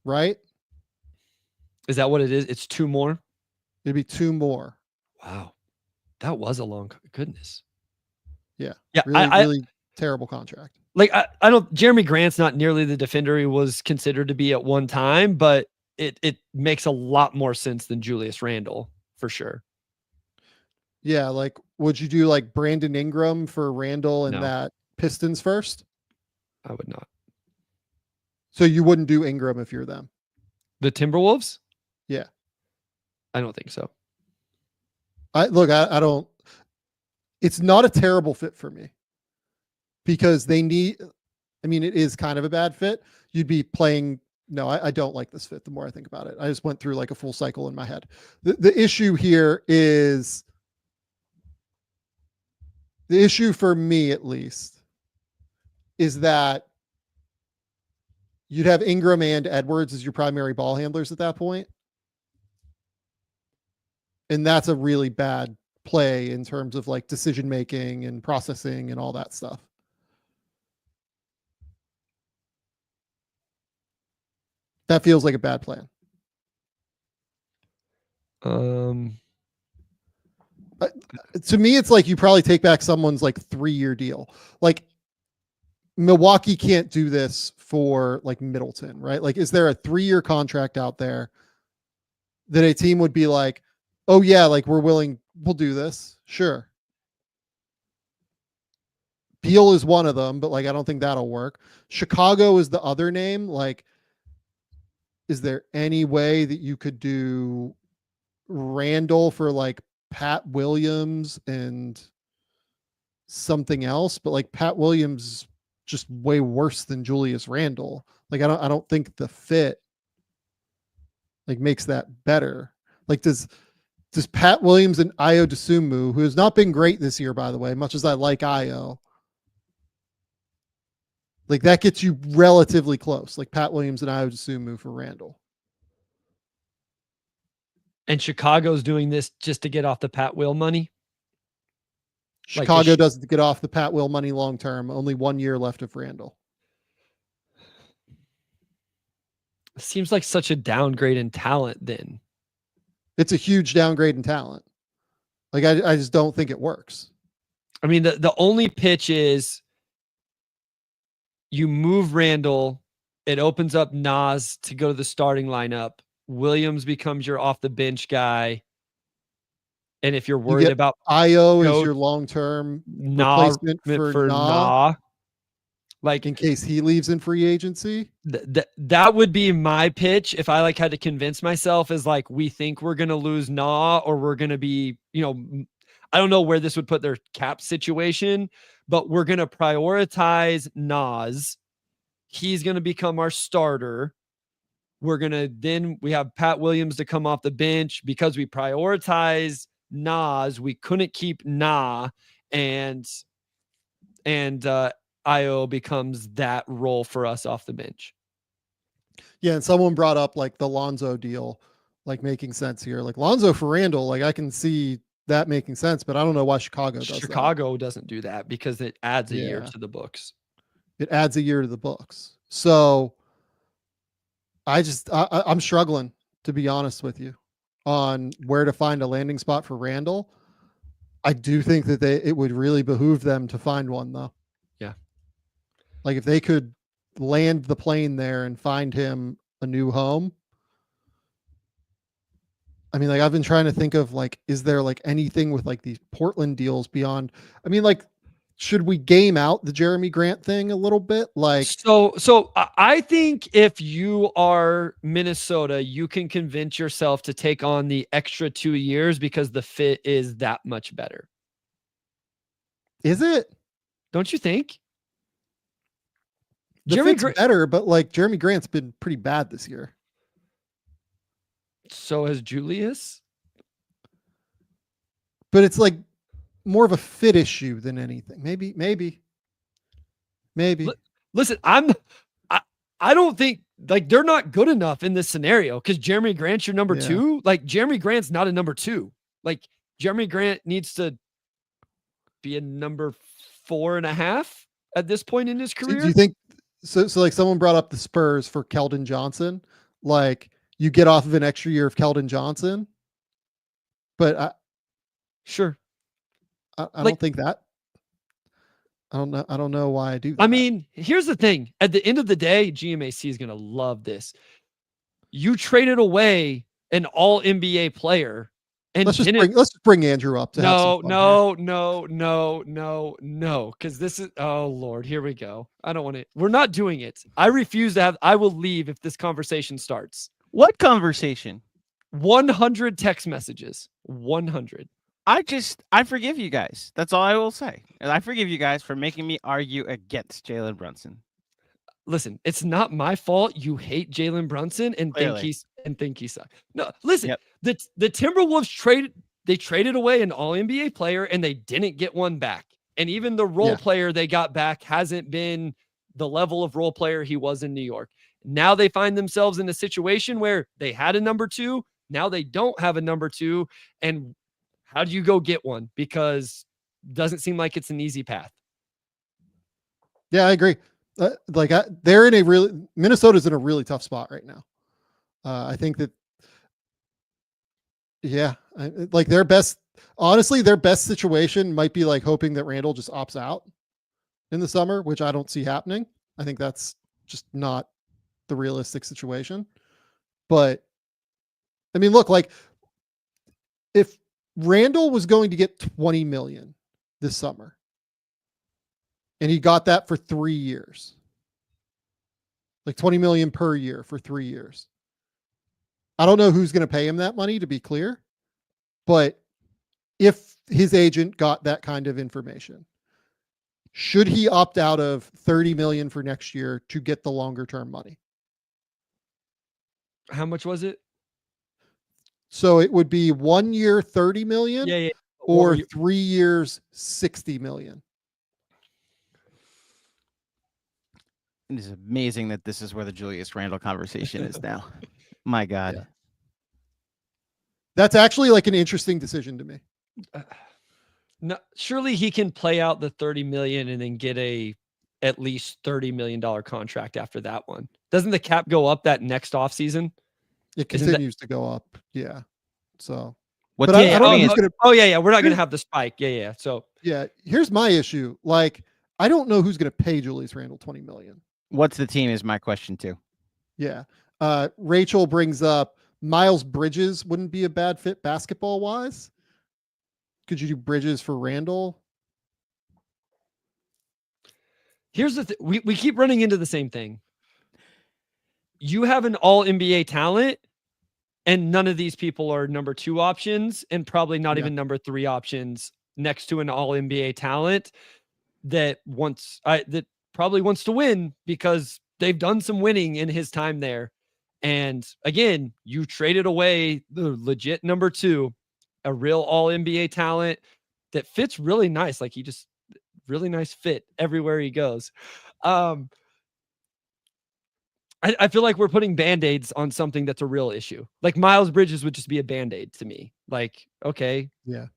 Right? Is that what it is? It's 2 more? It'd be 2 more. Wow. That was a long goodness. Yeah. Yeah. Really terrible contract. Like I don't Jeremy Grant's not nearly the defender he was considered to be at one time, but it makes a lot more sense than Julius Randle for sure. Yeah, like would you do like Brandon Ingram for Randle and that Pistons first? I would not. So you wouldn't do Ingram if you're them? The Timberwolves? Yeah. I don't think so. I don't. It's not a terrible fit for me because they need. I mean, it is kind of a bad fit. You'd be playing. No, I don't like this fit. The more I think about it, I just went through like a full cycle in my head. The issue here is the issue for me, at least, is that you'd have Ingram and Edwards as your primary ball handlers at that point. And that's a really bad play in terms of like decision making and processing and all that stuff. That feels like a bad plan. To me, it's like you probably take back someone's like 3-year deal. Like Milwaukee can't do this for like Middleton, right? Like, is there a 3-year contract out there that a team would be like, oh yeah, like we'll do this. Sure. Beal is one of them, but like, I don't think that'll work. Chicago is the other name. Like, is there any way that you could do Randall for like Pat Williams and something else? But like Pat Williams just way worse than Julius Randle. Like, I don't think the fit like makes that better. Like, does Pat Williams and Ayo Dosunmu, who has not been great this year, by the way, much as I like Ayo, like that gets you relatively close, like Pat Williams and Ayo Dosunmu for Randall. And Chicago's doing this just to get off the Pat Will money? Chicago doesn't get off the Pat Will money long term. Only 1 year left of Randall. Seems like such a downgrade in talent then. It's a huge downgrade in talent. Like I just don't think it works. I mean, the only pitch is you move Randall, it opens up Nas to go to the starting lineup. Williams becomes your off the bench guy. And if you're worried about Ayo is your long-term replacement for Na, like in case he leaves in free agency. That would be my pitch if I like had to convince myself is like, we think we're going to lose Na, or we're going to be, I don't know where this would put their cap situation, but we're going to prioritize Nas. He's going to become our starter. Then we have Pat Williams to come off the bench because we prioritize Nas. We couldn't keep Na, and Ayo becomes that role for us off the bench. Yeah, and someone brought up like the Lonzo deal, like making sense here. Like Lonzo for Randall, like I can see that making sense, but I don't know why Chicago does that. Chicago doesn't do that because it adds a year Yeah. to the books. It adds a year to the books. So I'm struggling, to be honest with you, on where to find a landing spot for Randall. I do think that it would really behoove them to find one, though. Yeah. Like if they could land the plane there and find him a new home. I mean, like I've been trying to think of like, is there like anything with like these Portland deals beyond? I mean, like, should we game out the Jeremy Grant thing a little bit? Like, so I think if you are Minnesota, you can convince yourself to take on the extra 2 years because the fit is that much better. Is it? Don't you think? The fit's better, but like Jeremy Grant's been pretty bad this year. So has Julius. But it's like more of a fit issue than anything. Maybe. Listen, I don't think like they're not good enough in this scenario because Jeremy Grant's your number 2. Like Jeremy Grant's not a number 2. Like Jeremy Grant needs to be a number 4.5 at this point in his career. Do you think so? So like someone brought up the Spurs for Keldon Johnson. Like you get off of an extra year of Keldon Johnson, but sure. I don't think that. I don't know why I do that. I mean, here's the thing. At the end of the day, GMAC is going to love this. You traded away an all NBA player. And let's just bring Andrew up to no. Cause this is, oh Lord, here we go. I don't want to, we're not doing it. I refuse to I will leave if this conversation starts. What conversation? 100 text messages. 100. I forgive you guys. That's all I will say. And I forgive you guys for making me argue against Jalen Brunson. Listen, it's not my fault you hate Jalen Brunson and think he sucks. No, listen, the Timberwolves traded away an all-NBA player and they didn't get one back. And even the role player they got back hasn't been the level of role player he was in New York. Now they find themselves in a situation where they had a number 2. Now they don't have a number 2. And how do you go get one? Because it doesn't seem like it's an easy path. Yeah, I agree. Minnesota's in a really tough spot right now. I think that, like their best situation might be like hoping that Randall just opts out in the summer, which I don't see happening. I think that's just not the realistic situation. But I mean, look, like if Randall was going to get 20 million this summer and he got that for 3 years, like 20 million per year for 3 years. I don't know who's going to pay him that money, to be clear, but if his agent got that kind of information, should he opt out of 30 million for next year to get the longer term money? How much was it? So it would be 1 year, 30 million or 3 years, 60 million. It is amazing that this is where the Julius Randle conversation is now. My God. Yeah. That's actually like an interesting decision to me. No, surely he can play out the 30 million and then get at least $30 million contract after that one. Doesn't the cap go up that next offseason? It continues to go up. Yeah. So, what? But I don't know who's gonna, we're not going to have the spike. Yeah. So, here's my issue. Like, I don't know who's going to pay Julius Randle 20 million. What's the team is my question too. Yeah. Rachel brings up Miles Bridges wouldn't be a bad fit basketball wise. Could you do Bridges for Randall? Here's the thing. We keep running into the same thing. You have an all NBA talent and none of these people are number 2 options and probably not even number 3 options next to an all NBA talent that probably wants to win because they've done some winning in his time there. And again, you traded away the legit number 2, a real all NBA talent that fits really nice. Like he just really nice fit everywhere he goes. I feel like we're putting Band-Aids on something that's a real issue. Like Miles Bridges would just be a Band-Aid to me. Like, okay. Yeah.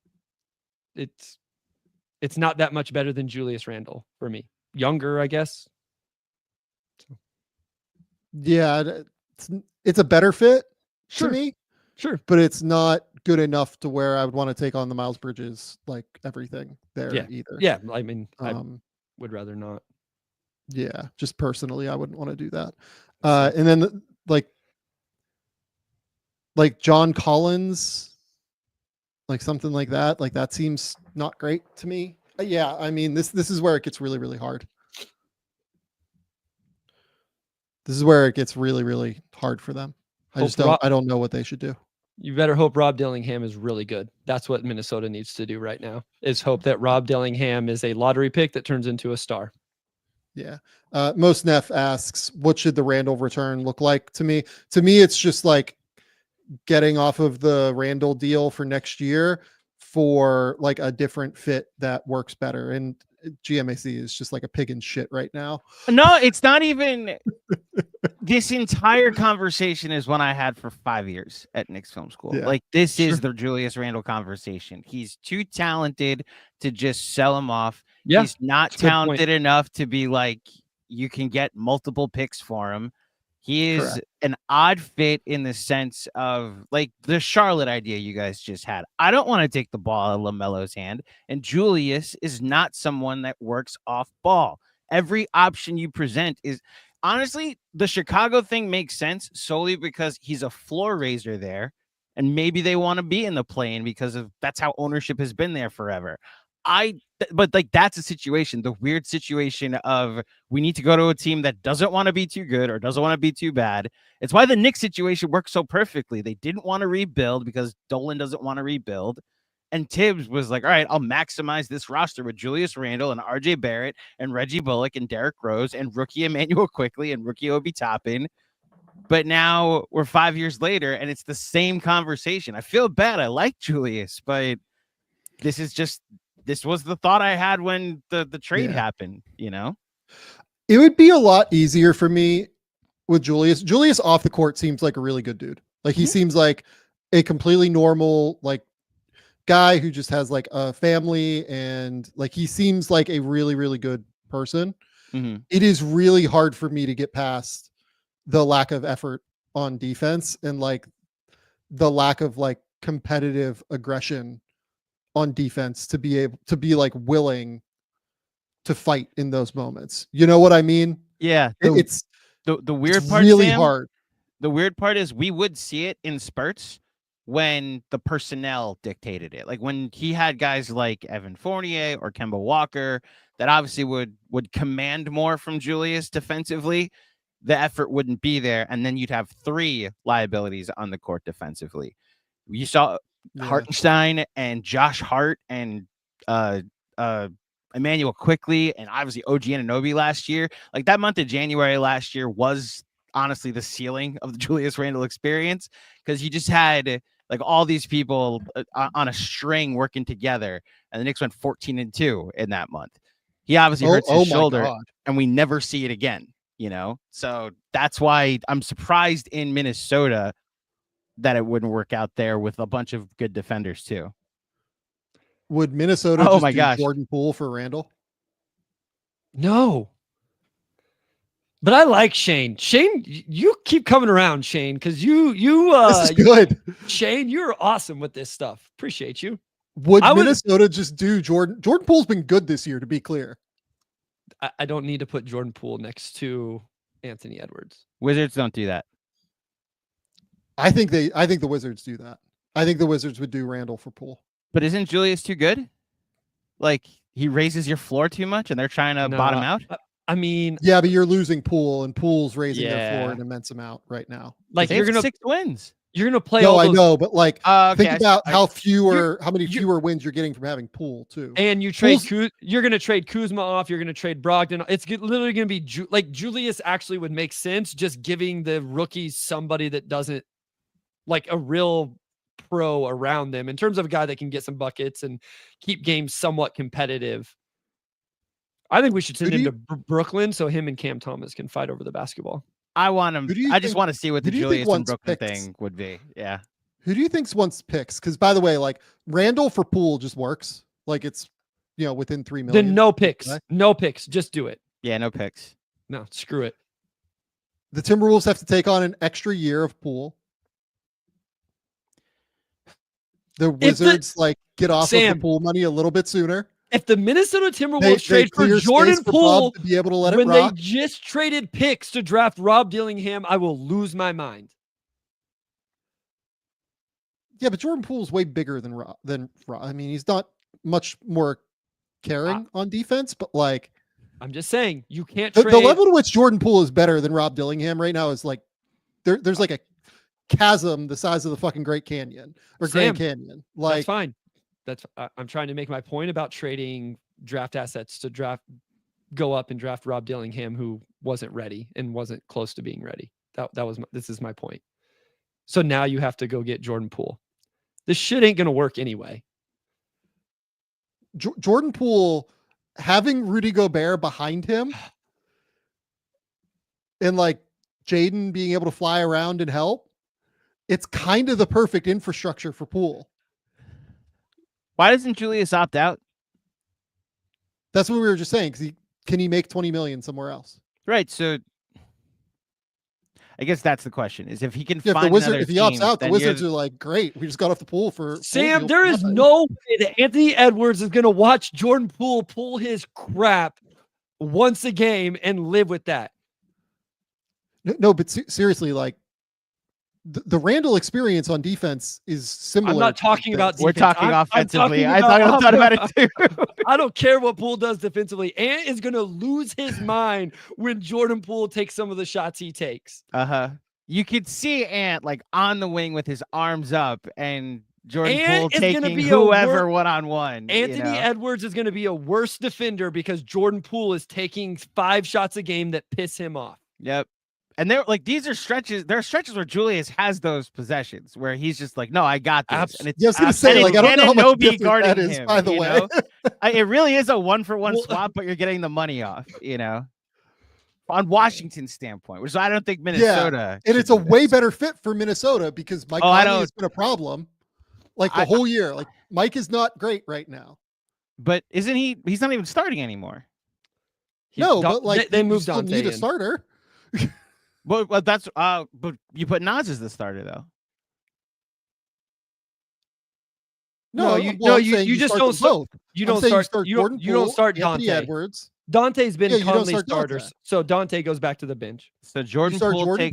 it's not that much better than Julius Randle for me. Younger, I guess. Yeah, it's a better fit Sure. to me, Sure. but it's not good enough to where I would want to take on the Miles Bridges, like everything there either. Yeah. I mean, I Um, would rather not. yeah, just personally, I wouldn't want to do that. And then like John Collins, like something like that. Like that seems not great to me. Yeah, I mean this is where it gets really, really hard. This is where it gets really, really hard for them. I don't know what they should do. You better hope Rob Dillingham is really good. That's what Minnesota needs to do right now, is hope that Rob Dillingham is a lottery pick that turns into a star. Yeah. Most Neff asks, what should the Randall return look like to me? To me, it's just like getting off of the Randall deal for next year for like a different fit that works better. And GMAC is just like a pig in shit right now. No, it's not even. This entire conversation is one I had for 5 years at Knicks Film School. Yeah, like this is the Julius Randle conversation. He's too talented to just sell him off. Yeah, he's not talented enough to be like, you can get multiple picks for him. He is an odd fit in the sense of like the Charlotte idea you guys just had. I don't want to take the ball out of LaMelo's hand, and Julius is not someone that works off ball. Every option you present is honestly, the Chicago thing makes sense solely because he's a floor raiser there, and maybe they want to be in the play-in because of that's how ownership has been there forever. But like that's a situation, the weird situation of we need to go to a team that doesn't want to be too good or doesn't want to be too bad. It's why the Knicks situation works so perfectly. They didn't want to rebuild because Dolan doesn't want to rebuild. And Tibbs was like, all right, I'll maximize this roster with Julius Randle and RJ Barrett and Reggie Bullock and Derrick Rose and rookie Emmanuel Quickley and rookie Obi Toppin. But now we're 5 years later and it's the same conversation. I feel bad. I like Julius, but this was the thought I had when the trade happened, you know? It would be a lot easier for me with Julius. Julius off the court seems like a really good dude. Like he seems like a completely normal, like guy who just has like a family and like he seems like a really, really good person. It is really hard for me to get past the lack of effort on defense and like the lack of like competitive aggression on defense to be able to be like willing to fight in those moments. You know what I mean? Yeah. It's the weird part, really Sam, hard. The weird part is we would see it in spurts when the personnel dictated it. Like when he had guys like Evan Fournier or Kemba Walker that obviously would command more from Julius defensively, the effort wouldn't be there. And then you'd have three liabilities on the court defensively. You saw Hartenstein and Josh Hart and Emmanuel Quickley and obviously OG Anunoby last year. Like that month of January last year was honestly the ceiling of the Julius Randle experience because you just had like all these people on a string working together, and the Knicks went 14-2 in that month. He obviously hurts his shoulder, and we never see it again, you know? So that's why I'm surprised in Minnesota that it wouldn't work out there with a bunch of good defenders too. Would Minnesota do Jordan Poole for Randall? No. But I like Shane. Shane, you keep coming around, Shane, because this is good. Shane, you're awesome with this stuff. Appreciate you. Would Minnesota just do Jordan? Jordan Poole's been good this year, to be clear. I don't need to put Jordan Poole next to Anthony Edwards. Wizards don't do that. I think the Wizards do that. I think the Wizards would do Randall for Poole. But isn't Julius too good? Like he raises your floor too much and they're trying to bottom out? I mean, yeah, but you're losing Poole and Poole's raising their floor an immense amount right now. Like you're going to 6 wins. You're going to play I know, but like think about how many fewer wins you're getting from having Poole too. And you're going to trade Kuzma off. You're going to trade Brogdon. It's literally going to be like Julius actually would make sense just giving the rookies somebody that doesn't like a real pro around them in terms of a guy that can get some buckets and keep games somewhat competitive. I think we should send him to Brooklyn so him and Cam Thomas can fight over the basketball. I want him. I just want to see what the Julius and Brooklyn thing would be. Yeah. Who do you think's wants picks? Because by the way, like Randall for Poole just works. like it's within 3 million. Then no picks. No picks. Just do it. Yeah, no picks. No, screw it. The Timberwolves have to take on an extra year of Poole. The Wizards get off of the Poole money a little bit sooner. If the Minnesota Timberwolves trade for Jordan Poole to be able to let it when rock. they just traded picks to draft Rob Dillingham, I will lose my mind. Yeah, but Jordan Poole is way bigger than Rob. I mean, he's not much more caring on defense, but I'm just saying you can't the trade. level to which Jordan Poole is better than Rob Dillingham right now is there's a chasm the size of the fucking Great Canyon or Grand Canyon. That's fine. I'm trying to make my point about trading draft assets to go up and draft Rob Dillingham, who wasn't ready and wasn't close to being ready. This is my point. So now you have to go get Jordan Poole. This shit ain't going to work anyway. Jordan Poole having Rudy Gobert behind him and Jaden being able to fly around and help, it's kind of the perfect infrastructure for Poole. Why doesn't Julius opt out? That's what we were just saying. Because can he make 20 million somewhere else? Right. So I guess that's the question: is if he can if find if he opts out, the Wizards are great. We just got off the Poole for Sam. There is no way that Anthony Edwards is going to watch Jordan Poole pull his crap once a game and live with that. No, but seriously, the Randall experience on defense is similar. I'm not talking about defense. We're talking offensively. I thought about it too. I don't care what Poole does defensively. Ant is going to lose his mind when Jordan Poole takes some of the shots he takes. You could see Ant on the wing with his arms up and Jordan Poole taking whoever one-on-one. Anthony Edwards is going to be a worse defender because Jordan Poole is taking 5 shots a game that piss him off. Yep. And these are stretches. There are stretches where Julius has those possessions where he's just no, I got this. And it's I was going to say, I don't know how much different that is, by the way. It really is a 1-for-1 swap, but you're getting the money off, on Washington's standpoint, which I don't think Minnesota. And it's a way better fit for Minnesota because Mike Conley has been a problem the whole year. Mike is not great right now. But isn't he? He's not even starting anymore. But they moved on. Need a starter. Well, that's but you put Nas as the starter though. You just don't start. You don't start. You don't start Dante Edwards. Dante's been Conley's starters, so Dante goes back to the bench. So Jordan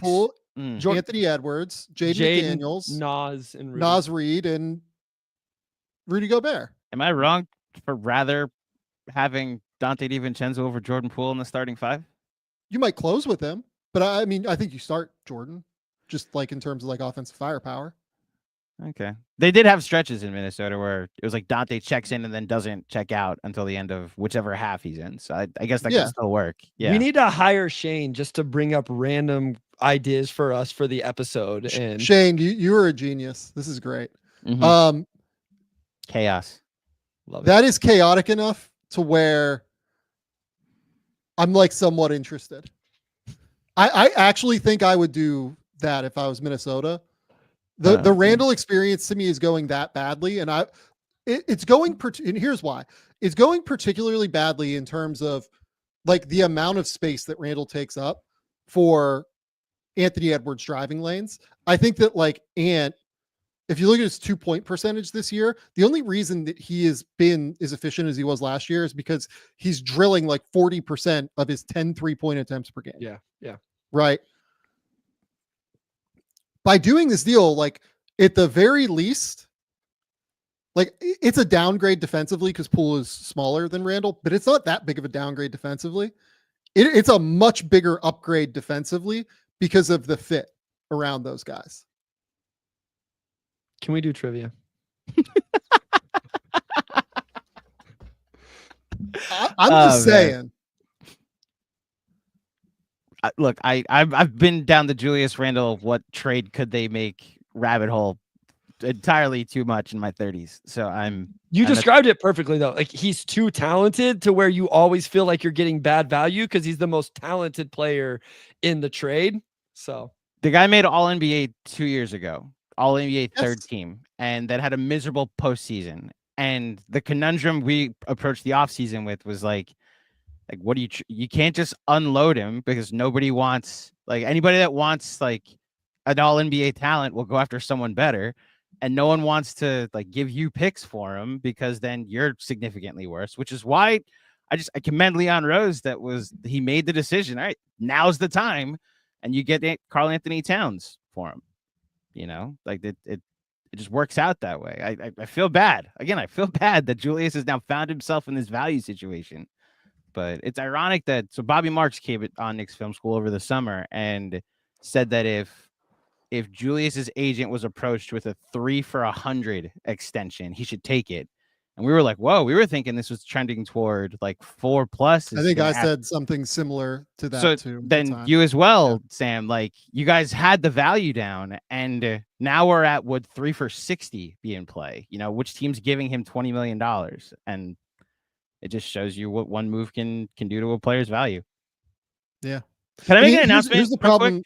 Poole, Anthony Edwards, Jaden McDaniels, Nas Reed, and Rudy Gobert. Am I wrong for rather having Dante DiVincenzo over Jordan Poole in the starting 5? You might close with him. But I mean, I think you start Jordan, just in terms of offensive firepower. Okay. They did have stretches in Minnesota where it was Dante checks in and then doesn't check out until the end of whichever half he's in. So I guess that can still work. Yeah. We need to hire Shane just to bring up random ideas for us for the episode. And Shane, you are a genius. This is great. Mm-hmm. Chaos. Love it. That is chaotic enough to where I'm somewhat interested. I actually think I would do that if I was Minnesota. The Randall experience to me is going that badly, and it's going. And here's why: it's going particularly badly in terms of the amount of space that Randall takes up for Anthony Edwards driving lanes. I think that Ant, if you look at his 2-point percentage this year, the only reason that he has been as efficient as he was last year is because he's drilling 40% of his 10 3-point attempts per game. Yeah. Right. By doing this deal, at the very least, it's a downgrade defensively because Poole is smaller than Randall, but it's not that big of a downgrade defensively. It's a much bigger upgrade defensively because of the fit around those guys. Can we do trivia? I'm just saying. Look, I've been down the Julius Randle what trade could they make rabbit hole entirely too much in my 30s. So you described it perfectly though. He's too talented to where you always feel like you're getting bad value because he's the most talented player in the trade. So the guy made All NBA 2 years ago, All NBA third team, and then had a miserable postseason. And the conundrum we approached the offseason with was like what do you can't just unload him because nobody wants anybody that wants like an all NBA talent will go after someone better. And no one wants to give you picks for him because then you're significantly worse, which is why I commend Leon Rose he made the decision. All right, now's the time. And you get Karl Anthony Towns for him, it just works out that way. I feel bad. Again, I feel bad that Julius has now found himself in this value situation. But it's ironic that Bobby Marks came on Knicks Film School over the summer and said that if Julius's agent was approached with a 3 for $100 extension, he should take it. And we were like, whoa, we were thinking this was trending toward 4+. I think I said something similar to that so too. Then you as well, Sam, you guys had the value down and now we're at would 3 for $60 be in play, which team's giving him $20 million. And it just shows you what one move can do to a player's value. Yeah. Can I make an announcement? Here's the problem.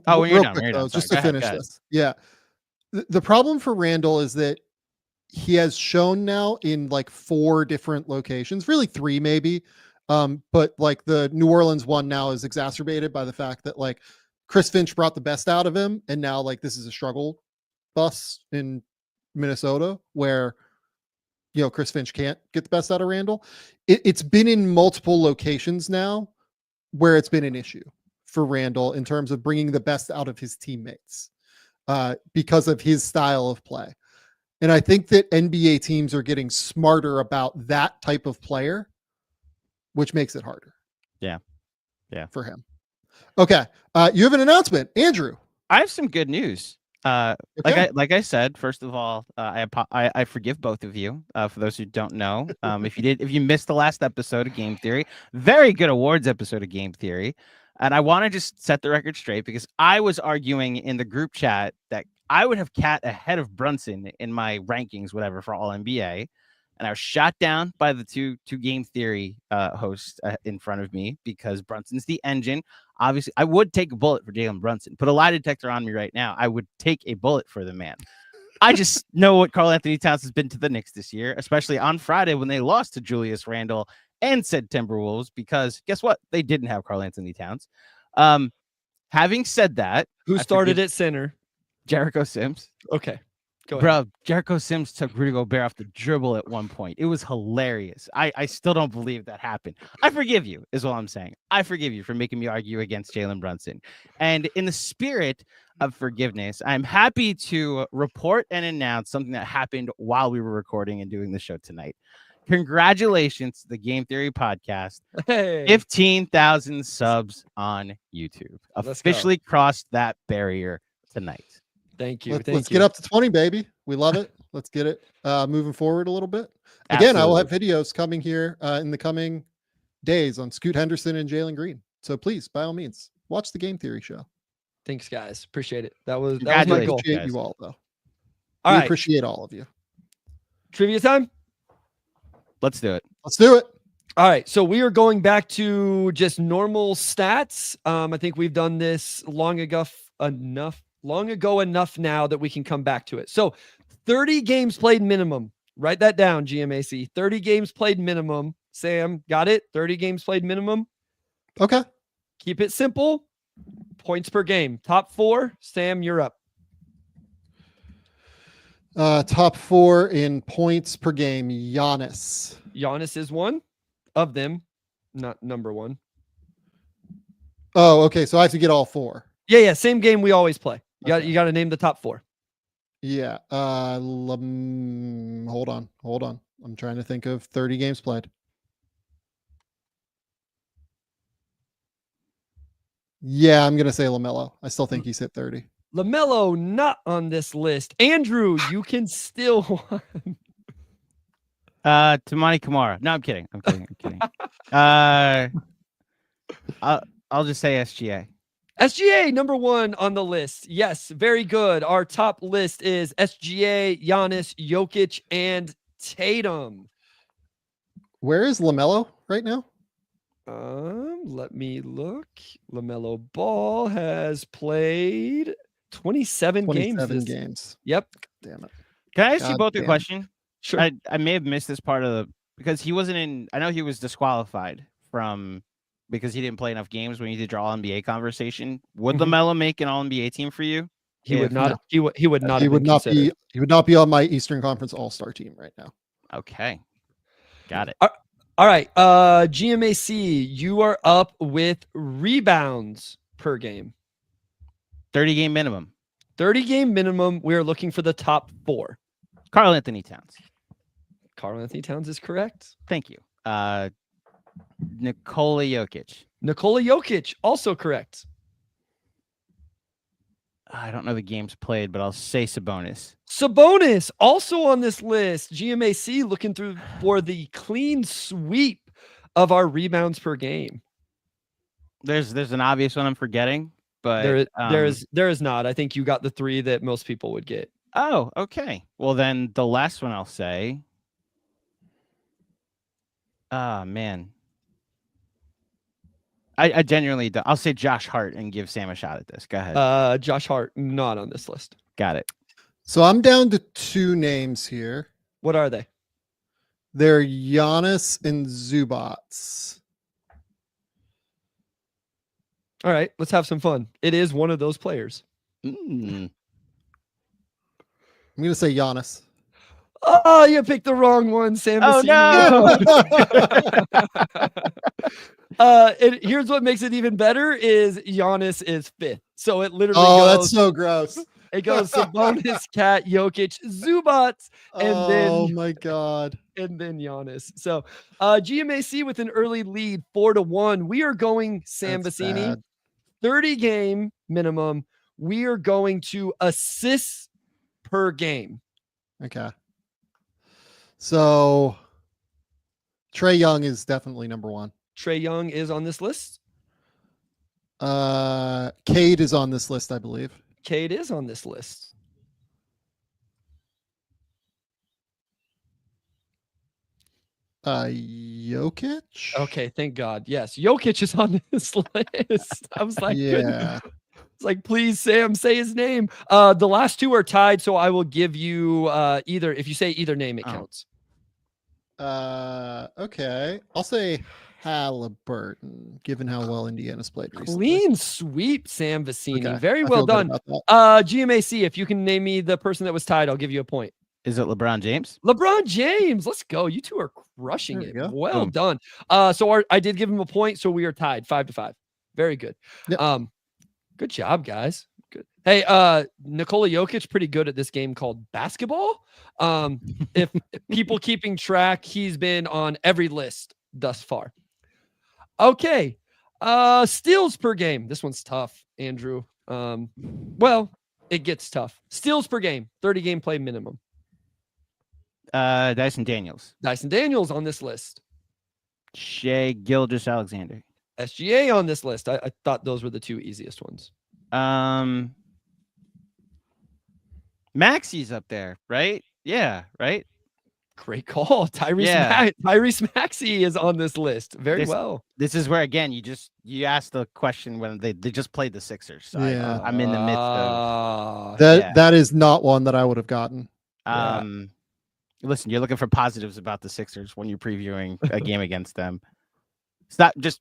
Oh, when you're done. Quick, though, just to finish this. Yeah. The problem for Randall is that he has shown now in 4 different locations, really 3 maybe. But the New Orleans one now is exacerbated by the fact that Chris Finch brought the best out of him. And now this is a struggle bus in Minnesota where Chris Finch can't get the best out of Randall. It's been in multiple locations now where it's been an issue for Randall in terms of bringing the best out of his teammates because of his style of play. And I think that NBA teams are getting smarter about that type of player, which makes it harder. Yeah. For him. Okay. You have an announcement, Andrew. I have some good news. Okay. Like I said, first of all, I forgive both of you. For those who don't know, if you missed the last episode of Game Theory, very good awards episode of Game Theory, and I want to just set the record straight because I was arguing in the group chat that I would have Cat ahead of Brunson in my rankings, whatever, for All NBA, and I was shot down by the two Game Theory hosts in front of me because Brunson's the engine. Obviously, I would take a bullet for Jalen Brunson. Put a lie detector on me right now. I would take a bullet for the man. I just know what Karl Anthony Towns has been to the Knicks this year, especially on Friday when they lost to Julius Randle and said Timberwolves, because guess what? They didn't have Karl Anthony Towns. Having said that, who started at center? Jericho Sims. Okay. Bro, Jericho Sims took Rudy Gobert off the dribble at one point. It was hilarious. I still don't believe that happened. I forgive you, is all I'm saying. I forgive you for making me argue against Jalen Brunson. And in the spirit of forgiveness, I'm happy to report and announce something that happened while we were recording and doing the show tonight. Congratulations to the Game Theory podcast. Hey. 15,000 subs on YouTube. Officially crossed that barrier tonight. Thank you. Let's get up to 20, baby. We love it. Let's get it moving forward a little bit. Again, I will have videos coming here in the coming days on Scoot Henderson and Jalen Green. So please, by all means, watch the Game Theory show. Thanks, guys. Appreciate it. That was my goal. Appreciate you all, though. All right. Appreciate all of you. Trivia time? Let's do it. Let's do it. All right. So we are going back to just normal stats. I think we've done this long ago enough now that we can come back to it. So 30 games played minimum. Write that down, GMAC. 30 games played minimum. Sam, got it? 30 games played minimum. Okay. Keep it simple. Points per game. Top 4. Sam, you're up. Top 4 in points per game. Giannis. Giannis is one of them, not number 1. Oh, okay. So I have to get all 4. Yeah. Same game we always play. You got to name the top 4. Yeah. Hold on. I'm trying to think of 30 games played. Yeah, I'm gonna say LaMelo. I still think he's hit 30. LaMelo not on this list. Andrew, you can still one. Tamani Kamara. No, I'm kidding. I'll just say SGA. SGA, number 1 on the list. Yes, very good. Our top list is SGA, Giannis, Jokic, and Tatum. Where is LaMelo right now? Let me look. LaMelo Ball has played 27 games. games. Yep. Damn it. Can I ask you both a question? Sure. I may have missed this part of the because he wasn't in. I know he was disqualified from because he didn't play enough games when you did your All NBA conversation. Would LaMelo make an All NBA team for you? He would not. No. He would not. He have would been not considered. be. He would not be on my Eastern Conference All-Star team right now. Okay, got it. All right. GMAC, you are up with rebounds per game. 30 game minimum. 30 game minimum. We're looking for the top 4. Karl Anthony Towns. Karl Anthony Towns is correct. Thank you. Nikola Jokic. Nikola Jokic, also correct. I don't know the games played, but I'll say Sabonis. Sabonis, also on this list. GMAC looking through for the clean sweep of our rebounds per game. There's an obvious one I'm forgetting, but there is not. I think you got the 3 that most people would get. Oh, okay. Well, then the last one I'll say. Oh, man. I genuinely do. I'll say Josh Hart and give Sam a shot at this. Go ahead. Josh Hart, not on this list. Got it. So I'm down to 2 names here. What are they? They're Giannis and Zubats. All right, let's have some fun. It is one of those players. I'm going to say Giannis. Oh, you picked the wrong one, Sam. Oh, no. Here's what makes it even better is Giannis is 5th. So it literally goes, that's so gross. It goes Sabonis, Cat, Jokic, Zubats, and then my God. And then Giannis. So GMAC with an early lead, 4-1. We are going Sam Vecenie, 30 game minimum. We are going to assists per game. Okay. So Trae Young is definitely number 1. Trae Young is on this list. Cade is on this list, I believe. Cade is on this list. Jokic. Okay, thank God. Yes, Jokic is on this list. I was like, yeah. It's like, please, Sam, say his name. The last 2 are tied, so I will give you either. If you say either name, it counts. Okay. I'll say Halliburton, given how well Indiana's played recently. Clean sweep, Sam Vecenie. Okay. Very I well feel good done. about that. GMAC, if you can name me the person that was tied, I'll give you a point. Is it LeBron James? LeBron James. Let's go. You 2 are crushing it. Well done. So I did give him a point, so we are tied 5-5. Very good. Yep. Good job, guys. Good. Hey, Nikola Jokic, pretty good at this game called basketball. If people keeping track, he's been on every list thus far. Okay. Steals per game. This one's tough, Andrew. Well, it gets tough. Steals per game, 30 game play minimum. Dyson Daniels. Dyson Daniels on this list. Shai Gilgeous-Alexander. SGA on this list. I thought those were the 2 easiest ones. Maxey's up there, right? Yeah, right. Great call. Tyrese Maxey is on this list. Very well. This is where, again, you asked the question when they just played the Sixers. So Yeah. I'm in the midst of that. That is not one that I would have gotten. Listen, you're looking for positives about the Sixers when you're previewing a game against them. It's not just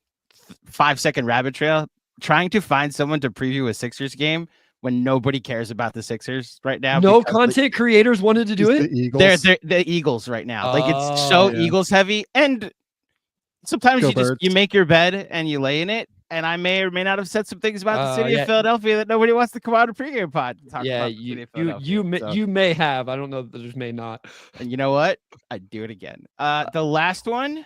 5-second rabbit trail. Trying to find someone to preview a Sixers game when nobody cares about the Sixers right now. No content creators wanted to do it. They're the Eagles right now. Like it's so Eagles heavy, and sometimes you make your bed and you lay in it. And I may or may not have said some things about the city of Philadelphia that nobody wants to come out of pregame pod. You may have. I don't know. There's may not. And you know what? I'd do it again. The last one.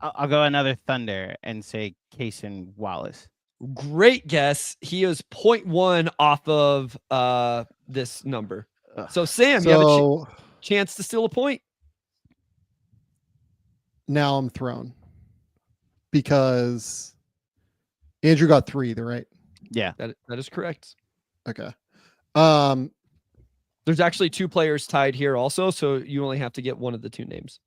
I'll go another Thunder and say Cason Wallace. Great guess. He is 0.1 off of this number. So Sam, you have a chance to steal a point. Now I'm thrown because Andrew got 3, right? Yeah, that is correct. Okay. There's actually 2 players tied here also, so you only have to get one of the 2 names.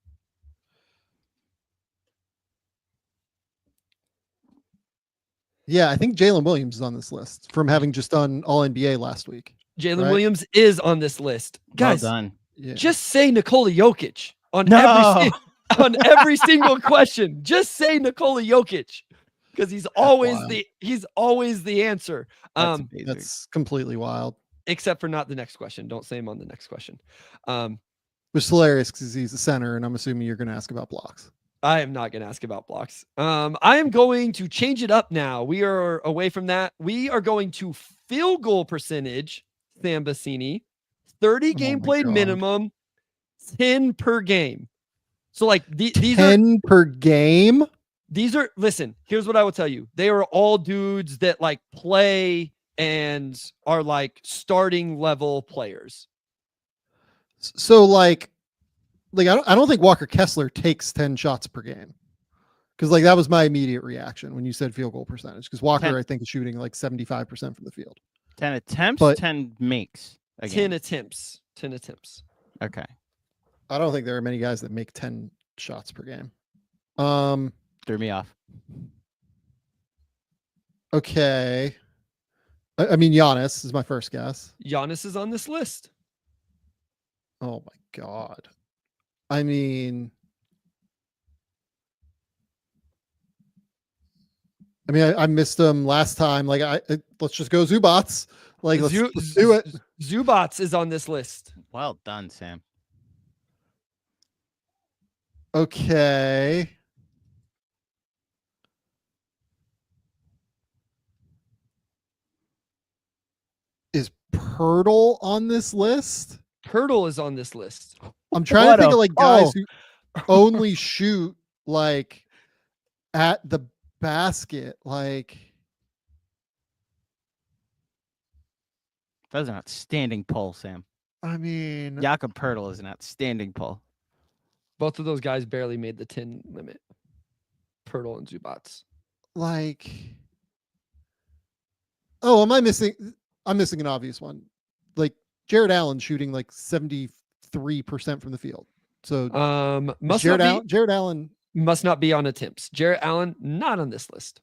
Yeah, I think Jalen Williams is on this list from having just done All NBA last week. Jalen Right? Williams is on this list. Guys, Well done. Yeah. just say Nikola Jokic on No. on every single question. Just say Nikola Jokic because he's always wild. the answer. That's amazing. That's completely wild. Except for not the next question. Don't say him on the next question. Which is hilarious because he's a center, and I'm assuming you're going to ask about blocks. I am not going to ask about blocks. I am going to change it up now. We are away from that. We are going to field goal percentage, Sam Vecenie, 30 game played God. minimum, 10 per game. So like these 10 per game? Listen, here's what I will tell you. They are all dudes that like play and are like starting level players. So like I don't think Walker Kessler takes 10 shots per game. Because like that was my immediate reaction when you said field goal percentage. Because Walker, I think, is shooting like 75% from the field. 10 attempts, But 10 makes. 10 attempts. 10 attempts. Okay. I don't think there are many guys that make 10 shots per game. Threw me off. Okay. I mean, Giannis is my first guess. Giannis is on this list. Oh my God. I mean, I missed him last time. Like, let's just go Zubats. Like, let's do it. Zubats is on this list. Well done, Sam. Okay. Is Pirtle on this list? Pirtle is on this list. I'm trying to think of like guys who only shoot like at the basket. Like, That was an outstanding pull, Sam. I mean, Jakob Pertl is an outstanding pull. Both of those guys barely made the 10 limit. Pirtle and Zubats. like, oh, am I missing? I'm missing an obvious one. Like Jared Allen shooting like 73% from the field. So Jared Allen must not be on attempts. Jared Allen not on this list.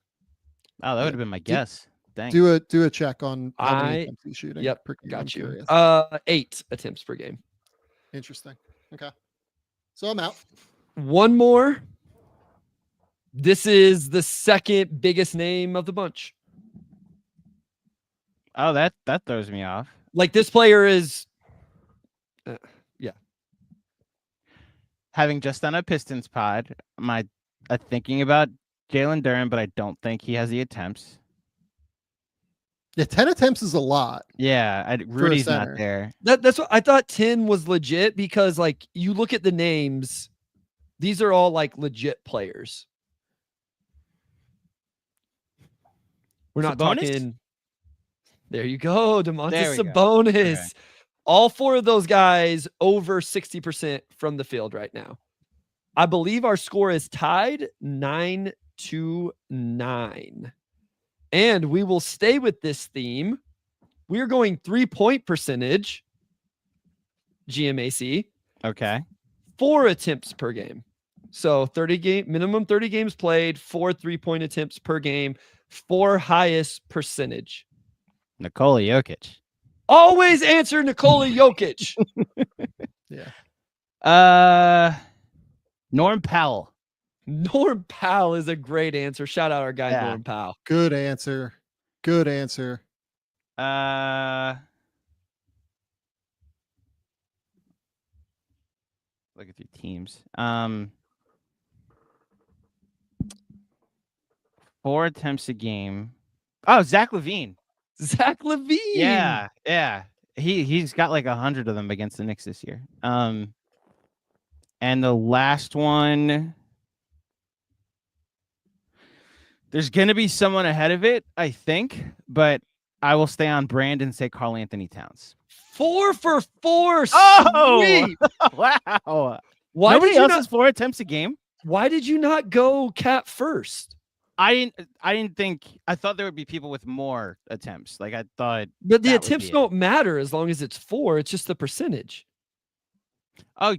Oh, that would have been my guess. Dang. do a check on how many attempts he's shooting. Yep, per game. got I'm you. curious. 8 attempts per game. Interesting. Okay, so I'm out. One more. This is the second biggest name of the bunch. Oh, that throws me off. Like this player is, Having just done a Pistons pod, thinking about Jalen Duren, but I don't think he has the attempts. Yeah, 10 attempts is a lot. Yeah, Rudy's not there. That's what I thought. 10 was legit because like you look at the names, these are all like legit players. We're not Sabonis? talking. There you go, Domantas There we go. Sabonis. Okay. All 4 of those guys over 60% from the field right now. I believe our score is tied 9-9. And we will stay with this theme. We're going 3-point percentage, GMAC. Okay. 4 attempts per game. So minimum 30 games played, 4 3-point attempts per game, 4 highest percentage. Nikola Jokic. Always answer Nikola Jokic. Yeah. Norm Powell. Norm Powell is a great answer. Shout out our guy, Norm Powell. Good answer. Good answer. Look at your teams. 4 attempts a game. Oh, Zach LaVine. Zach LaVine. Yeah. He's got like 100 of them against the Knicks this year. And the last one, there's gonna be someone ahead of it, I think, but I will stay on brand and say Karl Anthony Towns. 4 for 4. Oh, Sweet. Wow. Why Nobody did you else not, has 4 attempts a game. Why did you not go Cat first? I didn't think. I thought there would be people with more attempts. Like I thought. But the that would attempts be it. don't matter as long as it's 4. It's just the percentage. Oh,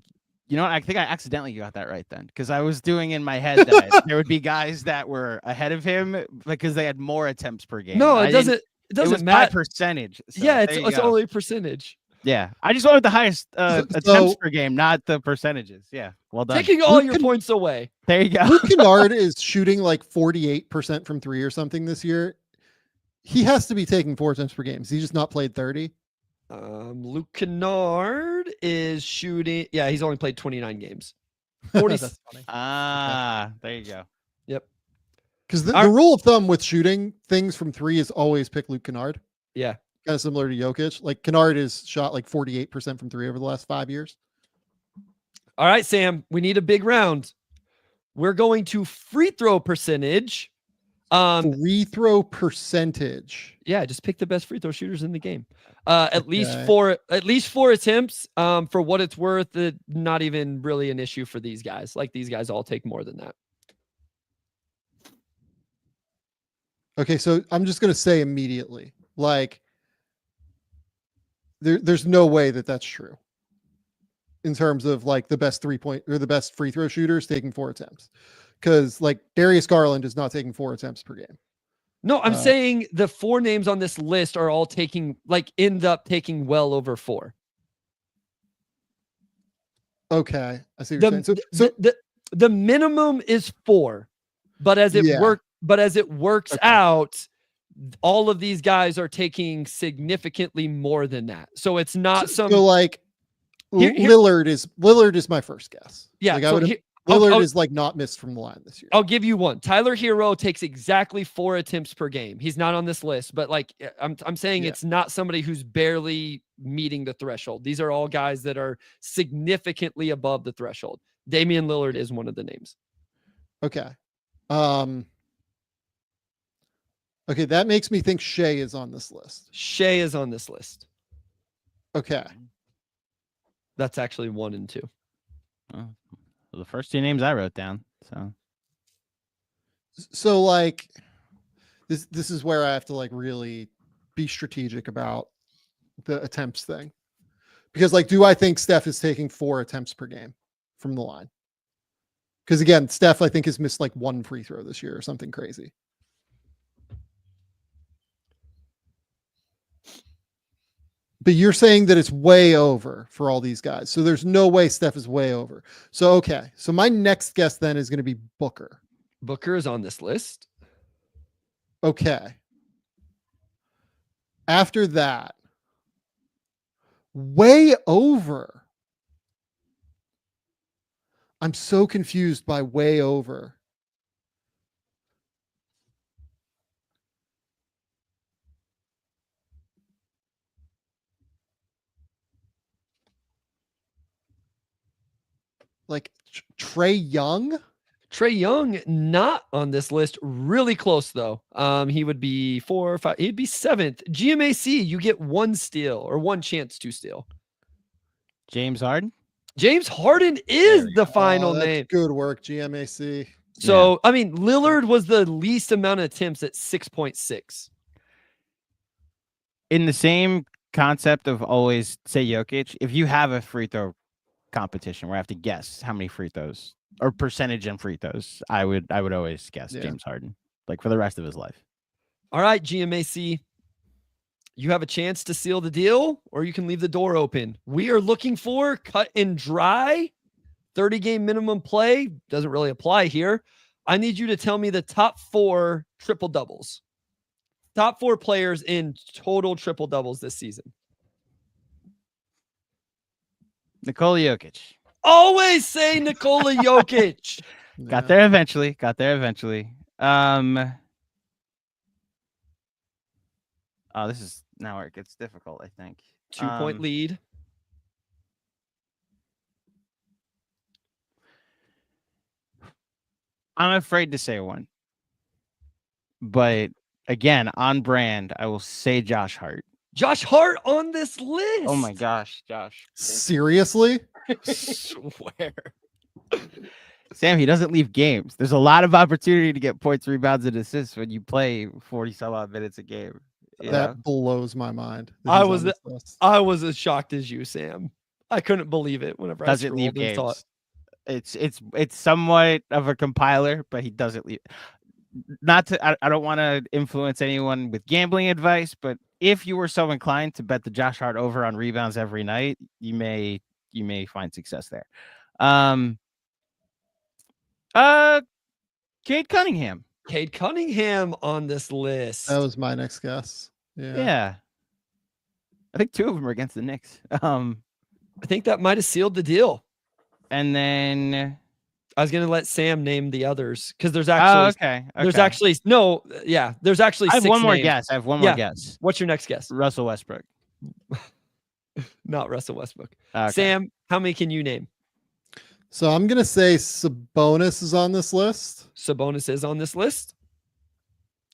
You know what? I think I accidentally got that right then, because I was doing in my head that there would be guys that were ahead of him because they had more attempts per game. No, I it didn't- doesn't. It It was doesn't by matter. percentage. So Yeah, there you it's go. only percentage. Yeah, I just wanted the highest attempts So- per game, not the percentages. Yeah, well done. Taking all Luke your can- points away. There you go. Luke Kennard is shooting like 48% from 3 or something this year. He has to be taking 4 attempts per game. He's just not played 30. Luke Kennard is shooting. Yeah, he's only played 29 games. 40. That's funny. There you go. Yep. Because the rule of thumb with shooting things from 3 is always pick Luke Kennard. Yeah. Kind of similar to Jokic. Like Kennard is shot like 48% from 3 over the last 5 years. All right, Sam, we need a big round. We're going to free throw percentage. Free throw percentage. Yeah, just pick the best free throw shooters in the game. At least four attempts. For what it's worth, not even really an issue for these guys. Like these guys all take more than that. Okay, so I'm just gonna say immediately, like, there's no way that that's true. In terms of like the best 3-point or the best free throw shooters taking 4 attempts, because like Darius Garland is not taking 4 attempts per game. No, I'm saying the 4 names on this list are all end up taking well over 4. Okay, I see what you're saying. So The minimum is 4, but as it works out, all of these guys are taking significantly more than that. So it's not so like Lillard is my first guess. Yeah, like Lillard is like not missed from the line this year. I'll give you one. Tyler Hero takes exactly 4 attempts per game. He's not on this list, but like I'm saying, it's not somebody who's barely meeting the threshold. These are all guys that are significantly above the threshold. Damian Lillard is one of the names. Okay. Okay, that makes me think Shea is on this list. Shea is on this list. Okay. That's actually 1 and 2. Well, the first 2 names I wrote down. So like this is where I have to like really be strategic about the attempts thing. Because like, do I think Steph is taking 4 attempts per game from the line? Because again, Steph, I think, has missed like 1 free throw this year or something crazy. But you're saying that it's way over for all these guys. So there's no way Steph is way over. So, okay. So my next guess then is going to be Booker. Booker is on this list. Okay. After that, way over. I'm so confused by way over. Like Trae Young? Trae Young not on this list. Really close though. He would be 4 or 5. He'd be 7th. GMAC, you get 1 steal or 1 chance to steal. James Harden. James Harden is the final name. Good work, GMAC. So I mean, Lillard was the least amount of attempts at 6.6. In the same concept of always say Jokic, if you have a free throw competition where I have to guess how many free throws or percentage in free throws, I would always guess James Harden, like for the rest of his life. All right, GMAC, you have a chance to seal the deal, or you can leave the door open. We are looking for cut and dry 30-game minimum play. Doesn't really apply here. I need you to tell me the top 4 triple doubles. Top 4 players in total triple doubles this season. Nikola Jokic. Always say Nikola Jokic. Got there eventually. Oh, this is now where it gets difficult, I think. 2-point lead. I'm afraid to say 1. But again, on brand, I will say Josh Hart. Josh Hart on this list. Oh my gosh, Josh. Seriously? I swear. Sam, he doesn't leave games. There's a lot of opportunity to get points, rebounds, and assists when you play 40 some odd minutes a game. That blows my mind. I was as shocked as you, Sam. I couldn't believe it whenever Doesn't I leave scrolled and saw it. games. It's somewhat of a compiler, but he doesn't leave. Not to, I don't want to influence anyone with gambling advice, but if you were so inclined to bet the Josh Hart over on rebounds every night, you may find success there. Cade Cunningham. Cade Cunningham on this list. That was my next guess. Yeah. I think 2 of them are against the Knicks. I think that might have sealed the deal. And then I was gonna let Sam name the others because there's actually there's actually no there's actually I have 6 one more names. guess. I have one more guess. What's your next guess? Russell Westbrook. Not Russell Westbrook. Okay. Sam, how many can you name? So I'm gonna say Sabonis is on this list. Sabonis is on this list.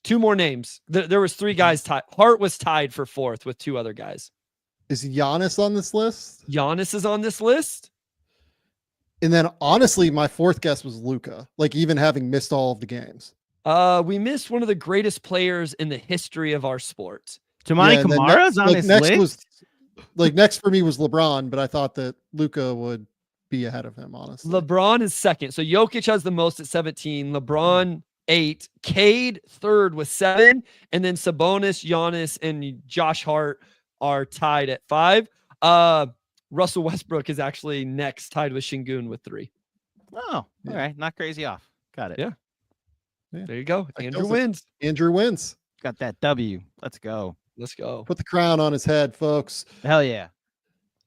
2 more names. There was 3 guys tied. Hart was tied for 4th with 2 other guys. Is Giannis on this list? Giannis is on this list. And then honestly, my 4th guess was Luka, like even having missed all of the games. We missed one of the greatest players in the history of our sport. Tamani Kamara's on this list. Next for me was LeBron, but I thought that Luka would be ahead of him, honestly. LeBron is 2nd. So Jokic has the most at 17. LeBron 8. Cade 3rd with 7. And then Sabonis, Giannis, and Josh Hart are tied at 5. Russell Westbrook is actually next, tied with Şengün with 3. Oh, all right. Not crazy off. Got it. Yeah. There you go. Andrew wins. Andrew wins. Got that W. Let's go. Let's go. Put the crown on his head, folks. Hell yeah.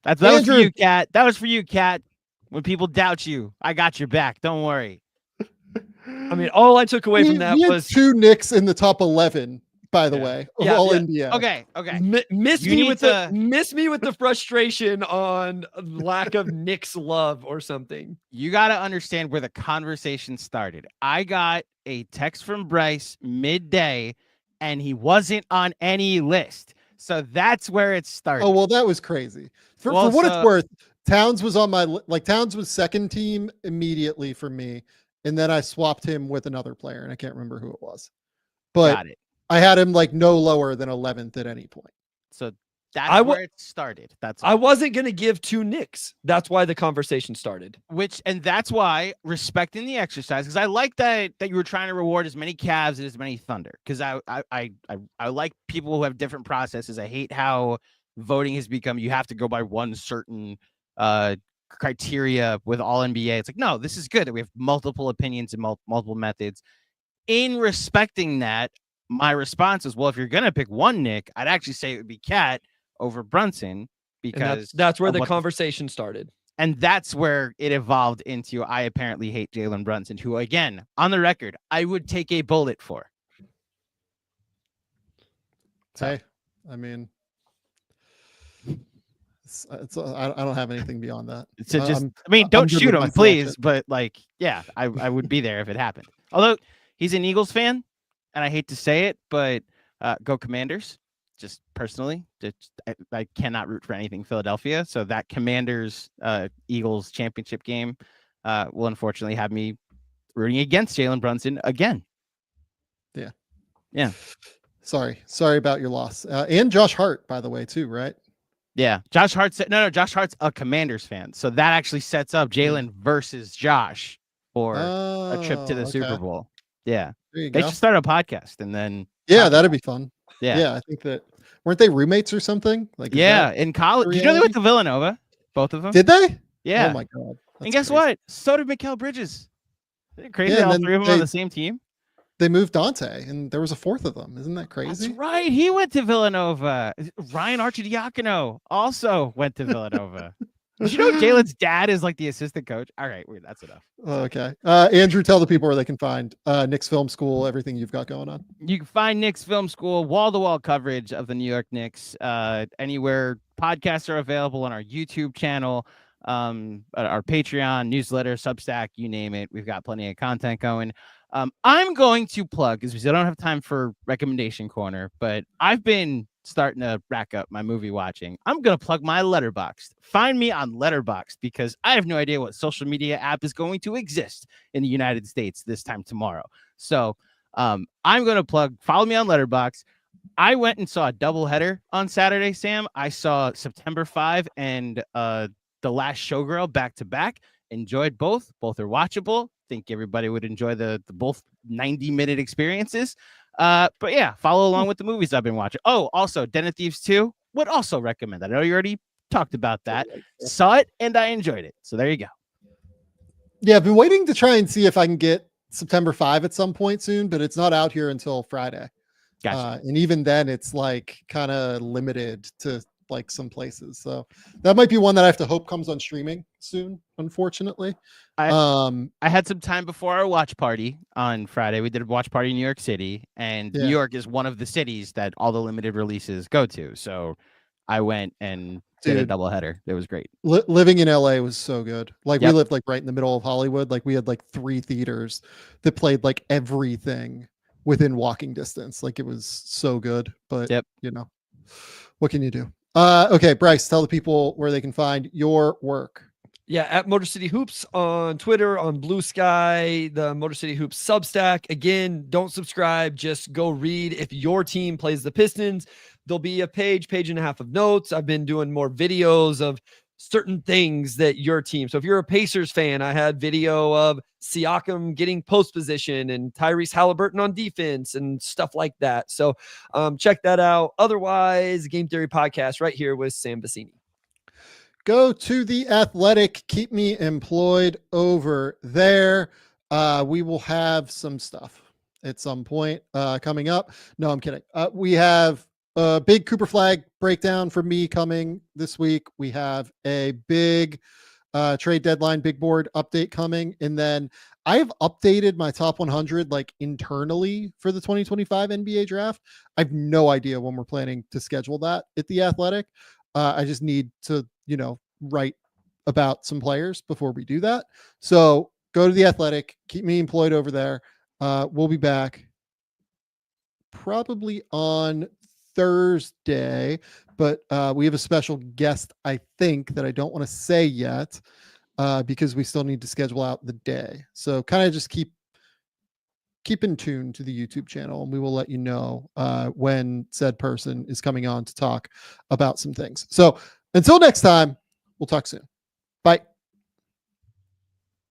That was for you, Kat. That was for you, Kat. When people doubt you, I got your back. Don't worry. I mean, all I took away from that was 2 Knicks in the top 11, by the way, of all NBA. Okay. Miss me with the frustration on lack of Knicks love or something. You got to understand where the conversation started. I got a text from Bryce midday, and he wasn't on any list. So that's where it started. Oh, well, that was crazy. For what it's worth, Towns was on my Towns was 2nd team immediately for me, and then I swapped him with another player, and I can't remember who it was. But got it. I had him no lower than 11th at any point. So that's where it started. I wasn't going to give 2 Knicks. That's why the conversation started. And that's why respecting the exercise, because I like that you were trying to reward as many Cavs and as many Thunder, because I like people who have different processes. I hate how voting has become you have to go by one certain criteria with all NBA. It's like, no, this is good that we have multiple opinions and multiple methods. In respecting that, my response is, well, if you're gonna pick one Nick, I'd actually say it would be Cat over Brunson, because that's where the conversation started. And that's where it evolved into I apparently hate Jalen Brunson, who, again, on the record, I would take a bullet for. Hey, I mean, I don't have anything beyond that. So don't shoot him, please. But I would be there if it happened. Although he's an Eagles fan, and I hate to say it, but go Commanders. Just personally, I cannot root for anything Philadelphia. So that Commanders Eagles championship game will unfortunately have me rooting against Jalen Brunson again. Yeah. Sorry about your loss. And Josh Hart, by the way, too, right? Yeah. Josh Hart said Josh Hart's a Commanders fan. So that actually sets up Jalen versus Josh for a trip to the Super Bowl. Yeah. They should start a podcast and then. Yeah, that'd be fun. Yeah. I think that weren't they roommates or something? In college. Did you know they went to Villanova? Both of them? Did they? Yeah. Oh my God. And guess what? So did Mikal Bridges. Isn't it crazy? All 3 of them on the same team. They moved Dante, and there was a 4th of them. Isn't that crazy? That's right. He went to Villanova. Ryan Arcidiacono also went to Villanova. Did you know Jalen's dad is like the assistant coach? All right, weird. That's enough. Okay. Andrew, tell the people where they can find Knicks Film School, everything you've got going on. You can find Knicks Film School, wall-to-wall coverage of the New York Knicks, anywhere podcasts are available on our YouTube channel, our Patreon, newsletter, Substack, you name it. We've got plenty of content going. I'm going to plug, because I don't have time for recommendation corner, but I've been starting to rack up my movie watching. I'm going to plug my Letterboxd. Find me on Letterboxd, because I have no idea what social media app is going to exist in the United States this time tomorrow. So I'm going to follow me on Letterboxd. I went and saw a doubleheader on Saturday, Sam. I saw September 5 and the The Last Showgirl back to back. Enjoyed both. Both are watchable. Think everybody would enjoy the both 90-minute experiences. But yeah, follow along with the movies I've been watching. Oh, also Den of Thieves 2 would also recommend. I know you already talked about that. Saw it and I enjoyed it. So there you go. Yeah, I've been waiting to try and see if I can get September 5 at some point soon, but it's not out here until Friday. Gotcha. And even then it's like kind of limited to like some places. So that might be one that I have to hope comes on streaming soon, unfortunately. I had some time before our watch party on Friday. We did a watch party in New York City, and New York is one of the cities that all the limited releases go to. So I went and did a doubleheader. It was great. Living in LA was so good. Like we lived like right in the middle of Hollywood. Like we had like 3 theaters that played like everything within walking distance. Like it was so good, but you know, what can you do? Okay, Bryce, tell the people where they can find your work. Yeah, at Motor City Hoops on Twitter, on Blue Sky, the Motor City Hoops Substack. Again, don't subscribe, just go read. If your team plays the Pistons, there'll be a page and a half of notes. I've been doing more videos of certain things that your team. So if you're a Pacers fan, I had video of Siakam getting post position and Tyrese Halliburton on defense and stuff like that. So check that out. Otherwise, Game Theory Podcast right here with Sam Vecenie. Go to The Athletic. Keep me employed over there. We will have some stuff at some point coming up. No, I'm kidding. We have a big Cooper Flagg breakdown for me coming this week. We have a big trade deadline, big board update coming. And then I have updated my top 100 like internally for the 2025 NBA draft. I have no idea when we're planning to schedule that at The Athletic. I just need to, you know, write about some players before we do that. So go to The Athletic, keep me employed over there. We'll be back probably on Thursday, but we have a special guest, I think, that I don't want to say yet because we still need to schedule out the day. So kind of just keep in tune to the YouTube channel, and we will let you know when said person is coming on to talk about some things. So until next time, we'll talk soon. Bye.